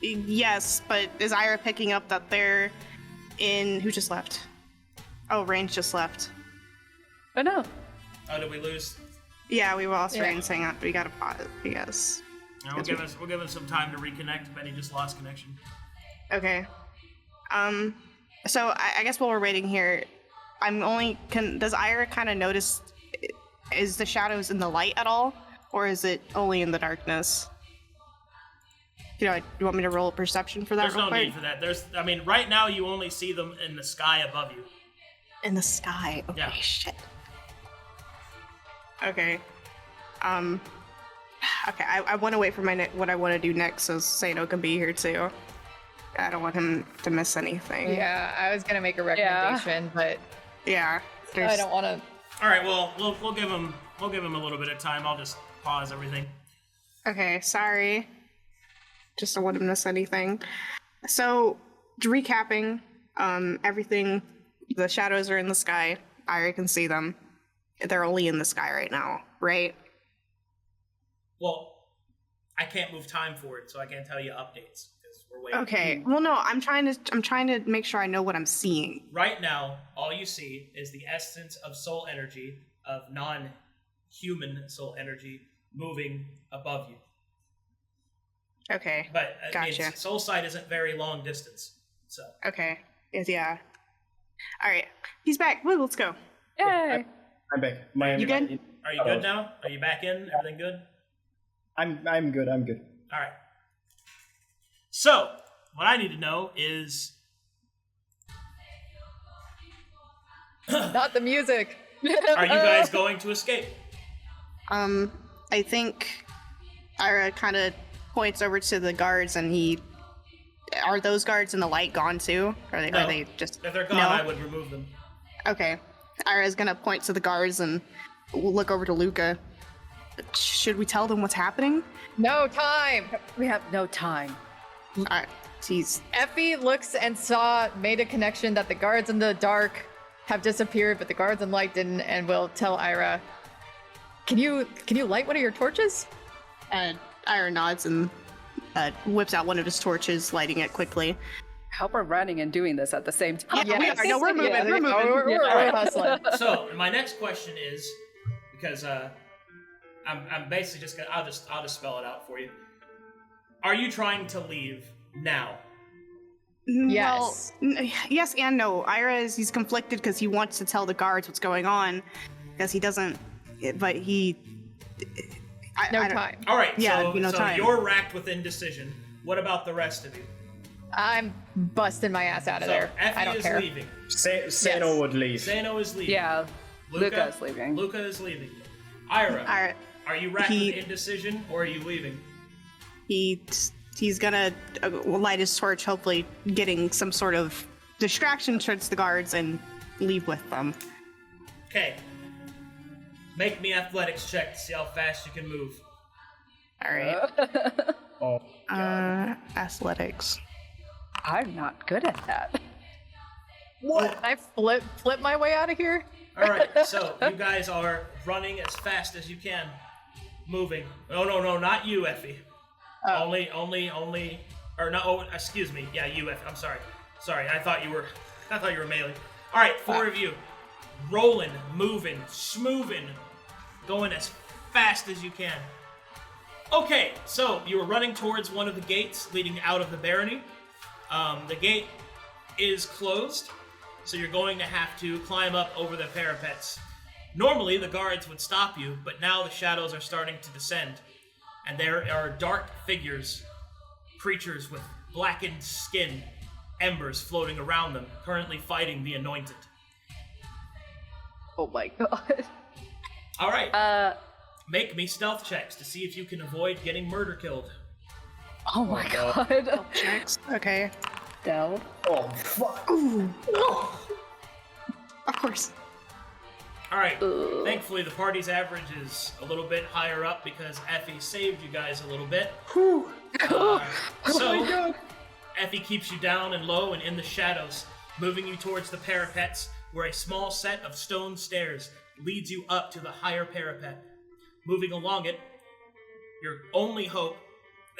Speaker 5: Yes, but is Irha picking up that they're in... Who just left? Oh, Rainzz just left.
Speaker 1: Oh no.
Speaker 3: Oh, did we lose?
Speaker 5: Yeah, we lost
Speaker 6: Yeah.
Speaker 5: Rainzz. Hang on, we gotta pause, I guess.
Speaker 3: No, we'll give us some time to reconnect. Benny just lost connection.
Speaker 5: Okay. So I guess while we're waiting here, does Irha kind of notice, is the shadows in the light at all? Or is it only in the darkness? You want me to roll a perception for that?
Speaker 3: There's
Speaker 5: real
Speaker 3: no
Speaker 5: quick?
Speaker 3: need for that. Right now you only see them in the sky above you.
Speaker 5: In the sky. Okay,
Speaker 3: Yeah.
Speaker 5: shit. Okay. Okay, I want to wait for what I want to do next so Seino can be here too. I don't want him to miss anything.
Speaker 6: Yeah, I was gonna make a recommendation, but
Speaker 5: Yeah.
Speaker 6: I don't want to.
Speaker 3: All right, well, we'll give him a little bit of time. I'll just pause everything.
Speaker 5: Okay, sorry. Just don't want him to miss anything. So, recapping, everything, the shadows are in the sky. I can see them. They're only in the sky right now, right?
Speaker 3: Well, I can't move time for it, so I can't tell you updates because we're waiting.
Speaker 5: Okay. Well, no, I'm trying to make sure I know what I'm seeing.
Speaker 3: Right now, all you see is the essence of soul energy, of non-human soul energy, moving above you.
Speaker 5: Okay.
Speaker 3: But
Speaker 5: Gotcha.
Speaker 3: soul side isn't very long distance, so.
Speaker 5: Okay. Yeah. All right. He's back. Woo, let's go.
Speaker 1: Yay!
Speaker 4: I'm back.
Speaker 5: You good?
Speaker 3: Are you good now? Are you back in? Everything good?
Speaker 4: I'm good. I'm good.
Speaker 3: All right. So, what I need to know is...
Speaker 6: Not the music.
Speaker 3: Are you guys going to escape?
Speaker 5: I think Irha kind of points over to the guards, and are those guards in the light gone too? Are they?
Speaker 3: No.
Speaker 5: Are they just?
Speaker 3: If they're gone,
Speaker 5: No?
Speaker 3: I would remove them.
Speaker 5: Okay. Irha's gonna point to the guards and look over to Luka. Should we tell them what's happening?
Speaker 6: No time.
Speaker 1: We have no time.
Speaker 5: Alright. Jeez.
Speaker 6: Effie looks and made a connection that the guards in the dark have disappeared, but the guards in light didn't, and will tell Irha. Can you light one of your torches?
Speaker 5: And Irha nods and whips out one of his torches, lighting it quickly.
Speaker 1: How we're running and doing this at the same time.
Speaker 5: Yeah, we are. No, we're moving.
Speaker 6: Yeah,
Speaker 5: we're moving.
Speaker 6: We're hustling.
Speaker 3: So, my next question is, because I'm basically just gonna, I'll just spell it out for you. Are you trying to leave now?
Speaker 6: Yes.
Speaker 5: Well, yes and no. He's conflicted because he wants to tell the guards what's going on, because he doesn't. But he.
Speaker 6: No
Speaker 5: I don't-
Speaker 6: time.
Speaker 3: All right.
Speaker 5: Yeah,
Speaker 3: so,
Speaker 5: no
Speaker 3: so
Speaker 5: time.
Speaker 3: you're racked with indecision. What about the rest of you?
Speaker 6: I'm busting my ass out of
Speaker 3: So
Speaker 6: there.
Speaker 3: Effie
Speaker 6: I don't
Speaker 3: is
Speaker 6: care.
Speaker 3: leaving.
Speaker 4: Seino would leave.
Speaker 3: Seino is leaving.
Speaker 1: Yeah, Luka is leaving.
Speaker 3: Luka is leaving. Irha,
Speaker 5: Irha,
Speaker 3: are you racked with indecision or are you leaving?
Speaker 5: he's gonna light his torch, hopefully getting some sort of distraction towards the guards and leave with them.
Speaker 3: Okay. Make me athletics check to see how fast you can move.
Speaker 5: All right.
Speaker 4: Oh,
Speaker 5: Athletics.
Speaker 1: I'm not good at that.
Speaker 6: Can I flip my way out of here?
Speaker 3: All right, so you guys are running as fast as you can, moving. No, not you, Effie.
Speaker 6: Oh.
Speaker 3: Only, or no. Oh, excuse me. Yeah, you, Effie. I'm sorry. I thought you were Maelie. All right, four of you, rolling, moving, schmoving, going as fast as you can. Okay, so you were running towards one of the gates leading out of the barony. The gate is closed, so you're going to have to climb up over the parapets. Normally, the guards would stop you, but now the shadows are starting to descend, and there are dark figures, creatures with blackened skin, embers floating around them, currently fighting the Anointed.
Speaker 1: Oh my god.
Speaker 3: All right. Make me stealth checks to see if you can avoid getting murder killed.
Speaker 1: Oh my god.
Speaker 5: Checks. Okay.
Speaker 1: Del.
Speaker 4: oh, fuck.
Speaker 5: Ooh. Of course.
Speaker 3: All right. Thankfully, the party's average is a little bit higher up because Effie saved you guys a little bit. So, Effie keeps you down and low and in the shadows, moving you towards the parapets, where a small set of stone stairs leads you up to the higher parapet. Moving along it, your only hope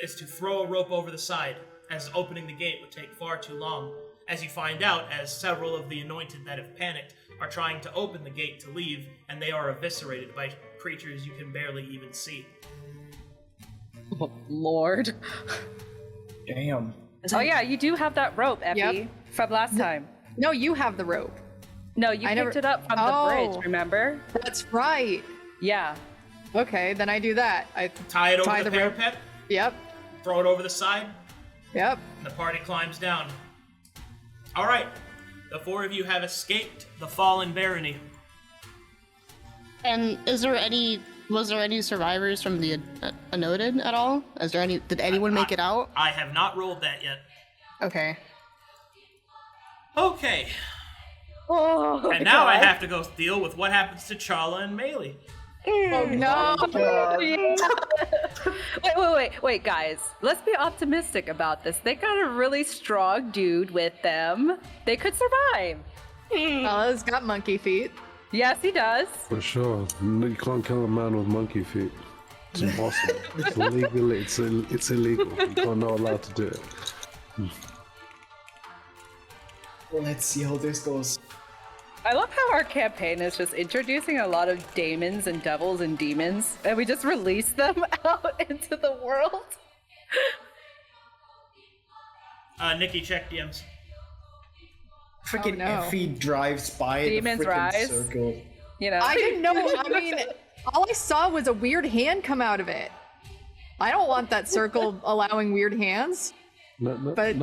Speaker 3: is to throw a rope over the side, as opening the gate would take far too long, as you find out as several of the Anointed that have panicked are trying to open the gate to leave, and they are eviscerated by creatures you can barely even see.
Speaker 1: Oh, Lord.
Speaker 4: Damn.
Speaker 1: Oh yeah, you do have that rope, Effie,
Speaker 6: Yep.
Speaker 1: from last time.
Speaker 6: No, you have the rope.
Speaker 1: No, you picked it up from the bridge, remember?
Speaker 6: That's right.
Speaker 1: Yeah.
Speaker 6: Okay, then I do that. I
Speaker 3: Tie it over
Speaker 6: Tie
Speaker 3: the
Speaker 6: the rope.
Speaker 3: parapet,
Speaker 6: Yep.
Speaker 3: throw it over the side.
Speaker 6: Yep.
Speaker 3: And the party climbs down. All right, the four of you have escaped the fallen barony.
Speaker 9: And was there any survivors from the Anodin at all? Did anyone make it out?
Speaker 3: I have not rolled that yet.
Speaker 5: Okay.
Speaker 3: Okay.
Speaker 1: Oh,
Speaker 3: And now I have to go deal with what happens to Challa and Maelie.
Speaker 6: Oh no!
Speaker 1: Wait, guys. Let's be optimistic about this. They got a really strong dude with them. They could survive.
Speaker 6: Challa's got monkey feet.
Speaker 1: Yes, he does.
Speaker 2: For sure. You can't kill a man with monkey feet. It's impossible. It's illegal. It's illegal. You're not allowed to do it.
Speaker 4: Well, let's see how this goes.
Speaker 1: I love how our campaign is just introducing a lot of daemons and devils and demons, and we just release them out into the world.
Speaker 3: Nikki, check DMs.
Speaker 4: Freaking
Speaker 6: no.
Speaker 4: Effie drives by
Speaker 1: Demons
Speaker 4: the freaking
Speaker 1: rise.
Speaker 4: circle.
Speaker 1: You know,
Speaker 6: I didn't know. I mean, all I saw was a weird hand come out of it. I don't want that circle allowing weird hands. But that-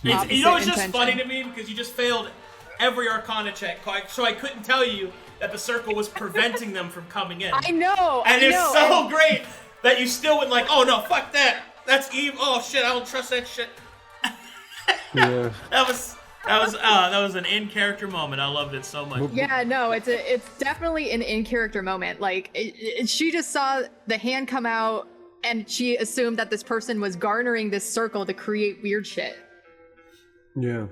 Speaker 3: It's just
Speaker 6: intention.
Speaker 3: funny to me because you just failed every Arcana check, so I couldn't tell you that the circle was preventing them from coming in.
Speaker 6: I know.
Speaker 3: And
Speaker 6: I
Speaker 3: it's
Speaker 6: know,
Speaker 3: so great that you still went like, oh no, fuck that. That's evil. Oh shit, I don't trust that shit.
Speaker 2: Yeah.
Speaker 3: That was an in-character moment. I loved it so much.
Speaker 6: Yeah, no, it's definitely an in-character moment. Like, she just saw the hand come out, and she assumed that this person was garnering this circle to create weird shit.
Speaker 2: Yeah.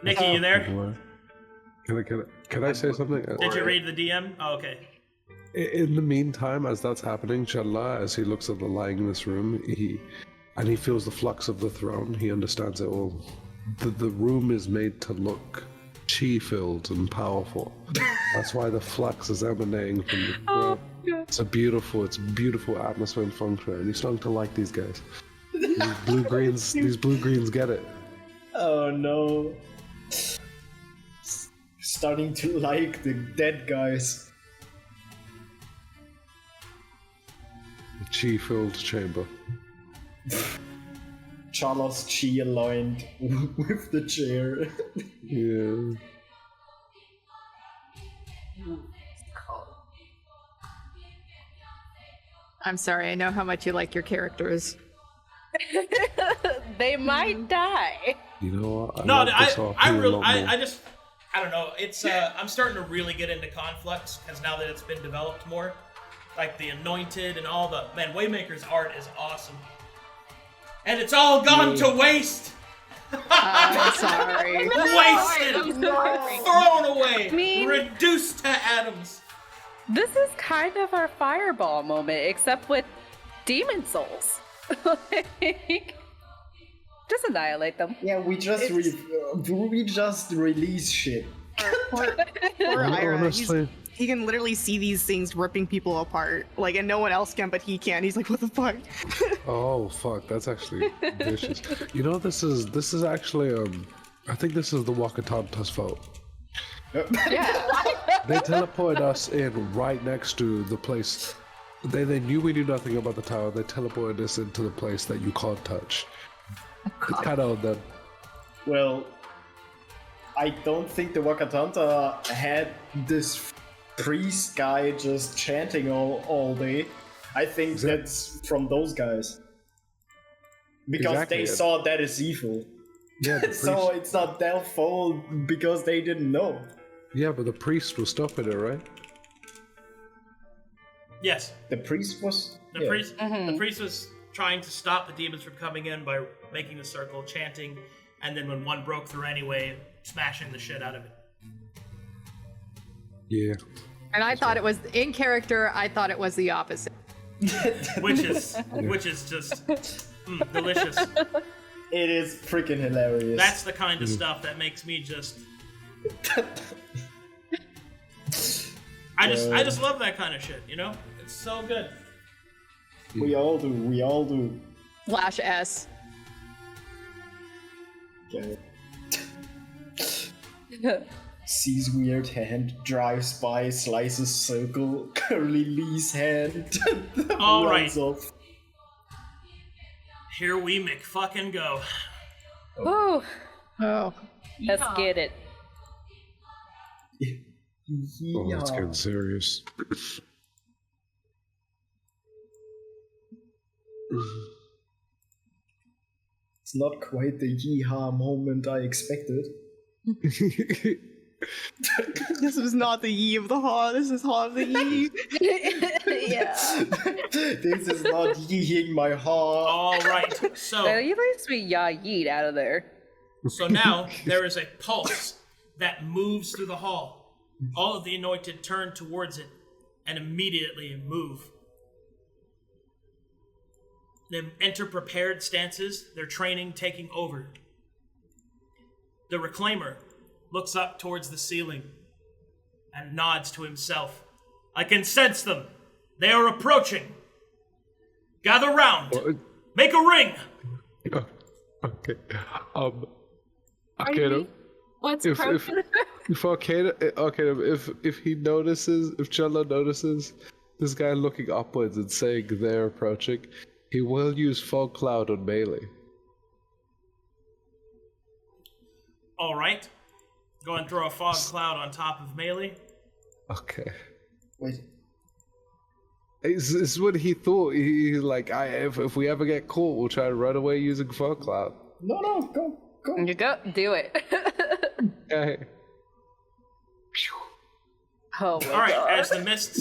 Speaker 3: Nikki, you there?
Speaker 2: Can I say something?
Speaker 3: Did you read the DM? Oh, okay.
Speaker 2: In the meantime, as that's happening, Challa, as he looks at the light in this room, he feels the flux of the throne. He understands it all. The room is made to look chi-filled and powerful. That's why the flux is emanating from the throne. It's a beautiful atmosphere and function, and he's starting to like these guys. These blue greens get it.
Speaker 4: Oh no. Starting to like the dead guys.
Speaker 2: The chi-filled chamber.
Speaker 4: Challa's chi aligned with the chair.
Speaker 2: Yeah.
Speaker 6: I'm sorry, I know how much you like your characters.
Speaker 1: they might die.
Speaker 2: You know what?
Speaker 3: I don't know. It's I'm starting to really get into Conflux because now that it's been developed more, like the Anointed and all the Waymaker's art is awesome, and it's all gone to waste.
Speaker 6: I'm sorry.
Speaker 3: Wasted, thrown away,
Speaker 1: mean-
Speaker 3: reduced to atoms.
Speaker 1: This is kind of our fireball moment, except with demon souls. Just annihilate them.
Speaker 4: Yeah, we just release shit.
Speaker 5: Poor Irha.
Speaker 2: Honestly,
Speaker 5: He can literally see these things ripping people apart, like, and no one else can, but he can. He's like, what the fuck?
Speaker 2: oh fuck, that's actually vicious. You know, this is actually I think this is the Wakatanta's fault.
Speaker 6: Yeah.
Speaker 2: They teleported us in right next to the place. They knew we knew nothing about the tower. They teleported us into the place that you can't touch. It's kind of them.
Speaker 4: Well, I don't think the Wakatanta had this priest guy just chanting all day. I think that's from those guys. Because
Speaker 2: Exactly.
Speaker 4: they saw that as evil.
Speaker 2: Yeah, the
Speaker 4: So
Speaker 2: priest,
Speaker 4: it's not their fault because they didn't know.
Speaker 2: yeah, but the priest was stopping it, right?
Speaker 3: Yes,
Speaker 4: The priest was...
Speaker 3: the priest was trying to stop the demons from coming in by making the circle, chanting, and then when one broke through anyway, smashing the shit out of it.
Speaker 2: Yeah.
Speaker 6: And I thought it was, in character, I thought it was the opposite.
Speaker 3: Which is just delicious.
Speaker 4: It is freaking hilarious.
Speaker 3: That's the kind of stuff that makes me just. I just love that kind of shit. You know, it's so good.
Speaker 4: We all do.
Speaker 6: Slash S.
Speaker 4: Okay. Sees weird hand, drives by, slices circle, release hand,
Speaker 3: All
Speaker 4: runs
Speaker 3: right.
Speaker 4: off.
Speaker 3: Here we fucking go.
Speaker 1: Woo!
Speaker 6: Oh.
Speaker 1: Let's get it.
Speaker 2: Oh, that's getting serious.
Speaker 4: It's not quite the yeehaw moment I expected.
Speaker 5: This was not the yee of the haw. This is haw of the yee.
Speaker 1: Yeah.
Speaker 4: This is not yeeing my haw.
Speaker 3: All right, so
Speaker 1: At least we yeet out of there.
Speaker 3: so now there is a pulse that moves through the hall. All of the anointed turn towards it and immediately move. They enter prepared stances, their training taking over. The Reclaimer looks up towards the ceiling and nods to himself. I can sense them. They are approaching. Gather round.
Speaker 2: What?
Speaker 3: Make a ring.
Speaker 2: Okay. Arcadum.
Speaker 7: What's
Speaker 2: If
Speaker 7: broken?
Speaker 2: Arcadum, if he notices, if Challa notices this guy looking upwards and saying they're approaching, he will use fog cloud on Maelie.
Speaker 3: All right. Go and throw a fog cloud on top of Maelie.
Speaker 2: Okay.
Speaker 4: Wait.
Speaker 2: This is what he thought. He's like, if we ever get caught, we'll try to run away using fog cloud.
Speaker 4: No, go.
Speaker 1: You go, do it.
Speaker 2: Okay.
Speaker 1: Oh my
Speaker 3: All right,
Speaker 1: god.
Speaker 3: as the mist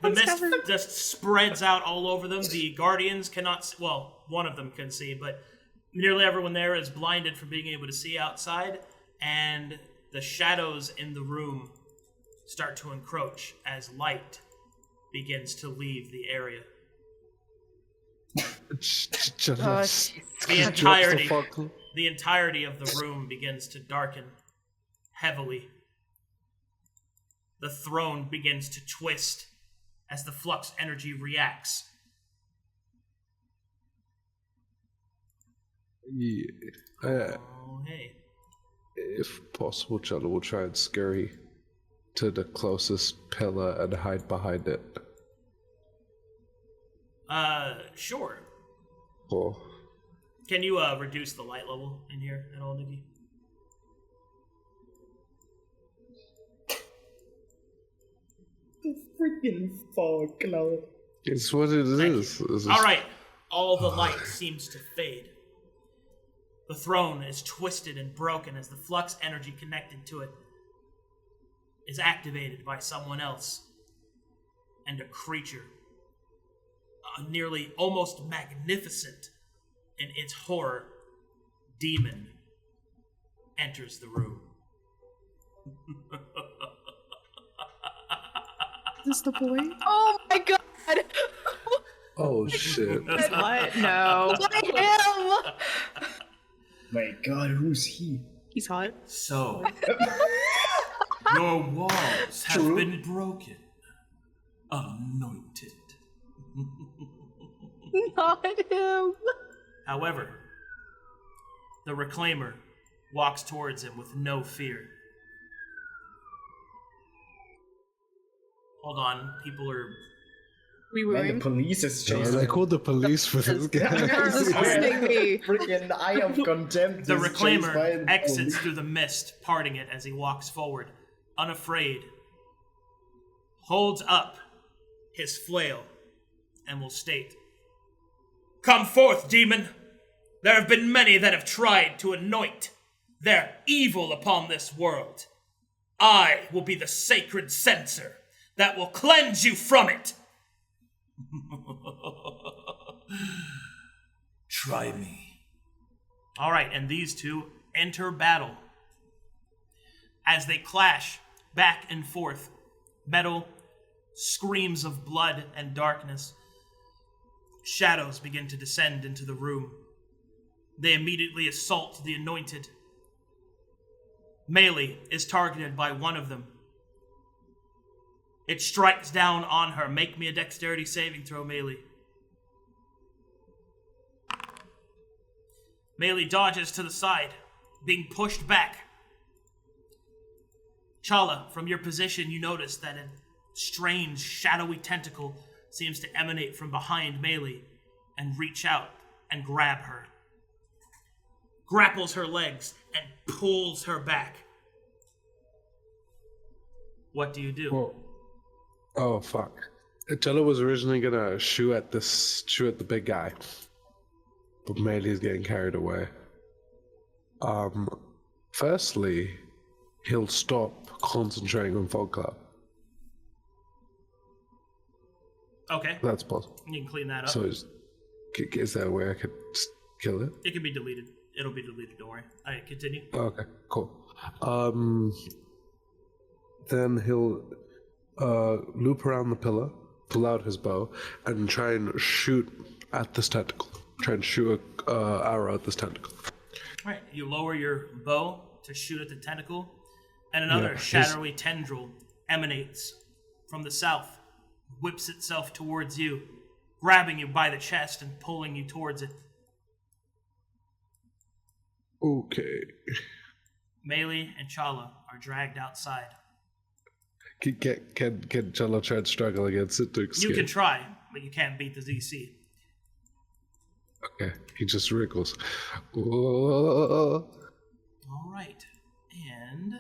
Speaker 3: the mist just spreads out all over them. The guardians cannot see, well, one of them can see, but nearly everyone there is blinded from being able to see outside, and the shadows in the room start to encroach as light begins to leave the area. The entirety of the room begins to darken heavily. The throne begins to twist as the flux energy reacts.
Speaker 2: Yeah.
Speaker 3: Oh, hey.
Speaker 2: If possible, Challa will try and scurry to the closest pillar and hide behind it.
Speaker 3: Sure.
Speaker 2: Or
Speaker 3: Can you reduce the light level in here at all, Nikki?
Speaker 4: The freaking fog cloud.
Speaker 2: it's what it is.
Speaker 3: All right. All the light seems to fade. The throne is twisted and broken as the flux energy connected to it is activated by someone else. And a creature, nearly almost magnificent in its horror, demon, enters the room.
Speaker 5: Is this the boy?
Speaker 1: Oh my god!
Speaker 2: Oh shit.
Speaker 5: What? No.
Speaker 1: Him!
Speaker 4: My god, who's he?
Speaker 5: He's hot.
Speaker 3: So, your walls have been broken. Anointed.
Speaker 1: Not him!
Speaker 3: However, the Reclaimer walks towards him with no fear. Hold on, people are...
Speaker 5: We
Speaker 4: Man,
Speaker 5: were
Speaker 4: the police is
Speaker 2: Yeah,
Speaker 4: chasing.
Speaker 2: they called the police for this guy.
Speaker 5: listening to me.
Speaker 4: Freaking eye of contempt.
Speaker 3: The
Speaker 4: is
Speaker 3: Reclaimer
Speaker 4: chased by the
Speaker 3: exits
Speaker 4: police.
Speaker 3: through the mist, parting it as he walks forward, unafraid, holds up his flail, and will state, "Come forth, demon! There have been many that have tried to anoint their evil upon this world. I will be the sacred censer that will cleanse you from it." Try me. All right, and these two enter battle. As they clash back and forth, metal, screams of blood and darkness, shadows begin to descend into the room. They immediately assault the anointed. Maelie is targeted by one of them. It strikes down on her. Make me a dexterity saving throw, Maelie. Maelie dodges to the side, being pushed back. Challa, from your position, you notice that a strange, shadowy tentacle seems to emanate from behind Maelie and reach out and grab her. Grapples her legs and pulls her back. What do you do?
Speaker 2: Well, oh fuck! Challa was originally gonna shoot at the big guy, but Maelie is getting carried away. Firstly, he'll stop concentrating on Fog Cloud.
Speaker 3: Okay.
Speaker 2: That's possible.
Speaker 3: You can clean that up.
Speaker 2: So is there a way I could just kill it?
Speaker 3: It can be deleted. It'll be deleted, don't worry. Alright, continue.
Speaker 2: Okay, cool. Then he'll loop around the pillar, pull out his bow, and try and shoot at this tentacle. Try and shoot an arrow at this tentacle.
Speaker 3: Alright, you lower your bow to shoot at the tentacle, and another shadowy tendril emanates from the south, whips itself towards you, grabbing you by the chest and pulling you towards it.
Speaker 2: Okay.
Speaker 3: Maelie and Challa are dragged outside.
Speaker 2: Can Challa try and struggle against it to escape?
Speaker 3: You can try, but you can't beat the ZC.
Speaker 2: Okay, he just wriggles. Whoa.
Speaker 3: All right. And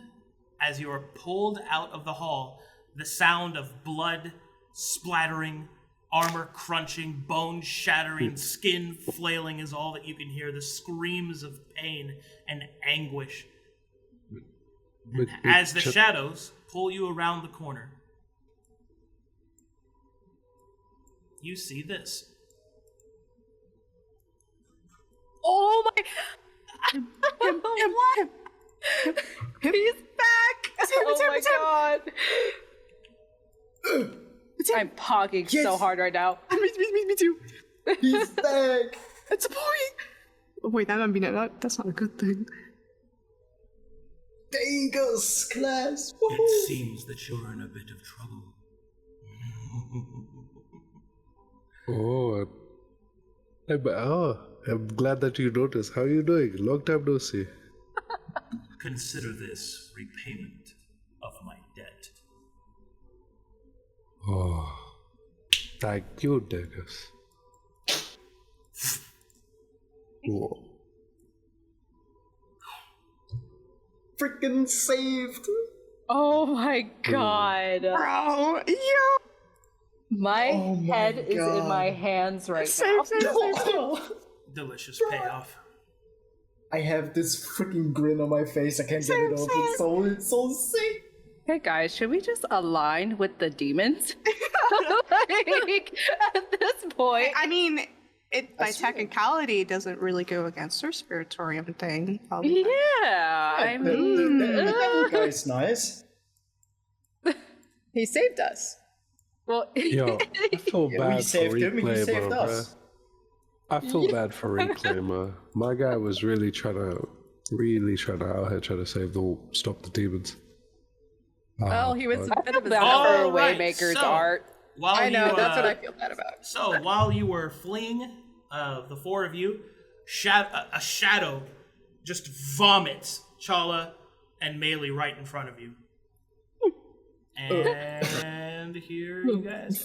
Speaker 3: as you are pulled out of the hall, the sound of blood splattering, armor crunching, bone shattering, skin flailing is all that you can hear. The screams of pain and anguish. As the shadows pull you around the corner, you see this.
Speaker 5: Oh my! He's back!
Speaker 1: Oh my god! I'm pogging so hard right now.
Speaker 5: Me too.
Speaker 4: He's back!
Speaker 5: It's a boy! Oh, wait, that's not a good thing.
Speaker 4: Dangos, class!
Speaker 3: It seems that you're in a bit of trouble.
Speaker 2: I'm glad that you noticed. How are you doing? Long time no see.
Speaker 3: Consider this repayment of my debt.
Speaker 2: Oh, thank you, Dangos. Whoa.
Speaker 4: Freaking saved!
Speaker 1: Oh my god.
Speaker 5: Bro, yeah!
Speaker 1: My head is in my hands right now.
Speaker 3: Delicious payoff.
Speaker 4: I have this freaking grin on my face. I can't get it off. It's so sick.
Speaker 1: Hey guys, should we just align with the demons? Like, at this point.
Speaker 5: I mean, it by technicality doesn't really go against our spiritorium thing.
Speaker 1: Yeah, I mean,
Speaker 4: that guy's nice.
Speaker 6: He saved us.
Speaker 1: well,
Speaker 2: Yo, I feel bad for
Speaker 4: saved him, he saved
Speaker 2: Reclaimer,
Speaker 4: us.
Speaker 2: bruh. I feel bad for Reclaimer. My guy was really trying to out here try to stop the demons.
Speaker 6: Well, he was a bit of a
Speaker 3: All
Speaker 1: for
Speaker 3: right,
Speaker 1: Waymaker's
Speaker 3: so,
Speaker 1: art.
Speaker 3: While
Speaker 6: I know,
Speaker 3: you,
Speaker 6: that's what I feel bad about.
Speaker 3: So, while you were fleeing, the four of you, a shadow just vomits Challa and Maelie right in front of you. And here you guys.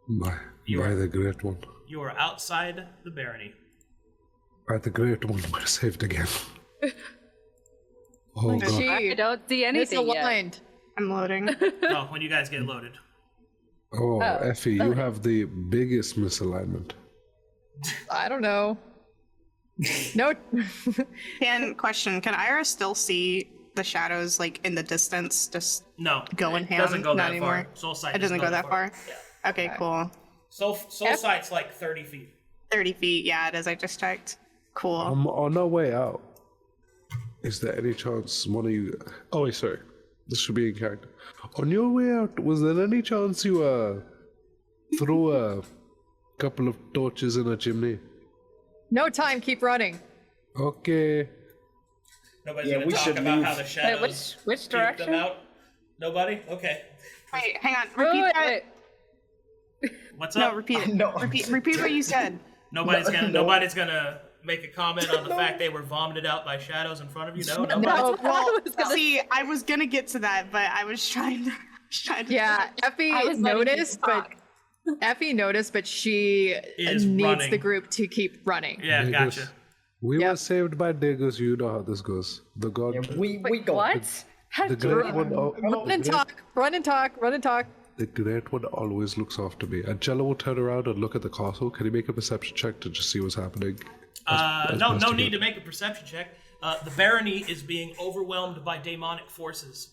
Speaker 2: By the Great One.
Speaker 3: You are outside the barony.
Speaker 2: By the Great One, we're saved again. Oh god.
Speaker 1: I don't see anything yet.
Speaker 6: Misaligned.
Speaker 5: I'm loading.
Speaker 3: Oh, when you guys get loaded.
Speaker 2: Oh, Effie, you have the biggest misalignment.
Speaker 6: I don't know. No.
Speaker 5: Question, can Ira still see the shadows like in the distance just
Speaker 3: No.
Speaker 5: going ham?
Speaker 3: It doesn't go
Speaker 5: Not
Speaker 3: that
Speaker 5: anymore.
Speaker 3: far. Soul Sight
Speaker 5: It doesn't go that far?
Speaker 3: Yeah.
Speaker 5: Okay, cool.
Speaker 3: Soul Sight's like 30 feet.
Speaker 5: 30 feet, yeah, it is. I just checked. Cool.
Speaker 2: On our way out, is there any chance one of you... Oh, wait, sorry. This should be in character. On your way out, was there any chance you threw a couple of torches in a chimney?
Speaker 6: No time, keep running.
Speaker 2: Okay.
Speaker 3: Nobody's
Speaker 4: Yeah,
Speaker 3: going
Speaker 4: we
Speaker 3: to talk
Speaker 4: should
Speaker 3: about
Speaker 4: move.
Speaker 3: how the shadows
Speaker 1: which
Speaker 3: keep them
Speaker 1: direction?
Speaker 3: out? Nobody? Okay.
Speaker 5: Wait, hang on. Repeat that.
Speaker 3: What's up?
Speaker 5: No, repeat it.
Speaker 4: No.
Speaker 5: Repeat what you said.
Speaker 3: Nobody's gonna make a comment on the fact they were vomited out by shadows in front of you. No.
Speaker 5: Well, see, I was gonna get to that, but I was trying to.
Speaker 6: Yeah, Effie noticed, but she
Speaker 3: Is
Speaker 6: needs
Speaker 3: running.
Speaker 6: the group to keep running.
Speaker 3: Yeah,
Speaker 2: Diggus.
Speaker 3: gotcha.
Speaker 2: We were saved by Diggus. You know how this goes. The god.
Speaker 4: Yeah, we got
Speaker 1: What? How
Speaker 2: The
Speaker 1: dare
Speaker 2: great
Speaker 1: you?
Speaker 2: one.
Speaker 6: Run and talk, run and talk, run and talk.
Speaker 2: The great one always looks after me. And Challa will turn around and look at the castle. Can you make a perception check to just see what's happening?
Speaker 3: No need to make a perception check. The barony is being overwhelmed by demonic forces.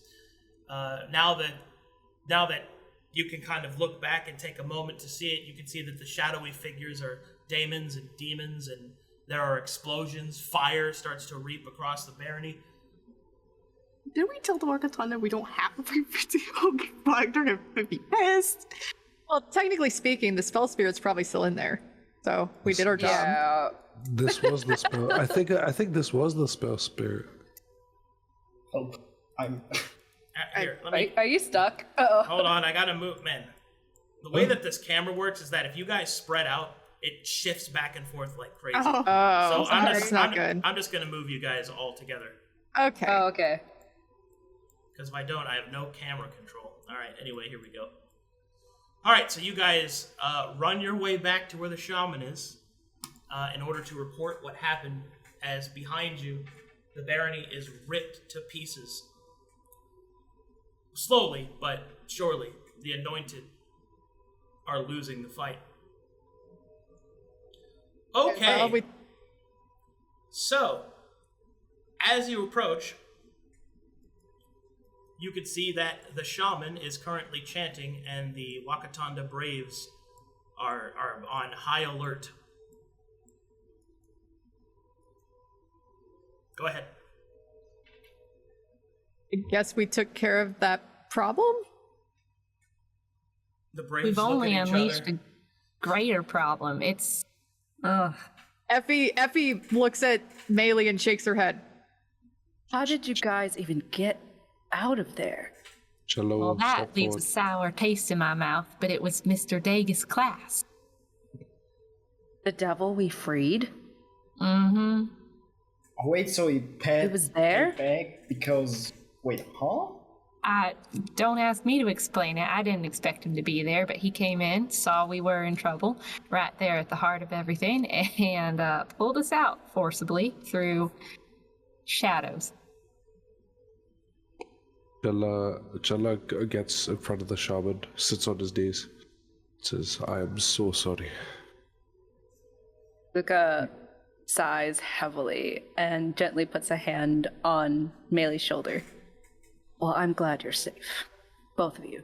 Speaker 3: Now that you can kind of look back and take a moment to see it, you can see that the shadowy figures are daemons and demons, and there are explosions. Fire starts to reap across the barony.
Speaker 5: Did we tell the Arcadum we don't have a frequency? Oh, fuck, they're gonna be pissed.
Speaker 6: Well, technically speaking, the spell spirit's probably still in there. So we did our job.
Speaker 1: Yeah.
Speaker 2: This was the spell. I think this was the spell spirit.
Speaker 4: Oh, I'm.
Speaker 3: Here, let me.
Speaker 1: Are you stuck? Uh-oh.
Speaker 3: Hold on, I gotta move. Man, the way that this camera works is that if you guys spread out, it shifts back and forth like crazy.
Speaker 5: Oh,
Speaker 3: So
Speaker 6: that's not good.
Speaker 3: I'm just gonna move you guys all together.
Speaker 6: Okay.
Speaker 1: Oh, okay.
Speaker 3: Because if I don't, I have no camera control. All right, anyway, here we go. All right, so you guys run your way back to where the shaman is in order to report what happened, as behind you, the barony is ripped to pieces. Slowly, but surely, the anointed are losing the fight. Okay. So, as you approach, you can see that the shaman is currently chanting, and the Wakatanda Braves are on high alert. Go ahead.
Speaker 6: I guess we took care of that problem?
Speaker 3: The Braves
Speaker 7: We've
Speaker 3: look
Speaker 7: only
Speaker 3: at each
Speaker 7: unleashed
Speaker 3: other.
Speaker 7: a greater problem. It's. Ugh.
Speaker 6: Effie looks at Maelie and shakes her head.
Speaker 1: How did you guys even get out of there?
Speaker 2: Challa
Speaker 7: Well,
Speaker 2: will
Speaker 7: that
Speaker 2: step
Speaker 7: leaves a
Speaker 2: forward.
Speaker 7: sour taste in my mouth, but it was Mr. Dagus' class.
Speaker 1: The devil we freed?
Speaker 7: Mm-hmm.
Speaker 4: Oh, wait, so he pat
Speaker 1: It was there?
Speaker 4: back because. Wait, huh?
Speaker 7: Don't ask me to explain it. I didn't expect him to be there, but he came in, saw we were in trouble, right there at the heart of everything, and pulled us out forcibly through shadows.
Speaker 2: Challa gets in front of the shaman, sits on his knees, says, "I am so sorry."
Speaker 1: Luka sighs heavily and gently puts a hand on Maelie's shoulder. Well, I'm glad you're safe. Both of you.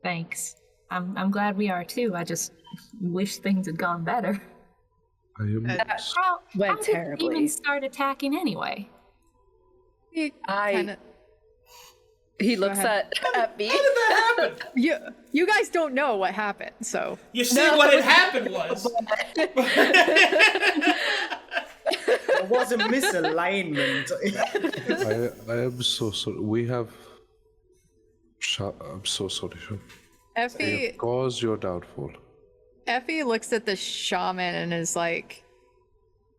Speaker 7: Thanks. I'm glad we are too. I just wish things had gone better.
Speaker 2: I am.
Speaker 7: How
Speaker 1: Went
Speaker 7: did it
Speaker 1: terribly.
Speaker 7: even start attacking anyway?
Speaker 1: He looks at me.
Speaker 3: How did that happen?
Speaker 6: You guys don't know what happened, so.
Speaker 3: You see, what had happened was...
Speaker 4: There was a misalignment.
Speaker 2: I am so sorry. I'm so sorry, Sean. I
Speaker 6: Effie
Speaker 2: have caused your downfall.
Speaker 6: looks at the shaman and is like,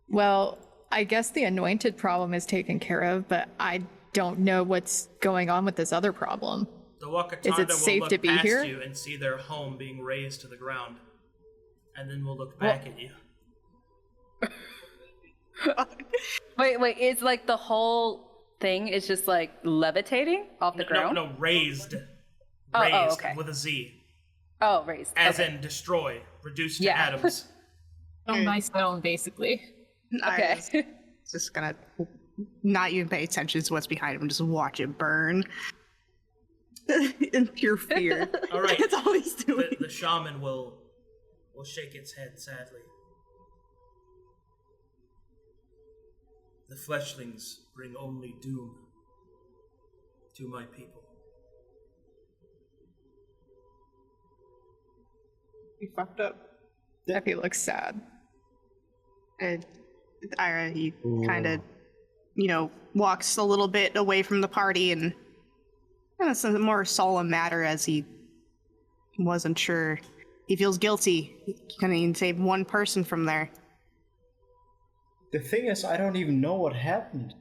Speaker 6: well, I guess the anointed problem is taken care of, but I don't know what's going on with this other problem.
Speaker 3: The Wakatanda
Speaker 6: Is it
Speaker 3: will
Speaker 6: safe
Speaker 3: look
Speaker 6: to be
Speaker 3: past
Speaker 6: here?
Speaker 3: you and see their home being razed to the ground. And then we'll look back at you.
Speaker 1: Wait, it's like the whole thing is just like levitating off the ground?
Speaker 3: No, raised.
Speaker 1: Oh,
Speaker 3: Raised
Speaker 1: okay.
Speaker 3: with a Z.
Speaker 1: Oh, raised.
Speaker 3: As
Speaker 1: okay.
Speaker 3: in destroy, reduced to
Speaker 1: Yeah.
Speaker 3: atoms.
Speaker 7: On my stone, basically.
Speaker 1: Okay.
Speaker 5: I was just gonna not even pay attention to what's behind him, just watch it burn. In pure fear.
Speaker 3: All right.
Speaker 5: That's all he's doing.
Speaker 3: The shaman will shake its head sadly. The fleshlings bring only doom to my people.
Speaker 5: He fucked up.
Speaker 6: Effie looks sad.
Speaker 5: And Irha, he kind of, walks a little bit away from the party and kind of some more solemn matter as he wasn't sure. He feels guilty. He couldn't even save one person from there.
Speaker 4: The thing is, I don't even know what happened.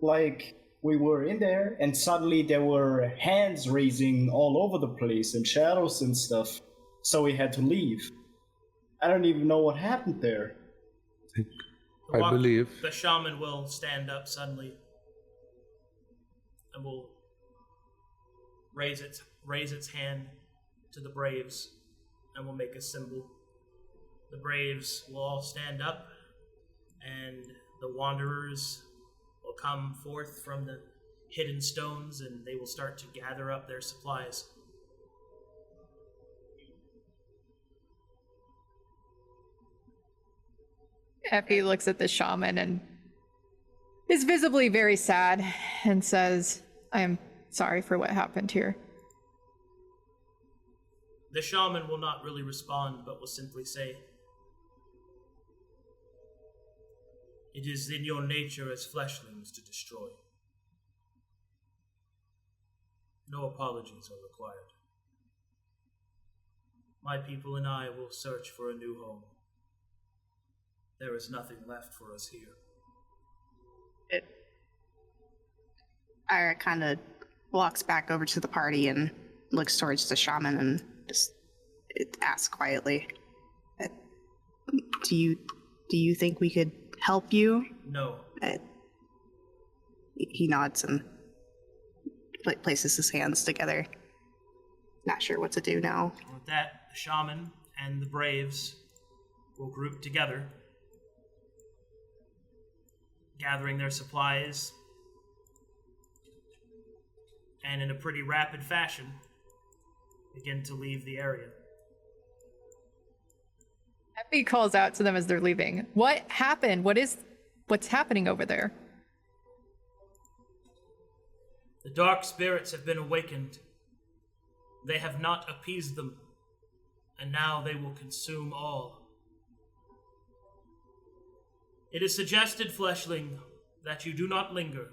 Speaker 4: Like, we were in there, and suddenly there were hands raising all over the place and shadows and stuff. So we had to leave. I don't even know what happened there.
Speaker 2: I believe
Speaker 3: the shaman will stand up suddenly and will raise its hand to the braves and will make a symbol. The braves will all stand up, and the wanderers will come forth from the hidden stones, and they will start to gather up their supplies.
Speaker 6: Effie looks at the shaman and is visibly very sad and says, I am sorry for what happened here.
Speaker 3: The shaman will not really respond, but will simply say, "It is in your nature as fleshlings to destroy. No apologies are required. My people and I will search for a new home. There is nothing left for us here."
Speaker 5: Irha kind of walks back over to the party and looks towards the shaman and just asks quietly, Do you think we could help you?"
Speaker 3: No.
Speaker 5: He nods and places his hands together. Not sure what to do now.
Speaker 3: With that, the shaman and the braves will group together, gathering their supplies, and in a pretty rapid fashion, begin to leave the area.
Speaker 6: Effie calls out to them as they're leaving. What happened? What's happening over there?
Speaker 3: The dark spirits have been awakened. They have not appeased them, and now they will consume all. It is suggested, fleshling, that you do not linger.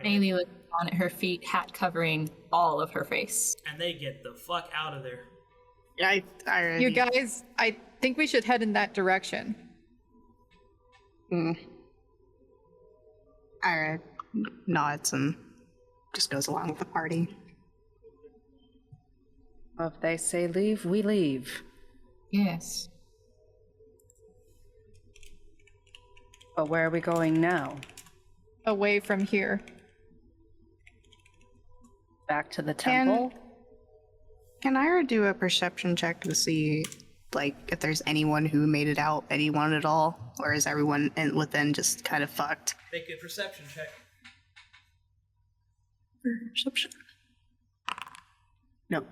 Speaker 7: Maelie looks down at her feet, hat covering all of her face.
Speaker 3: And they get the fuck out of there.
Speaker 5: Yeah,
Speaker 6: You guys, I think we should head in that direction.
Speaker 5: Irha nods and just goes along with the party.
Speaker 1: Well, if they say leave, we leave.
Speaker 7: Yes.
Speaker 1: But where are we going now?
Speaker 6: Away from here.
Speaker 1: Back to the temple?
Speaker 5: Can Irha do a perception check to see, if there's anyone who made it out, anyone at all? Or is everyone within just kind of fucked?
Speaker 3: Make a perception check.
Speaker 5: Perception? No.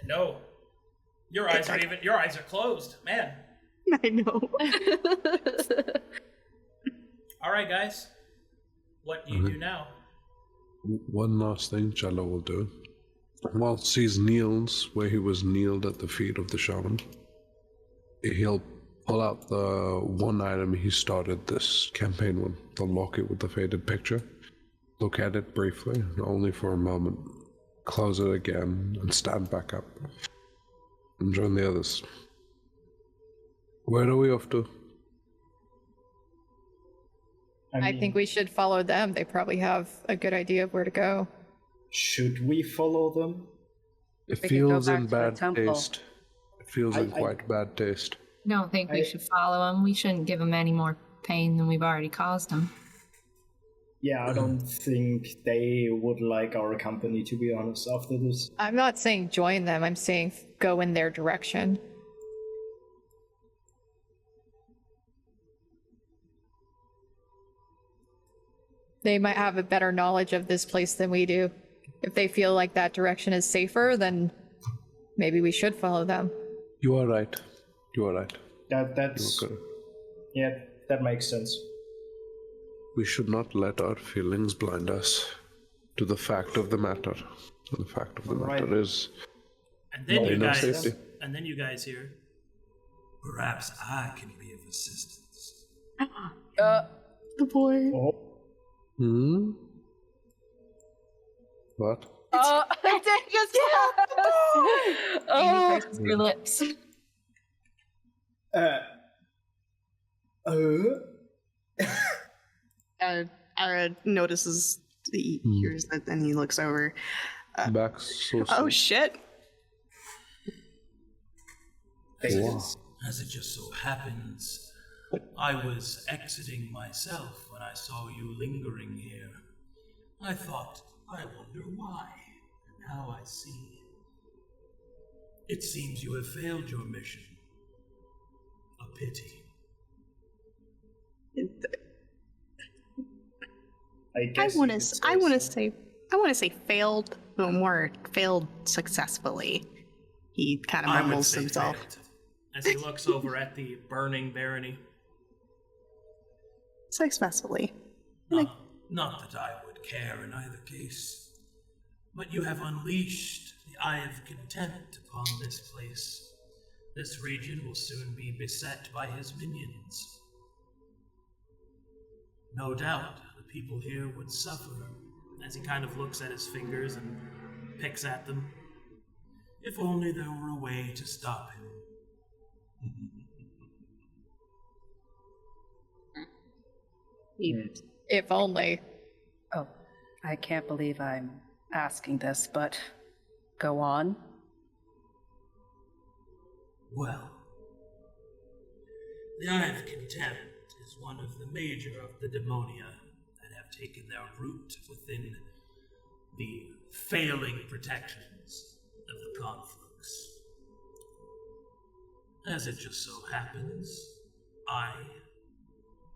Speaker 3: No. Your eyes are closed, man.
Speaker 5: I know.
Speaker 3: All right, guys. What do you do now?
Speaker 2: one last thing Challa will do. Whilst he kneels where he was kneeled at the feet of the shaman, he'll pull out the one item he started this campaign with, the locket with the faded picture. Look at it briefly, only for a moment. Close it again and stand back up. And join the others. Where are we off to?
Speaker 6: I think we should follow them. They probably have a good idea of where to go.
Speaker 4: Should we follow them?
Speaker 2: It
Speaker 1: We can go
Speaker 2: feels
Speaker 1: back
Speaker 2: in
Speaker 1: to the
Speaker 2: bad
Speaker 1: temple.
Speaker 2: taste. It feels in quite bad taste.
Speaker 7: Don't think we should follow them. We shouldn't give them any more pain than we've already caused them.
Speaker 4: Yeah, I don't think they would like our company, to be honest, after this.
Speaker 6: I'm not saying join them. I'm saying go in their direction. They might have a better knowledge of this place than we do. If they feel like that direction is safer, then maybe we should follow them.
Speaker 2: You are right. You are right.
Speaker 4: That's...
Speaker 2: You are good.
Speaker 4: Yeah, that makes sense.
Speaker 2: We should not let our feelings blind us to the fact of the matter. The fact of the matter is...
Speaker 3: And then you
Speaker 2: no
Speaker 3: guys...
Speaker 2: safety.
Speaker 3: And then you guys hear...
Speaker 10: Perhaps I can be of assistance.
Speaker 5: The boy.
Speaker 4: Oh,
Speaker 2: Hmm? What?
Speaker 7: Amy presses your lips.
Speaker 5: Irha notices, he hears that, and he looks over.
Speaker 2: Back so
Speaker 5: Oh shit!
Speaker 2: Wow.
Speaker 10: As it just so happens, I was exiting myself when I saw you lingering here. I thought, I wonder why, and now I see. It seems you have failed your mission. A pity.
Speaker 5: I want to say failed, but more failed successfully. He kind of mumbles to himself.
Speaker 3: Failed. As he looks over at the burning barony.
Speaker 5: Successfully.
Speaker 10: Not that I would care in either case, but you have unleashed the Eye of Contempt upon this place. This region will soon be beset by his minions. No doubt the people here would suffer.
Speaker 3: As he kind of looks at his fingers and picks at them.
Speaker 10: If only there were a way to stop him.
Speaker 6: If only.
Speaker 1: Oh, I can't believe I'm asking this, but go on.
Speaker 10: Well, the Eye of Contempt is one of the major of the demonia that have taken their root within the failing protections of the Conflux. As it just so happens, I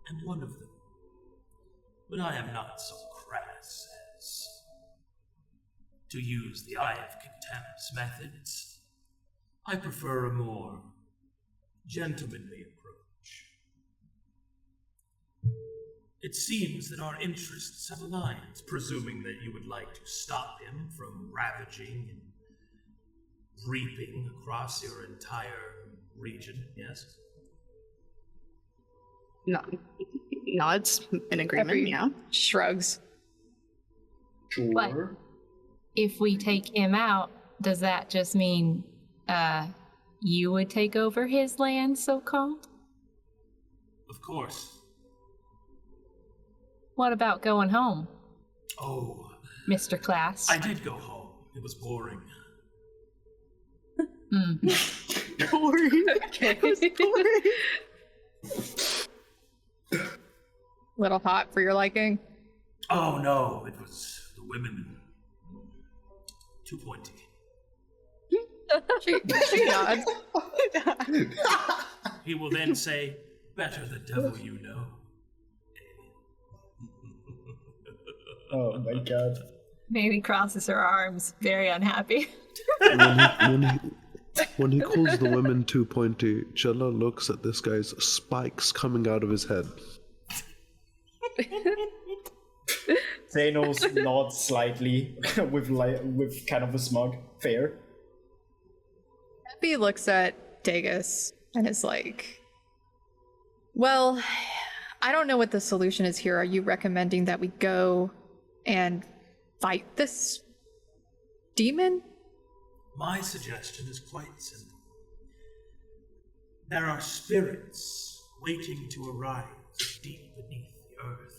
Speaker 10: am one of them. But I am not so crass as to use the Eye of Contempt's methods. I prefer a more gentlemanly approach. It seems that our interests have aligned, presuming that you would like to stop him from ravaging and reaping across your entire region, yes?
Speaker 5: Nods in agreement, yeah.
Speaker 6: Shrugs.
Speaker 4: Sure.
Speaker 7: But if we take him out, does that just mean you would take over his land, so-called?
Speaker 10: Of course.
Speaker 7: What about going home,
Speaker 10: Oh,
Speaker 7: Mr. Class?
Speaker 10: I did go home. It was boring.
Speaker 5: Boring.
Speaker 6: Okay. Little hot for your liking?
Speaker 10: Oh no, it was the women. Too pointy.
Speaker 6: She nods.
Speaker 3: He will then say,
Speaker 10: Better the devil you know.
Speaker 4: Oh my god.
Speaker 7: Maybe crosses her arms, very unhappy.
Speaker 2: When he calls the women too pointy, Challa looks at this guy's spikes coming out of his head.
Speaker 4: Seino nods slightly with kind of a smug fair.
Speaker 6: Effie looks at Dagus and is like, well, I don't know what the solution is here. Are you recommending that we go and fight this demon?
Speaker 10: My suggestion is quite simple. There are spirits waiting to arise deep beneath the earth.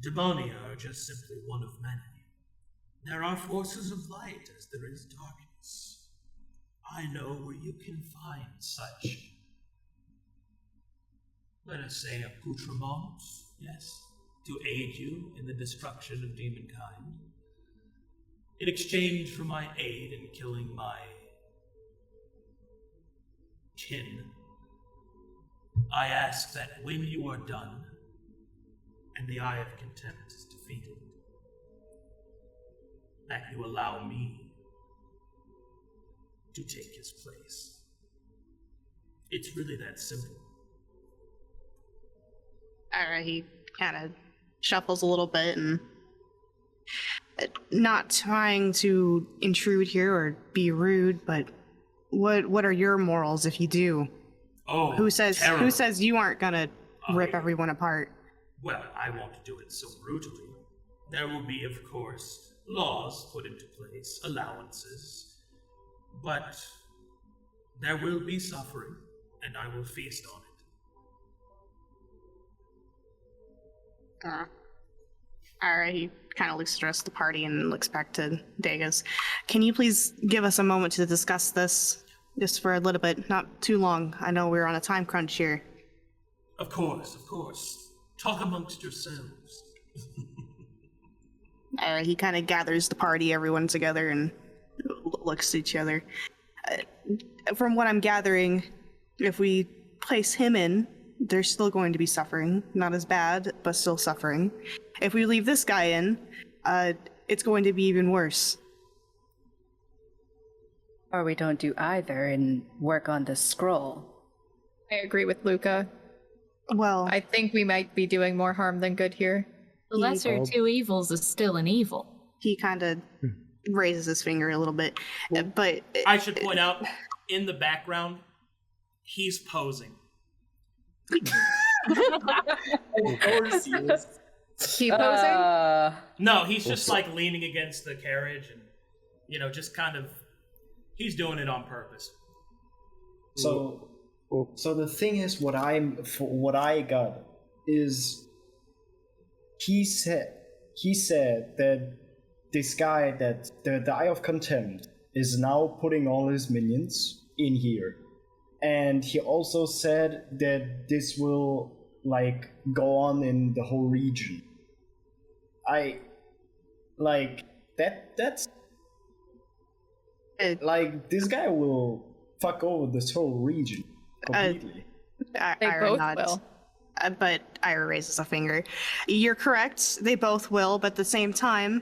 Speaker 10: The demonia are just simply one of many. There are forces of light as there is darkness. I know where you can find such, let us say, accoutrements, yes, to aid you in the destruction of demonkind. In exchange for my aid in killing my kin, I ask that when you are done, and the Eye of Contempt is defeated, that you allow me to take his place. It's really that simple.
Speaker 5: Alright, he kind of shuffles a little bit and not trying to intrude here or be rude, but what are your morals if you do?
Speaker 10: Oh,
Speaker 5: Who says
Speaker 10: terrible.
Speaker 5: you aren't gonna rip everyone apart?
Speaker 10: Well, I won't do it so brutally. There will be, of course, laws put into place, allowances, but there will be suffering, and I will feast on it.
Speaker 5: Alright, he kind of looks at the rest of the party and looks back to Dagus. Can you please give us a moment to discuss this? Just for a little bit, not too long. I know we're on a time crunch here.
Speaker 10: Of course, of course. Talk amongst yourselves.
Speaker 5: Alright, he kind of gathers the party, everyone together, and looks at each other. From what I'm gathering, if we place him in, they're still going to be suffering. Not as bad, but still suffering. If we leave this guy in, it's going to be even worse.
Speaker 1: Or we don't do either and work on the scroll.
Speaker 6: I agree with Luka.
Speaker 5: Well,
Speaker 6: I think we might be doing more harm than good here.
Speaker 7: The lesser of two evils is still an evil.
Speaker 5: He kind of raises his finger a little bit, but...
Speaker 3: I should point out, in the background, he's posing.
Speaker 4: Of course he is.
Speaker 6: He posing?
Speaker 3: No, he's just like leaning against the carriage and, just kind of, he's doing it on purpose.
Speaker 4: So the thing is, what I got is he said that this guy, that the Eye of Contempt, is now putting all his minions in here, and he also said that this will go on in the whole region. That's this guy will fuck over this whole region completely.
Speaker 6: They both will.
Speaker 5: But Ira raises a finger. You're correct, they both will, but at the same time,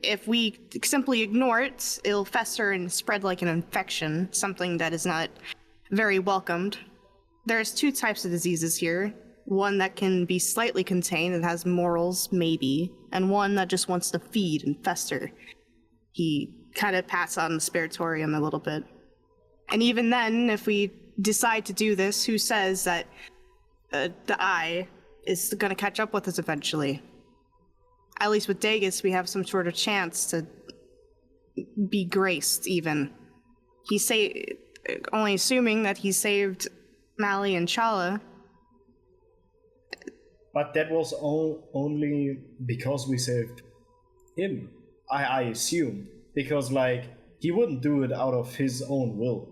Speaker 5: if we simply ignore it, it'll fester and spread like an infection, something that is not very welcomed. There's two types of diseases here. One that can be slightly contained and has morals, maybe, and one that just wants to feed and fester. He kind of pats on the spiritorium a little bit. And even then, if we decide to do this, who says that the Eye is going to catch up with us eventually? At least with Dagus, we have some sort of chance to be graced, even. Only assuming that he saved Maelie and Challa.
Speaker 4: But that was only because we saved him, I assume. Because, he wouldn't do it out of his own will.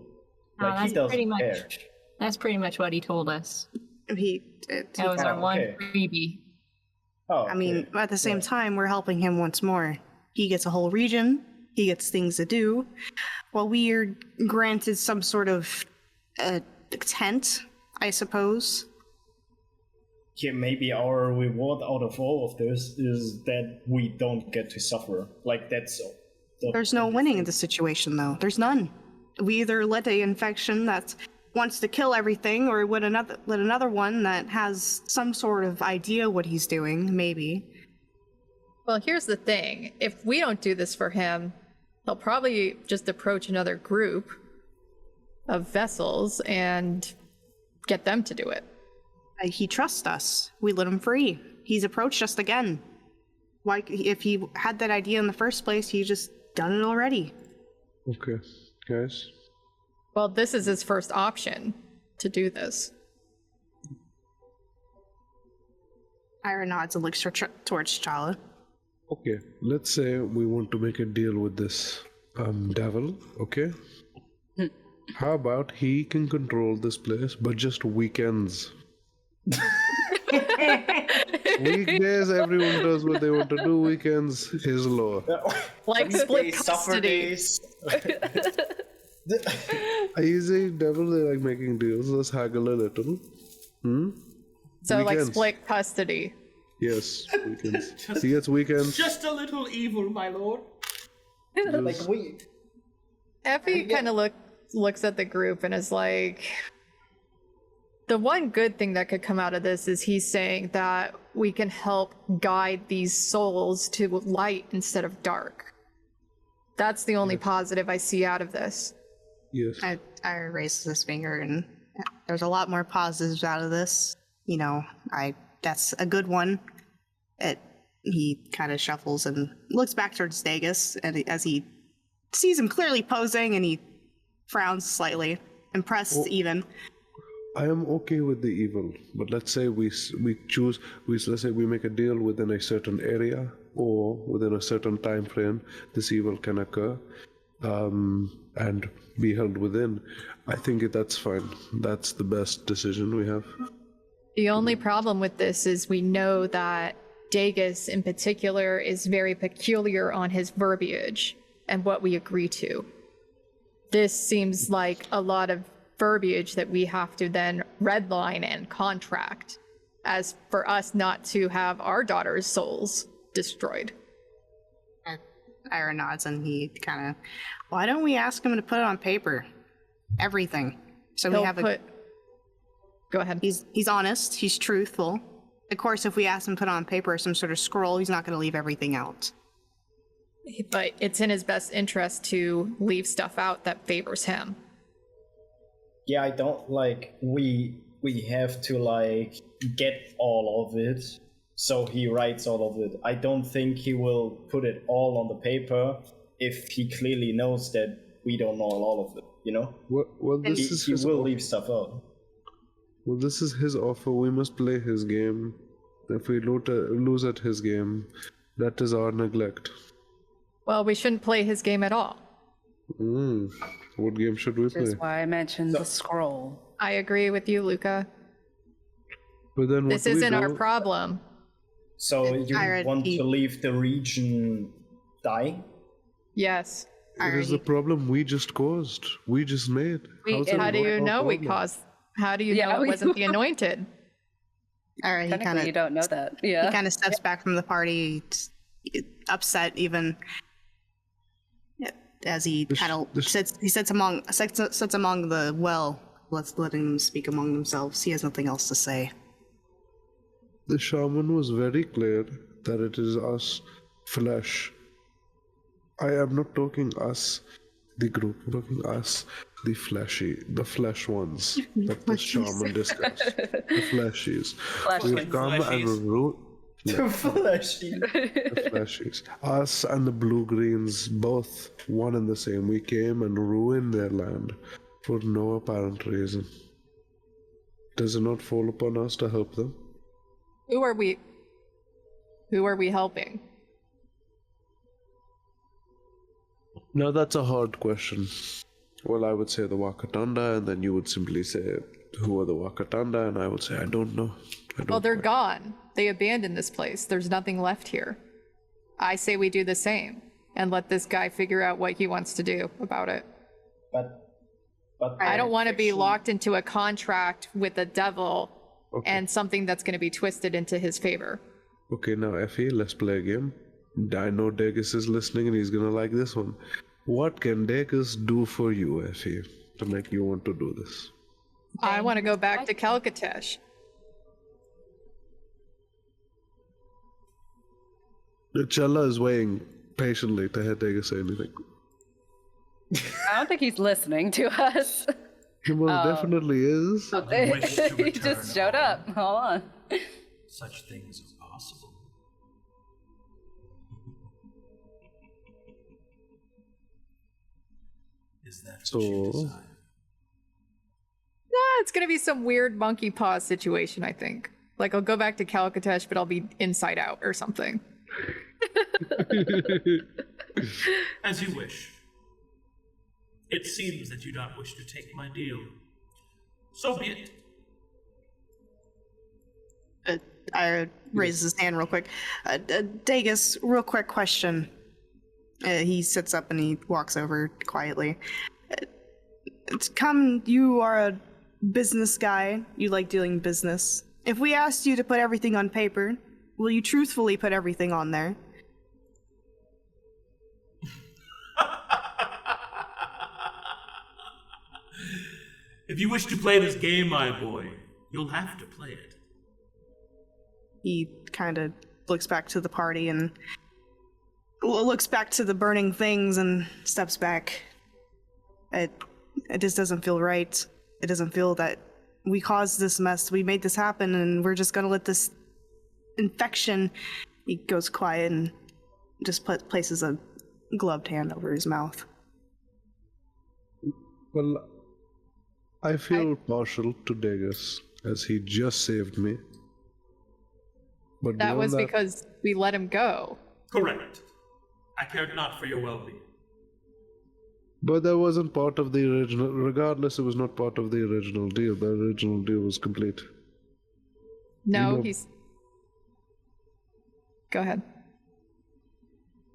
Speaker 4: He doesn't care.
Speaker 7: That's pretty much what he told us. That was our one freebie.
Speaker 4: Oh, okay.
Speaker 5: I mean, at the same time, we're helping him once more. He gets a whole region, he gets things to do, while we are granted some sort of tent, I suppose.
Speaker 4: Yeah, maybe our reward out of all of this is that we don't get to suffer. That's all.
Speaker 5: There's no winning in this situation, though. There's none. We either let an infection that wants to kill everything, or let another one that has some sort of idea what he's doing, maybe.
Speaker 6: Well, here's the thing. If we don't do this for him, he'll probably just approach another group of vessels and get them to do it.
Speaker 5: He trusts us. We let him free. He's approached us again. Why, if he had that idea in the first place, he just done it already.
Speaker 2: Okay, guys.
Speaker 6: Well, this is his first option to do this.
Speaker 5: Ira nods and looks towards Challa.
Speaker 2: Okay, let's say we want to make a deal with this devil, okay? How about he can control this place, but just weekends? Weekdays, everyone does what they want to do. Weekends, his law.
Speaker 6: Like split custody.
Speaker 2: Easy devil, they like making deals. Let's haggle a little.
Speaker 6: So,
Speaker 2: weekends.
Speaker 6: split custody.
Speaker 2: Yes, weekends. He gets weekends.
Speaker 3: Just a little evil, my lord.
Speaker 6: Effie kind of looks at the group and is like, the one good thing that could come out of this is he's saying that we can help guide these souls to light instead of dark. That's the only positive I see out of this.
Speaker 2: Yes.
Speaker 5: I raised this finger, and there's a lot more positives out of this. That's a good one. He kind of shuffles and looks back towards Dagus, and as he sees him clearly posing, and he frowns slightly, impressed even.
Speaker 2: I am okay with the evil, but let's say let's say we make a deal within a certain area or within a certain time frame, this evil can occur, and be held within. I think that's fine. That's the best decision we have.
Speaker 6: The only problem with this is we know that Dagus in particular is very peculiar on his verbiage and what we agree to. This seems like a lot of verbiage that we have to then redline and contract as for us not to have our daughter's souls destroyed.
Speaker 5: Ira nods and he kind of, why don't we ask him to put it on paper? Everything. So we have
Speaker 6: Go ahead.
Speaker 5: He's honest, he's truthful. Of course, if we ask him to put on paper some sort of scroll, he's not going to leave everything out.
Speaker 6: But it's in his best interest to leave stuff out that favors him.
Speaker 4: Yeah, I don't we have to get all of it, so he writes all of it. I don't think he will put it all on the paper if he clearly knows that we don't know all of it, you know?
Speaker 2: Well,
Speaker 4: he will leave stuff out.
Speaker 2: Well, this is his offer. We must play his game. If we lose at his game, that is our neglect.
Speaker 6: Well, we shouldn't play his game at all.
Speaker 2: What game should we play?
Speaker 1: That's why I mentioned the scroll.
Speaker 6: I agree with you, Luka.
Speaker 2: But then
Speaker 6: this isn't our problem.
Speaker 4: So you want to leave the region die?
Speaker 6: Yes.
Speaker 2: It is the problem we just caused. We just made.
Speaker 6: How do you know we caused? How do you know it wasn't the anointed?
Speaker 5: All right,
Speaker 1: you don't know that. Yeah.
Speaker 5: He kind of steps back from the party, upset even, as he kind of sits. He sits among the well, letting them speak among themselves. He has nothing else to say.
Speaker 2: The shaman was very clear that it is us, flesh. I am not talking us, the group. I'm talking us, the flesh ones that the shaman discussed. The fleshies. We've come and
Speaker 4: the fleshies.
Speaker 2: The fleshies. Us and the blue-greens, both one and the same. We came and ruined their land for no apparent reason. Does it not fall upon us to help them?
Speaker 6: Who are we helping?
Speaker 2: Now that's a hard question. Well, I would say the Wakatanda, and then you would simply say, who are the Wakatanda? And I would say, I don't know.
Speaker 6: Well, they're gone. They abandoned this place. There's nothing left here. I say we do the same and let this guy figure out what he wants to do about it.
Speaker 4: But
Speaker 6: I don't want to be locked into a contract with the devil and something that's going to be twisted into his favor.
Speaker 2: Okay, now Effie, let's play a game. I know Dagus is listening and he's gonna like this one. What can Dagus do for you, Effie, to make you want to do this?
Speaker 6: I want to go back to Calcatesh.
Speaker 2: Challa is waiting patiently to hear Dagus say anything.
Speaker 1: I don't think he's listening to us.
Speaker 2: He most definitely is.
Speaker 1: He just showed up. Hold on.
Speaker 10: Such things are possible. Is that what you desire?
Speaker 6: Nah, it's gonna be some weird monkey paw situation, I think. Like, I'll go back to Calcatesh, but I'll be inside out or something.
Speaker 10: As you wish. It seems that you don't wish to take my deal. So be it.
Speaker 5: Ira raises his hand real quick. Dagus, real quick question. He sits up and he walks over quietly. You are a business guy. You like doing business. If we asked you to put everything on paper, will you truthfully put everything on there?
Speaker 10: If you wish to play this game, my boy, you'll have to play it.
Speaker 5: He kind of looks back to the party and looks back to the burning things and steps back. It just doesn't feel right. It doesn't feel that we caused this mess. We made this happen and we're just gonna let this infection... He goes quiet and just places a gloved hand over his mouth.
Speaker 2: Well, I feel partial to Dagus, as he just saved me. But
Speaker 6: That
Speaker 2: beyond
Speaker 6: was because we let him go.
Speaker 10: Correct. I cared not for your well-being.
Speaker 2: But that wasn't part of the original. Regardless, it was not part of the original deal. The original deal was complete.
Speaker 6: No,
Speaker 2: You know-
Speaker 6: he's. Go ahead.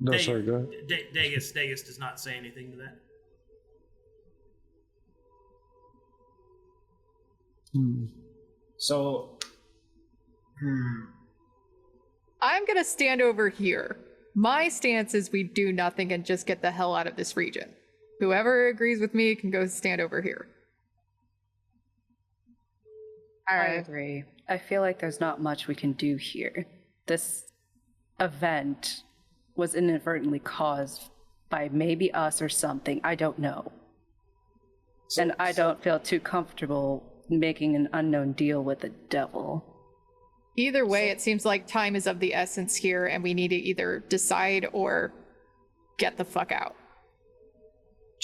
Speaker 2: No, sorry, go ahead.
Speaker 3: Dagus does not say anything to that.
Speaker 4: So,
Speaker 6: I'm gonna stand over here. My stance is we do nothing and just get the hell out of this region. Whoever agrees with me can go stand over here.
Speaker 1: I agree. I feel like there's not much we can do here. This event was inadvertently caused by maybe us or something. I don't know. And I don't feel too comfortable making an unknown deal with the devil.
Speaker 6: Either way, it seems like time is of the essence here, and we need to either decide or get the fuck out.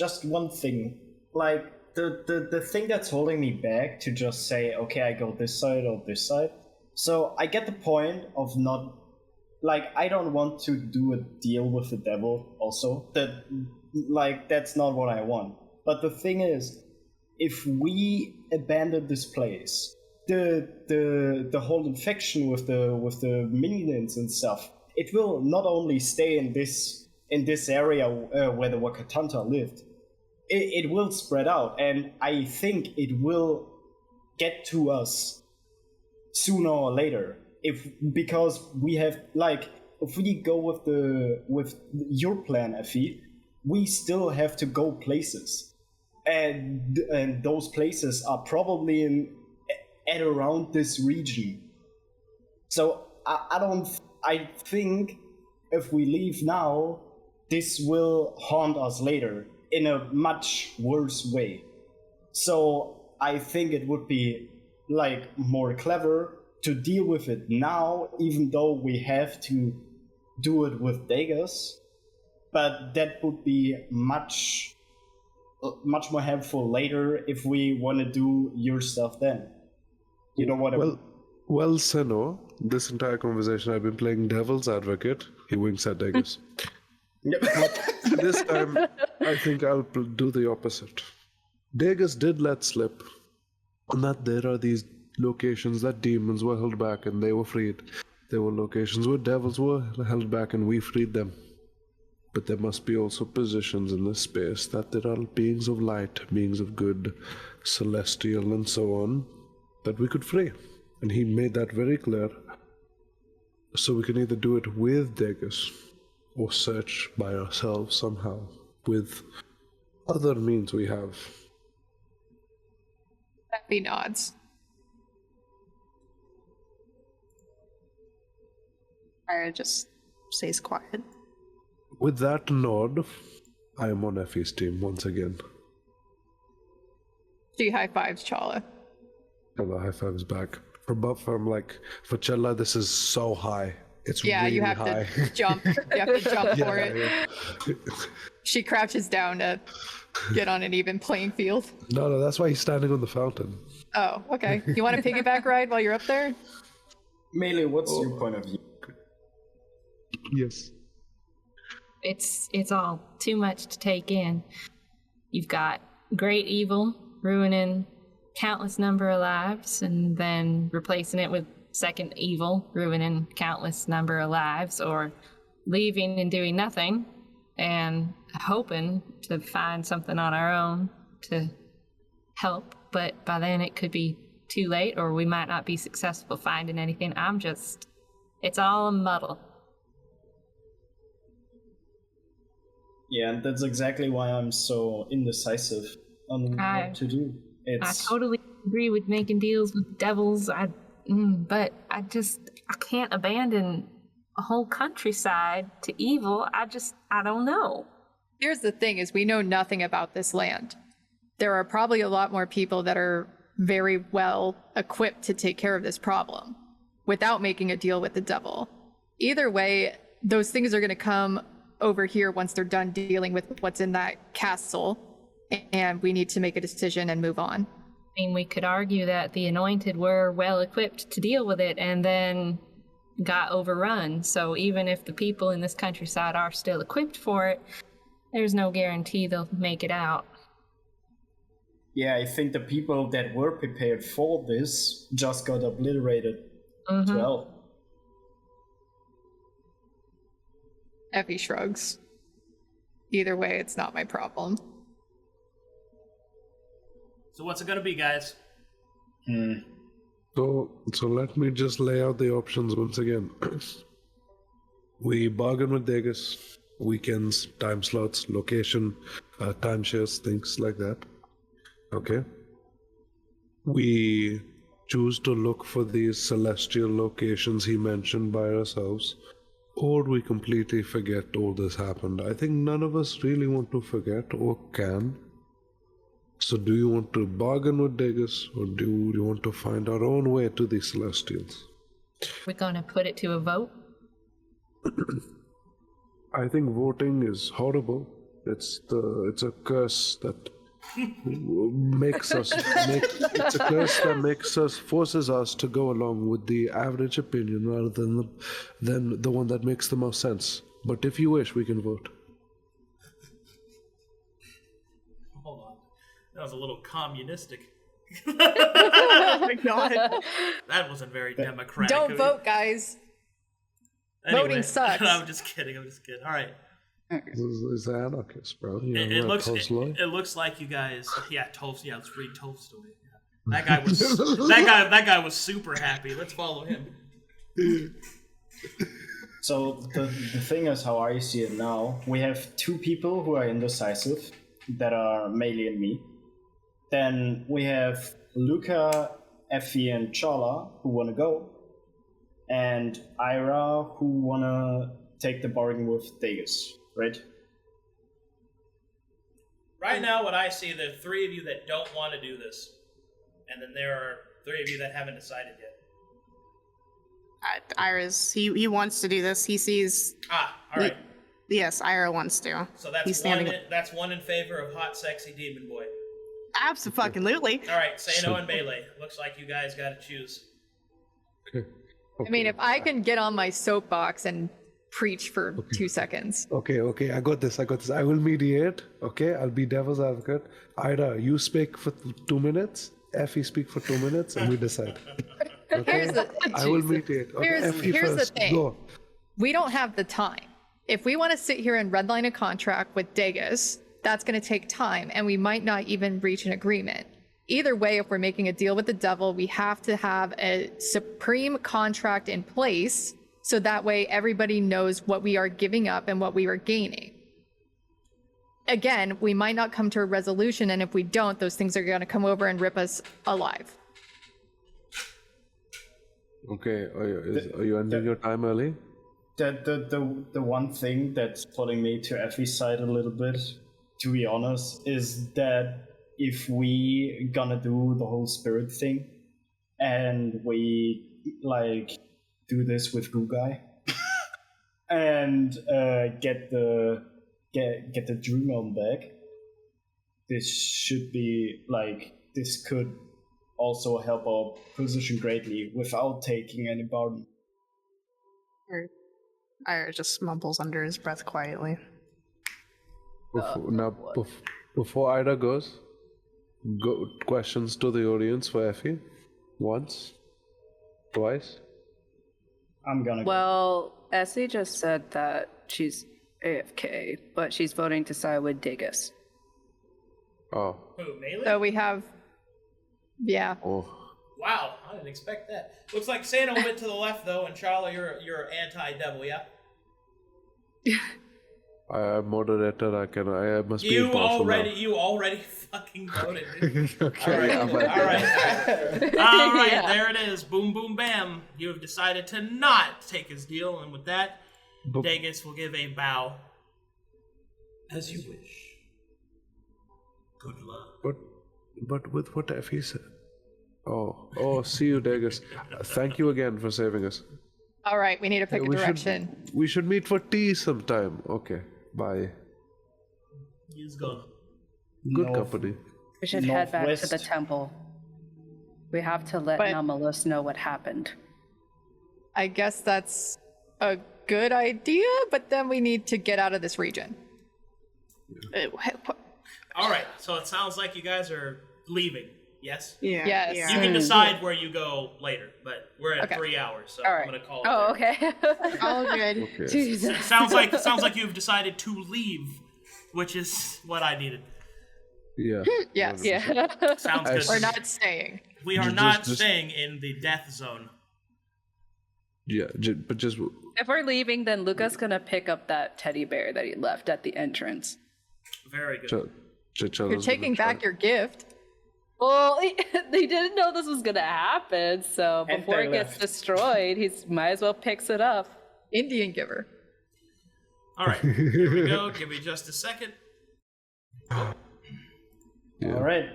Speaker 4: just one thing. Like, the thing that's holding me back to just say, okay, I go this side or this side. So I get the point of not... Like, I don't want to do a deal with the devil also. That's not what I want. But the thing is, if we abandon this place, the whole infection with the minions and stuff, it will not only stay in this area where the Wakatanta lived, it will spread out, and I think it will get to us sooner or later. Because we have, like, if we go with your plan, Effie, we still have to go places, and those places are probably at around this region. So I think if we leave now, this will haunt us later in a much worse way. So I think it would be like more clever to deal with it now, even though we have to do it with daggers. But that would be much more helpful later if we want to do your stuff then. You know what I mean?
Speaker 2: Well, Seino, this entire conversation I've been playing devil's advocate. He winks at daggers. This time, I think I'll do the opposite. Daggers did let slip, and that there are these locations that demons were held back and they were freed. There were locations where devils were held back and we freed them. But there must be also positions in this space that there are beings of light, beings of good, celestial, and so on, that we could free. And he made that very clear. So we can either do it with daggers or search by ourselves somehow with other means we have.
Speaker 6: Effie nods.
Speaker 5: Irha just stays quiet.
Speaker 2: With that nod, I am on Effie's team once again.
Speaker 6: She high fives Challa.
Speaker 2: Challa high fives back. For Challa, this is so high. It's really
Speaker 6: you have
Speaker 2: high.
Speaker 6: to jump. You have to jump for it.
Speaker 2: Yeah.
Speaker 6: She crouches down to get on an even playing field.
Speaker 2: No, that's why he's standing on the fountain.
Speaker 6: Oh, okay. You want a piggyback ride while you're up there?
Speaker 4: Maelie, what's your point of view?
Speaker 2: Yes.
Speaker 7: It's all too much to take in. You've got great evil ruining countless number of lives, and then replacing it with second evil ruining countless number of lives, or leaving and doing nothing and hoping to find something on our own to help, but by then it could be too late, or we might not be successful finding anything. It's all a muddle.
Speaker 4: Yeah, and that's exactly why I'm so indecisive on what to do.
Speaker 7: I totally agree with making deals with devils, but I can't abandon a whole countryside to evil. I don't know.
Speaker 6: Here's the thing is we know nothing about this land. There are probably a lot more people that are very well equipped to take care of this problem without making a deal with the devil. Either way, those things are going to come over here once they're done dealing with what's in that castle, and we need to make a decision and move on.
Speaker 7: I mean, we could argue that the Anointed were well equipped to deal with it and then got overrun. So even if the people in this countryside are still equipped for it, there's no guarantee they'll make it out.
Speaker 4: Yeah, I think the people that were prepared for this just got obliterated as well.
Speaker 6: Effie shrugs. Either way, it's not my problem.
Speaker 3: So what's it gonna be, guys?
Speaker 2: So let me just lay out the options once again. We bargain with Dagus, weekends, time slots, location, timeshares, things like that. Okay. We choose to look for these celestial locations he mentioned by ourselves, or we completely forget all this happened. I think none of us really want to forget or can. So do you want to bargain with Dagus, or do you want to find our own way to the Celestials?
Speaker 7: We're gonna put it to a vote?
Speaker 2: I think voting is horrible. It's a curse that makes us it's a curse that forces us to go along with the average opinion rather than the one that makes the most sense. But if you wish, we can vote.
Speaker 3: Hold on. That was a little communistic.
Speaker 6: Oh my god.
Speaker 3: That wasn't very democratic.
Speaker 6: Don't vote, guys.
Speaker 3: Anyway,
Speaker 6: Voting sucks.
Speaker 3: I'm just kidding. All right.
Speaker 2: It's anarchist, bro.
Speaker 3: It looks like you guys. Yeah, Tolstoy. Yeah, let's read Tolstoy. Yeah. That guy was super happy. Let's follow him.
Speaker 4: So the thing is, how I see it now, we have two people who are indecisive, that are Maelie and me. Then we have Luka, Effie, and Challa who want to go, and Irha who want to take the bargain with Dagus, right?
Speaker 3: Right now, what I see, there are three of you that don't want to do this, and then there are three of you that haven't decided yet.
Speaker 5: Irha's, he wants to do this. He sees.
Speaker 3: All right.
Speaker 5: Yes, Irha wants to.
Speaker 3: So that's one in favor of hot, sexy demon boy.
Speaker 5: Absolutely.
Speaker 3: All right, Seino and Maelie. Looks like you guys got to choose.
Speaker 2: Okay.
Speaker 6: I mean, if I can get on my soapbox and preach for 2 seconds.
Speaker 2: Okay, I got this. I will mediate. Okay, I'll be devil's advocate. Irha, you speak for 2 minutes. Effie speak for 2 minutes, and we decide. Okay? I will mediate. Okay,
Speaker 6: Here's the thing.
Speaker 2: Go.
Speaker 6: We don't have the time. If we want to sit here and redline a contract with Dagus, that's going to take time, and we might not even reach an agreement. Either way, if we're making a deal with the devil, we have to have a supreme contract in place, so that way everybody knows what we are giving up and what we are gaining. Again, we might not come to a resolution, and if we don't, those things are going to come over and rip us alive.
Speaker 2: Okay, are you ending your time early?
Speaker 4: The one thing that's putting me to Effie's side a little bit, to be honest, is that if we gonna do the whole spirit thing, and we do this with Gugai, and get the Dream Realm back, this should be this could also help our position greatly without taking any burden.
Speaker 5: Irha just mumbles under his breath quietly.
Speaker 2: Before Irha goes, questions to the audience for Effie. Once, twice.
Speaker 4: I'm gonna.
Speaker 1: Well, Essie just said that she's AFK, but she's voting to side with Dagus.
Speaker 2: Oh.
Speaker 3: Who, Maelie?
Speaker 6: So we have, yeah.
Speaker 2: Oh.
Speaker 3: Wow, I didn't expect that. Looks like Seino went to the left though, and Challa, you're anti-devil, yeah?
Speaker 2: I'm moderator. I must be
Speaker 3: You
Speaker 2: impartial
Speaker 3: already fucking voted. Dude.
Speaker 2: Okay.
Speaker 3: All right. There it is. Boom, boom, bam. You have decided to not take his deal, and with that, Dagus will give a bow.
Speaker 10: As you wish. Good luck.
Speaker 2: But with what Effie said. Oh, see you, Dagus. Thank you again for saving us.
Speaker 6: All right, we need to pick a direction.
Speaker 2: We should meet for tea sometime. Okay, bye.
Speaker 3: He's gone.
Speaker 2: Good company.
Speaker 1: We should head back to the temple. We have to let
Speaker 6: But-
Speaker 1: Namalos know what happened.
Speaker 6: I guess that's a good idea, but then we need to get out of this region.
Speaker 3: All right, so it sounds like you guys are leaving. Yes.
Speaker 5: Yeah.
Speaker 6: Yes.
Speaker 5: yeah.
Speaker 3: You can decide where you go later, but we're at
Speaker 6: Okay.
Speaker 3: 3 hours, so
Speaker 1: All
Speaker 3: I'm
Speaker 1: right.
Speaker 3: gonna call it.
Speaker 1: Oh,
Speaker 3: there.
Speaker 1: okay.
Speaker 9: All good.
Speaker 2: Okay.
Speaker 1: Jesus.
Speaker 3: It sounds like you've decided to leave, which is what I needed.
Speaker 2: Yeah.
Speaker 6: Yes.
Speaker 1: Yeah.
Speaker 3: Sounds good.
Speaker 6: We're not staying.
Speaker 3: We are
Speaker 2: Just-
Speaker 3: not
Speaker 2: just-
Speaker 3: staying in the death zone.
Speaker 2: Yeah, but just
Speaker 1: If we're leaving, then Luka's gonna pick up that teddy bear that he left at the entrance.
Speaker 3: Very good.
Speaker 6: You're taking back your gift.
Speaker 1: Well, they didn't know this was gonna happen, so
Speaker 4: And
Speaker 1: before
Speaker 4: they
Speaker 1: it gets
Speaker 4: left.
Speaker 1: destroyed, he might as well picks it up.
Speaker 6: Indian giver.
Speaker 3: All right, here we go. Give me just a second.
Speaker 2: Yeah.
Speaker 4: All right.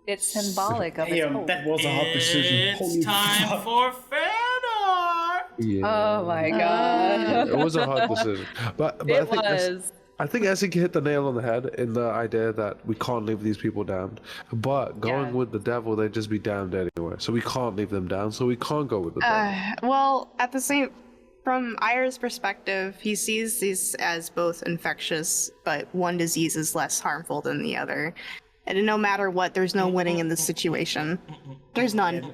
Speaker 1: It's symbolic of its
Speaker 4: Damn,
Speaker 1: hope.
Speaker 4: that was a hard decision. Holy
Speaker 3: It's time
Speaker 4: fuck.
Speaker 3: for Fëanor!
Speaker 2: Yeah.
Speaker 1: Oh my god.
Speaker 2: It was a hard decision, but I
Speaker 1: It
Speaker 2: think
Speaker 1: was.
Speaker 2: I think Essy hit the nail on the head in the idea that we can't leave these people damned. But going
Speaker 1: Yeah.
Speaker 2: with the devil, they'd just be damned anyway. So we can't leave them down. So we can't go with the devil.
Speaker 5: Well, at the same, from Ira's perspective, he sees these as both infectious, but one disease is less harmful than the other. And no matter what, there's no winning in this situation. There's none.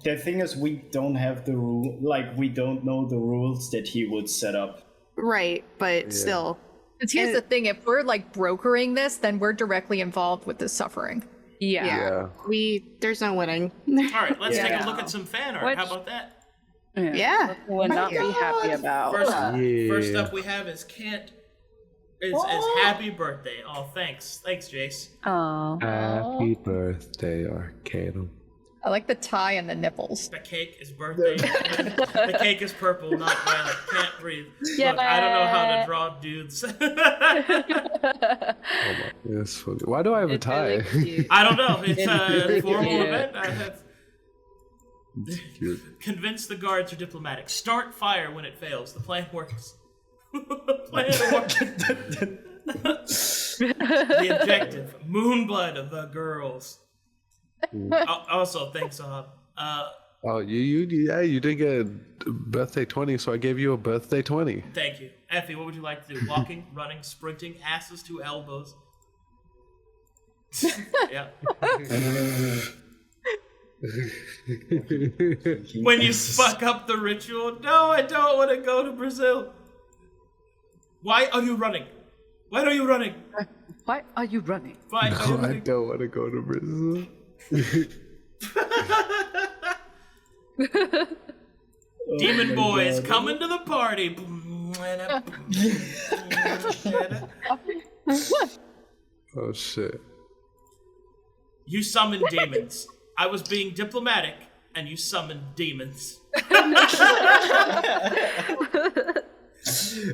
Speaker 4: The thing is, we don't have the rule. Like, we don't know the rules that he would set up.
Speaker 5: Right, but still.
Speaker 6: Because here's the thing, if we're like brokering this, then we're directly involved with this suffering.
Speaker 1: Yeah.
Speaker 2: Yeah.
Speaker 5: There's no winning.
Speaker 3: All right, let's take
Speaker 1: Yeah.
Speaker 3: a look at some fan art.
Speaker 1: Which-
Speaker 3: How about that?
Speaker 5: Yeah.
Speaker 1: Would not be happy about.
Speaker 3: First up we have is Happy Birthday. Oh, thanks, Jace.
Speaker 1: Oh.
Speaker 2: Happy birthday, Arcadum.
Speaker 6: I like the tie and the nipples.
Speaker 3: The cake is birthday. The cake is purple, not violet. Can't breathe. Look, I don't know how to draw dudes.
Speaker 2: Yes, funny. Why do I have a
Speaker 1: It's
Speaker 2: tie?
Speaker 1: really cute.
Speaker 3: I don't know. It's
Speaker 1: really
Speaker 3: a formal
Speaker 1: cute.
Speaker 3: event. I have
Speaker 2: Cute.
Speaker 3: convince the guards are diplomatic. Start fire when it fails. The plan works. Plan works. The objective: Moonblood of the girls. Also, thanks, Zahaab.
Speaker 2: Oh, you did get a birthday 20, so I gave you a birthday 20.
Speaker 3: Thank you. Effie, what would you like to do? Walking, running, sprinting, asses to elbows. Yeah. When you fuck up the ritual, no, I don't want to go to Brazil. Why are you running? Why are you running?
Speaker 1: Why are you running?
Speaker 3: Why are you
Speaker 2: No, I
Speaker 3: running?
Speaker 2: don't want to go to Brazil.
Speaker 3: Demon
Speaker 4: my
Speaker 3: boys,
Speaker 4: God.
Speaker 3: coming to the party.
Speaker 2: Oh, shit.
Speaker 3: You summoned demons. I was being diplomatic, and you summoned demons.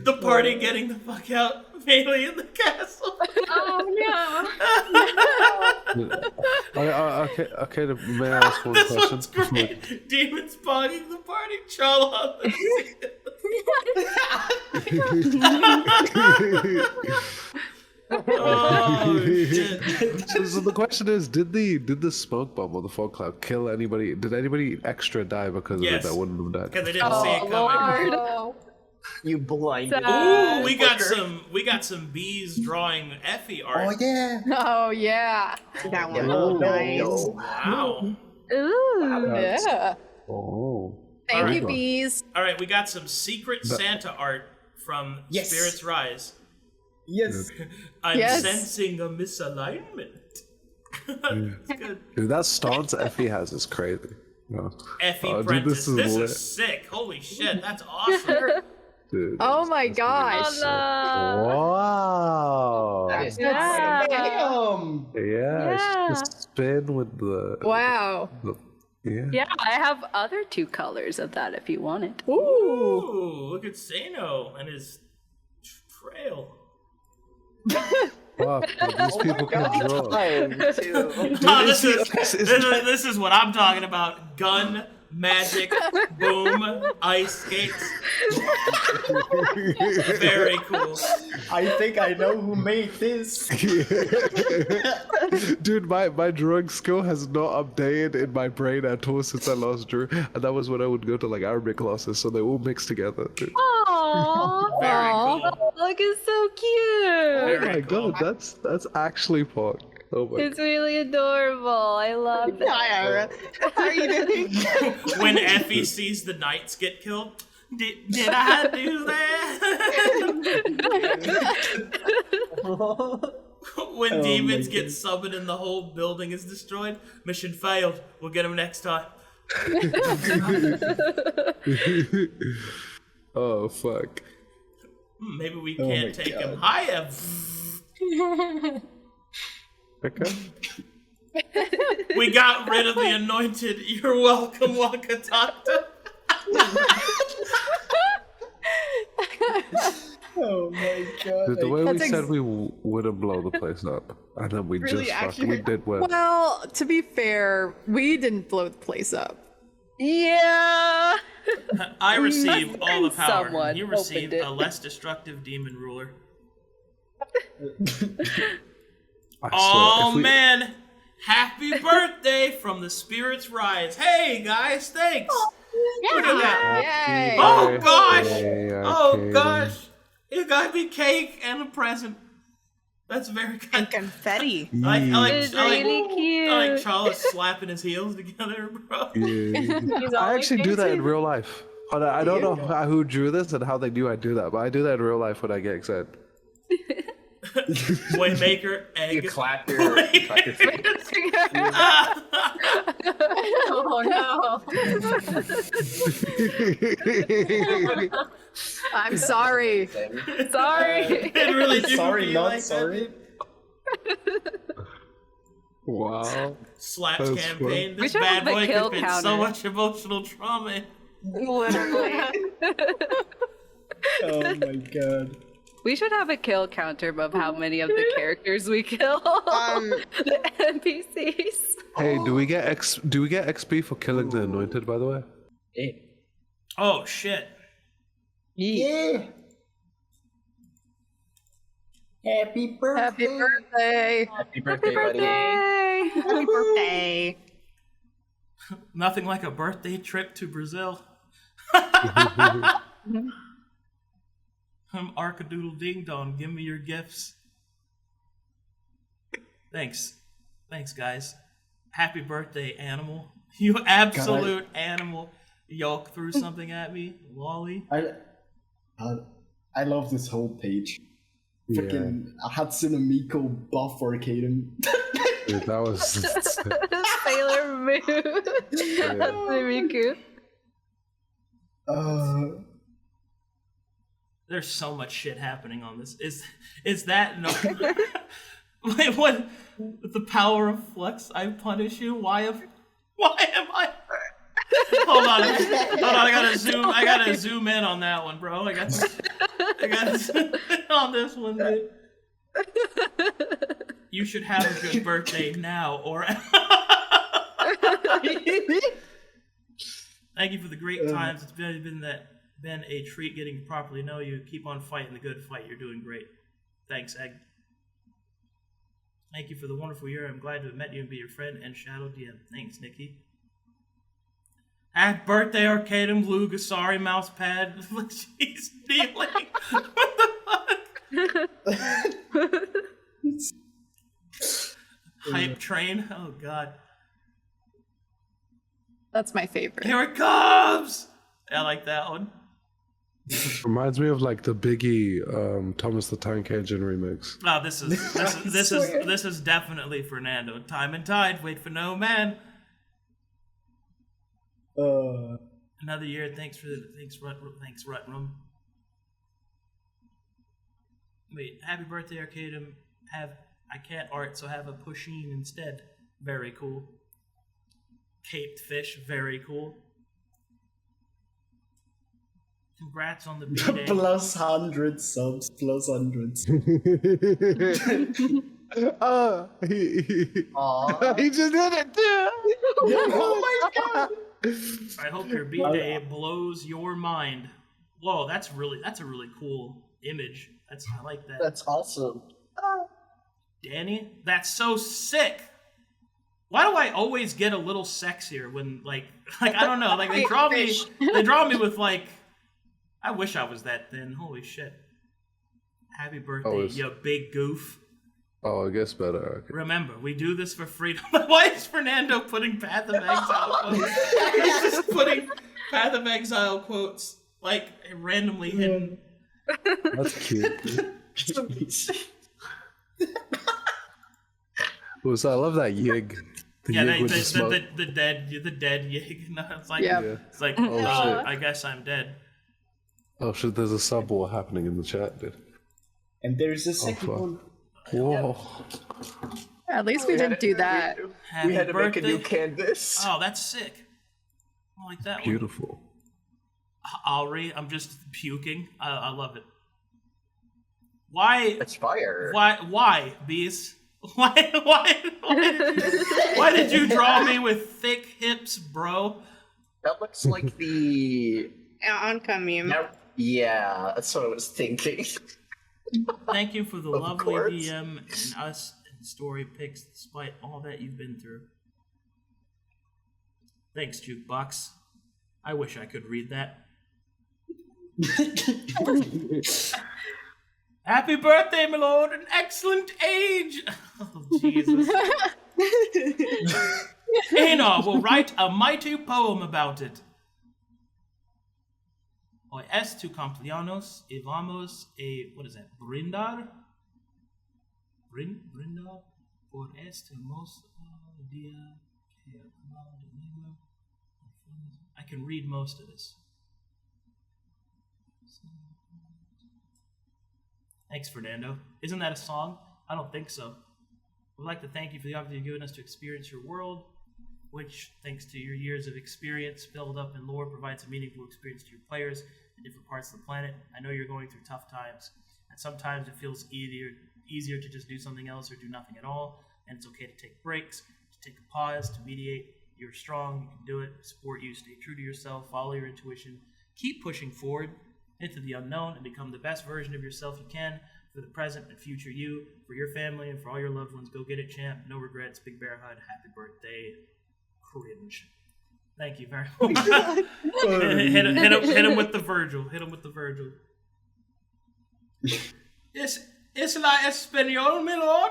Speaker 3: The party getting the fuck out. Maelie in the castle.
Speaker 2: Okay, may I ask one
Speaker 3: This
Speaker 2: question?
Speaker 3: one's great. Demons bogging the party. Challa on the Oh shit.
Speaker 2: So the question is, did the smoke bomb or the fog cloud kill anybody? Did anybody extra die because of it
Speaker 3: Yes.
Speaker 2: that wouldn't have died?
Speaker 3: Because they didn't see it coming.
Speaker 1: Lord.
Speaker 8: You blinded.
Speaker 3: Ooh, we got some bees drawing Effie art.
Speaker 4: Oh yeah.
Speaker 6: Oh, yeah.
Speaker 5: That one.
Speaker 8: Oh,
Speaker 5: Nice.
Speaker 3: Wow.
Speaker 1: Ooh.
Speaker 6: Yeah.
Speaker 2: Oh.
Speaker 6: Thank
Speaker 3: Alright.
Speaker 6: you, bees.
Speaker 3: All right, we got some secret Santa art from
Speaker 4: Yes.
Speaker 3: Spirits Rise.
Speaker 4: Yes.
Speaker 3: I'm
Speaker 6: Yes.
Speaker 3: sensing a misalignment. That's good.
Speaker 2: Dude, that stance Effie has is crazy. No.
Speaker 3: Effie
Speaker 2: Oh, dude,
Speaker 3: Prentice.
Speaker 2: this is lit.
Speaker 3: sick. Holy shit, that's awesome.
Speaker 2: Dude,
Speaker 6: Oh my gosh.
Speaker 2: Wow.
Speaker 1: Yeah.
Speaker 4: Damn.
Speaker 2: Yeah, just spin with the.
Speaker 6: Wow.
Speaker 2: Yeah.
Speaker 1: Yeah, I have other 2 colors of that if you want it.
Speaker 3: Ooh, look at Seino and his trail.
Speaker 2: Fuck, these people can draw.
Speaker 3: Oh, this is what I'm talking about. Gun, magic, boom, ice skates. Very cool.
Speaker 4: I think I know who made this.
Speaker 2: Dude, my drawing skill has not updated in my brain at all since I last drew, and that was when I would go to like Arabic classes, so they all mixed together. Dude.
Speaker 1: Aww.
Speaker 3: Very cool.
Speaker 1: Look, it's so cute.
Speaker 2: Oh my god, that's actually fun. Oh my
Speaker 1: It's really adorable. I love it.
Speaker 5: Hi, Irha. How are you doing?
Speaker 3: When Effie sees the knights get killed, did I do that? When demons get summoned and the whole building is destroyed, mission failed. We'll get them next time.
Speaker 2: Oh fuck.
Speaker 3: Maybe we can't take him higher.
Speaker 2: Okay.
Speaker 3: We got rid of the anointed. You're welcome, Wakatata.
Speaker 4: Oh my god.
Speaker 2: The way we
Speaker 6: That's
Speaker 2: said we wouldn't blow the place up, and then we
Speaker 5: Really
Speaker 2: just fucked. We
Speaker 5: accurate.
Speaker 2: did well.
Speaker 6: Well, to be fair, we didn't blow the place up.
Speaker 1: Yeah.
Speaker 3: I receive all the power.
Speaker 1: Someone
Speaker 3: You receive
Speaker 1: opened it.
Speaker 3: a less destructive demon ruler.
Speaker 2: I swear,
Speaker 3: Oh
Speaker 2: if we-
Speaker 3: man! Happy birthday from the Spirits Rise. Hey guys, thanks. Look at that.
Speaker 6: Yay!
Speaker 3: Oh gosh!
Speaker 2: Hey,
Speaker 3: Oh
Speaker 2: okay.
Speaker 3: gosh! You got me cake and a present. That's very
Speaker 5: And
Speaker 3: kind.
Speaker 5: confetti.
Speaker 1: It's really cute.
Speaker 3: I like Challa slapping his heels together, bro.
Speaker 2: Yeah. I actually do that in real life. I don't know who drew this and how they knew I do that, but I do that in real life when I get excited.
Speaker 3: Waymaker, egg.
Speaker 8: You clap your feet.
Speaker 7: Oh no.
Speaker 6: I'm sorry.
Speaker 1: Sorry.
Speaker 3: It really do
Speaker 4: Sorry,
Speaker 3: be
Speaker 4: not
Speaker 3: like
Speaker 4: sorry.
Speaker 2: Wow.
Speaker 3: Slaps
Speaker 2: That's
Speaker 3: campaign.
Speaker 1: We
Speaker 3: This
Speaker 1: should
Speaker 3: bad
Speaker 1: have a
Speaker 3: boy
Speaker 1: kill
Speaker 3: could fit so
Speaker 1: counter.
Speaker 3: much emotional trauma.
Speaker 5: Literally.
Speaker 4: Oh my god.
Speaker 1: We should have a kill counter of how many of the characters we kill. The NPCs.
Speaker 2: Hey, do we get XP for killing the anointed, by the way?
Speaker 3: Oh shit.
Speaker 4: Yeah. Happy birthday.
Speaker 6: Happy birthday.
Speaker 8: Happy birthday, buddy.
Speaker 1: Yay!
Speaker 5: Happy birthday.
Speaker 3: Nothing like a birthday trip to Brazil. Arcadoodle ding dong, give me your gifts. Thanks. Thanks, guys. Happy birthday, animal. You absolute animal. Yolk threw something at me. Lolly.
Speaker 4: I love this whole page. Freaking Hatsune Miku buff Arcadum.
Speaker 2: Dude, that was.
Speaker 1: Sailor Moon. That's really cute.
Speaker 3: There's so much shit happening on this. Is that no? Wait, what? With the power of flux, I punish you. Why am I? Hold on, I gotta zoom in on that one, bro. I gotta zoom in on this one, dude. You should have a good birthday now, or. Thank you for the great times. It's been a treat getting to properly know you. Keep on fighting the good fight. You're doing great. Thanks, Egg. Thank you for the wonderful year. I'm glad to have met you and be your friend and Shadow DM. Thanks, Nikki. Happy birthday, Arcadum, Luka. Sorry, mousepad. She's stealing. What the fuck? Hype train. Oh, God.
Speaker 6: That's my favorite.
Speaker 3: Here it comes! I like that one.
Speaker 2: Reminds me of like the Biggie Thomas the Tank Engine remix.
Speaker 3: Oh, this is definitely Fernando. Time and tide, wait for no man. Another year. Thanks, Rutrum. Wait, happy birthday, Arcadum. I can't art, so have a pusheen instead. Very cool. Caped fish, very cool. Congrats on the B-Day.
Speaker 4: Plus 100 subs, plus hundreds.
Speaker 2: He just did it too.
Speaker 4: Oh my god!
Speaker 3: I hope your B-Day blows your mind. Whoa, that's a really cool image. I like that.
Speaker 8: That's awesome.
Speaker 3: Danny, that's so sick. Why do I always get a little sexier when like I don't know, like they draw me with like, I wish I was that thin. Holy shit. Happy birthday, you big goof.
Speaker 2: Oh, it gets better. Okay.
Speaker 3: Remember, we do this for freedom. Why is Fernando putting Path of Exile quotes? He's just putting Path of Exile quotes, like, randomly hidden.
Speaker 2: That's cute. I love that yig.
Speaker 3: The dead yig. No, it's like, it's like, I guess I'm dead.
Speaker 2: Oh shit, there's a sub war happening in the chat, dude.
Speaker 4: And there's a second one.
Speaker 2: Whoa.
Speaker 6: At least we didn't do that.
Speaker 8: We had to make a new canvas.
Speaker 3: Oh, that's sick. I like that
Speaker 2: Beautiful.
Speaker 3: one. Alri, I'm just puking. I love it. Why?
Speaker 8: It's fire.
Speaker 3: Why, Beast? Why did you draw me with thick hips, bro?
Speaker 8: That looks like the...
Speaker 5: Oncoming meme.
Speaker 8: Yeah, that's what I was thinking.
Speaker 3: Thank you for the lovely DM and us and story picks despite all that you've been through. Thanks, Jukebox. I wish I could read that. Happy birthday, my lord! An excellent age! Oh, Jesus. Einar will write a mighty poem about it. Hoy tu cumplianos y vamos a, what is that, brindar? Brindar por este hermoso día que acaba de llegar. I can read most of this. Thanks, Fernando. Isn't that a song? I don't think so. We'd like to thank you for the opportunity you've given us to experience your world, which, thanks to your years of experience filled up in lore, provides a meaningful experience to your players in different parts of the planet. I know you're going through tough times, and sometimes it feels easier to just do something else or do nothing at all, and it's okay to take breaks, to take a pause, to mediate. You're strong, you can do it, support you, stay true to yourself, follow your intuition, keep pushing forward into the unknown and become the best version of yourself you can for the present and future you, for your family, and for all your loved ones. Go get it, champ. No regrets. Big Bear Hud. Happy birthday. Cringe. Thank you very much. hit him with the Virgil. Hit him with the Virgil. Es la español, mi lord.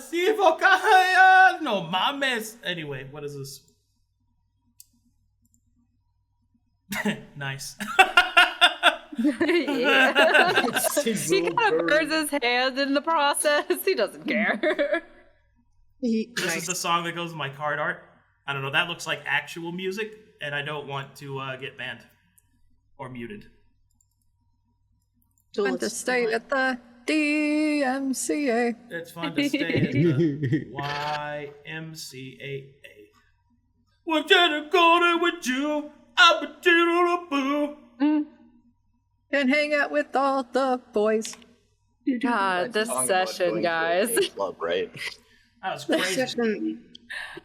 Speaker 3: Si voca, no mames. Anyway, what is this? Nice.
Speaker 1: Yeah. He kind of burns his hand in the process. He doesn't care.
Speaker 3: This is the song that goes with my card art. I don't know. That looks like actual music, and I don't want to get banned or muted.
Speaker 6: Fun to stay at the DMCA.
Speaker 3: It's fun to stay at the YMCA. We're gonna go with you.
Speaker 6: And hang out with all the boys.
Speaker 1: God, this session, guys.
Speaker 8: Club, right?
Speaker 3: That was crazy.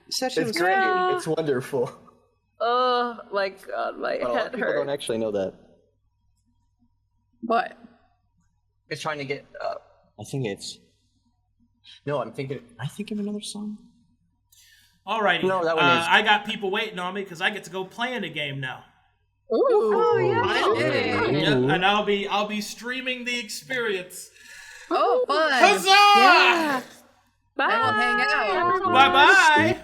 Speaker 5: Session
Speaker 8: It's great. It's wonderful.
Speaker 1: Oh my god, my head
Speaker 8: People
Speaker 1: hurts.
Speaker 8: don't actually know that.
Speaker 6: What?
Speaker 8: It's trying to get. I think it's. No, I'm thinking of another song.
Speaker 3: Alrighty.
Speaker 8: No, that one is.
Speaker 3: I got people waiting on me because I get to go play in a game now.
Speaker 6: Ooh.
Speaker 1: Oh yeah.
Speaker 3: Yep, and I'll be streaming the experience.
Speaker 6: Oh, fun.
Speaker 3: Huzzah!
Speaker 1: Yeah. Bye.
Speaker 6: And we'll hang out.
Speaker 3: Bye bye.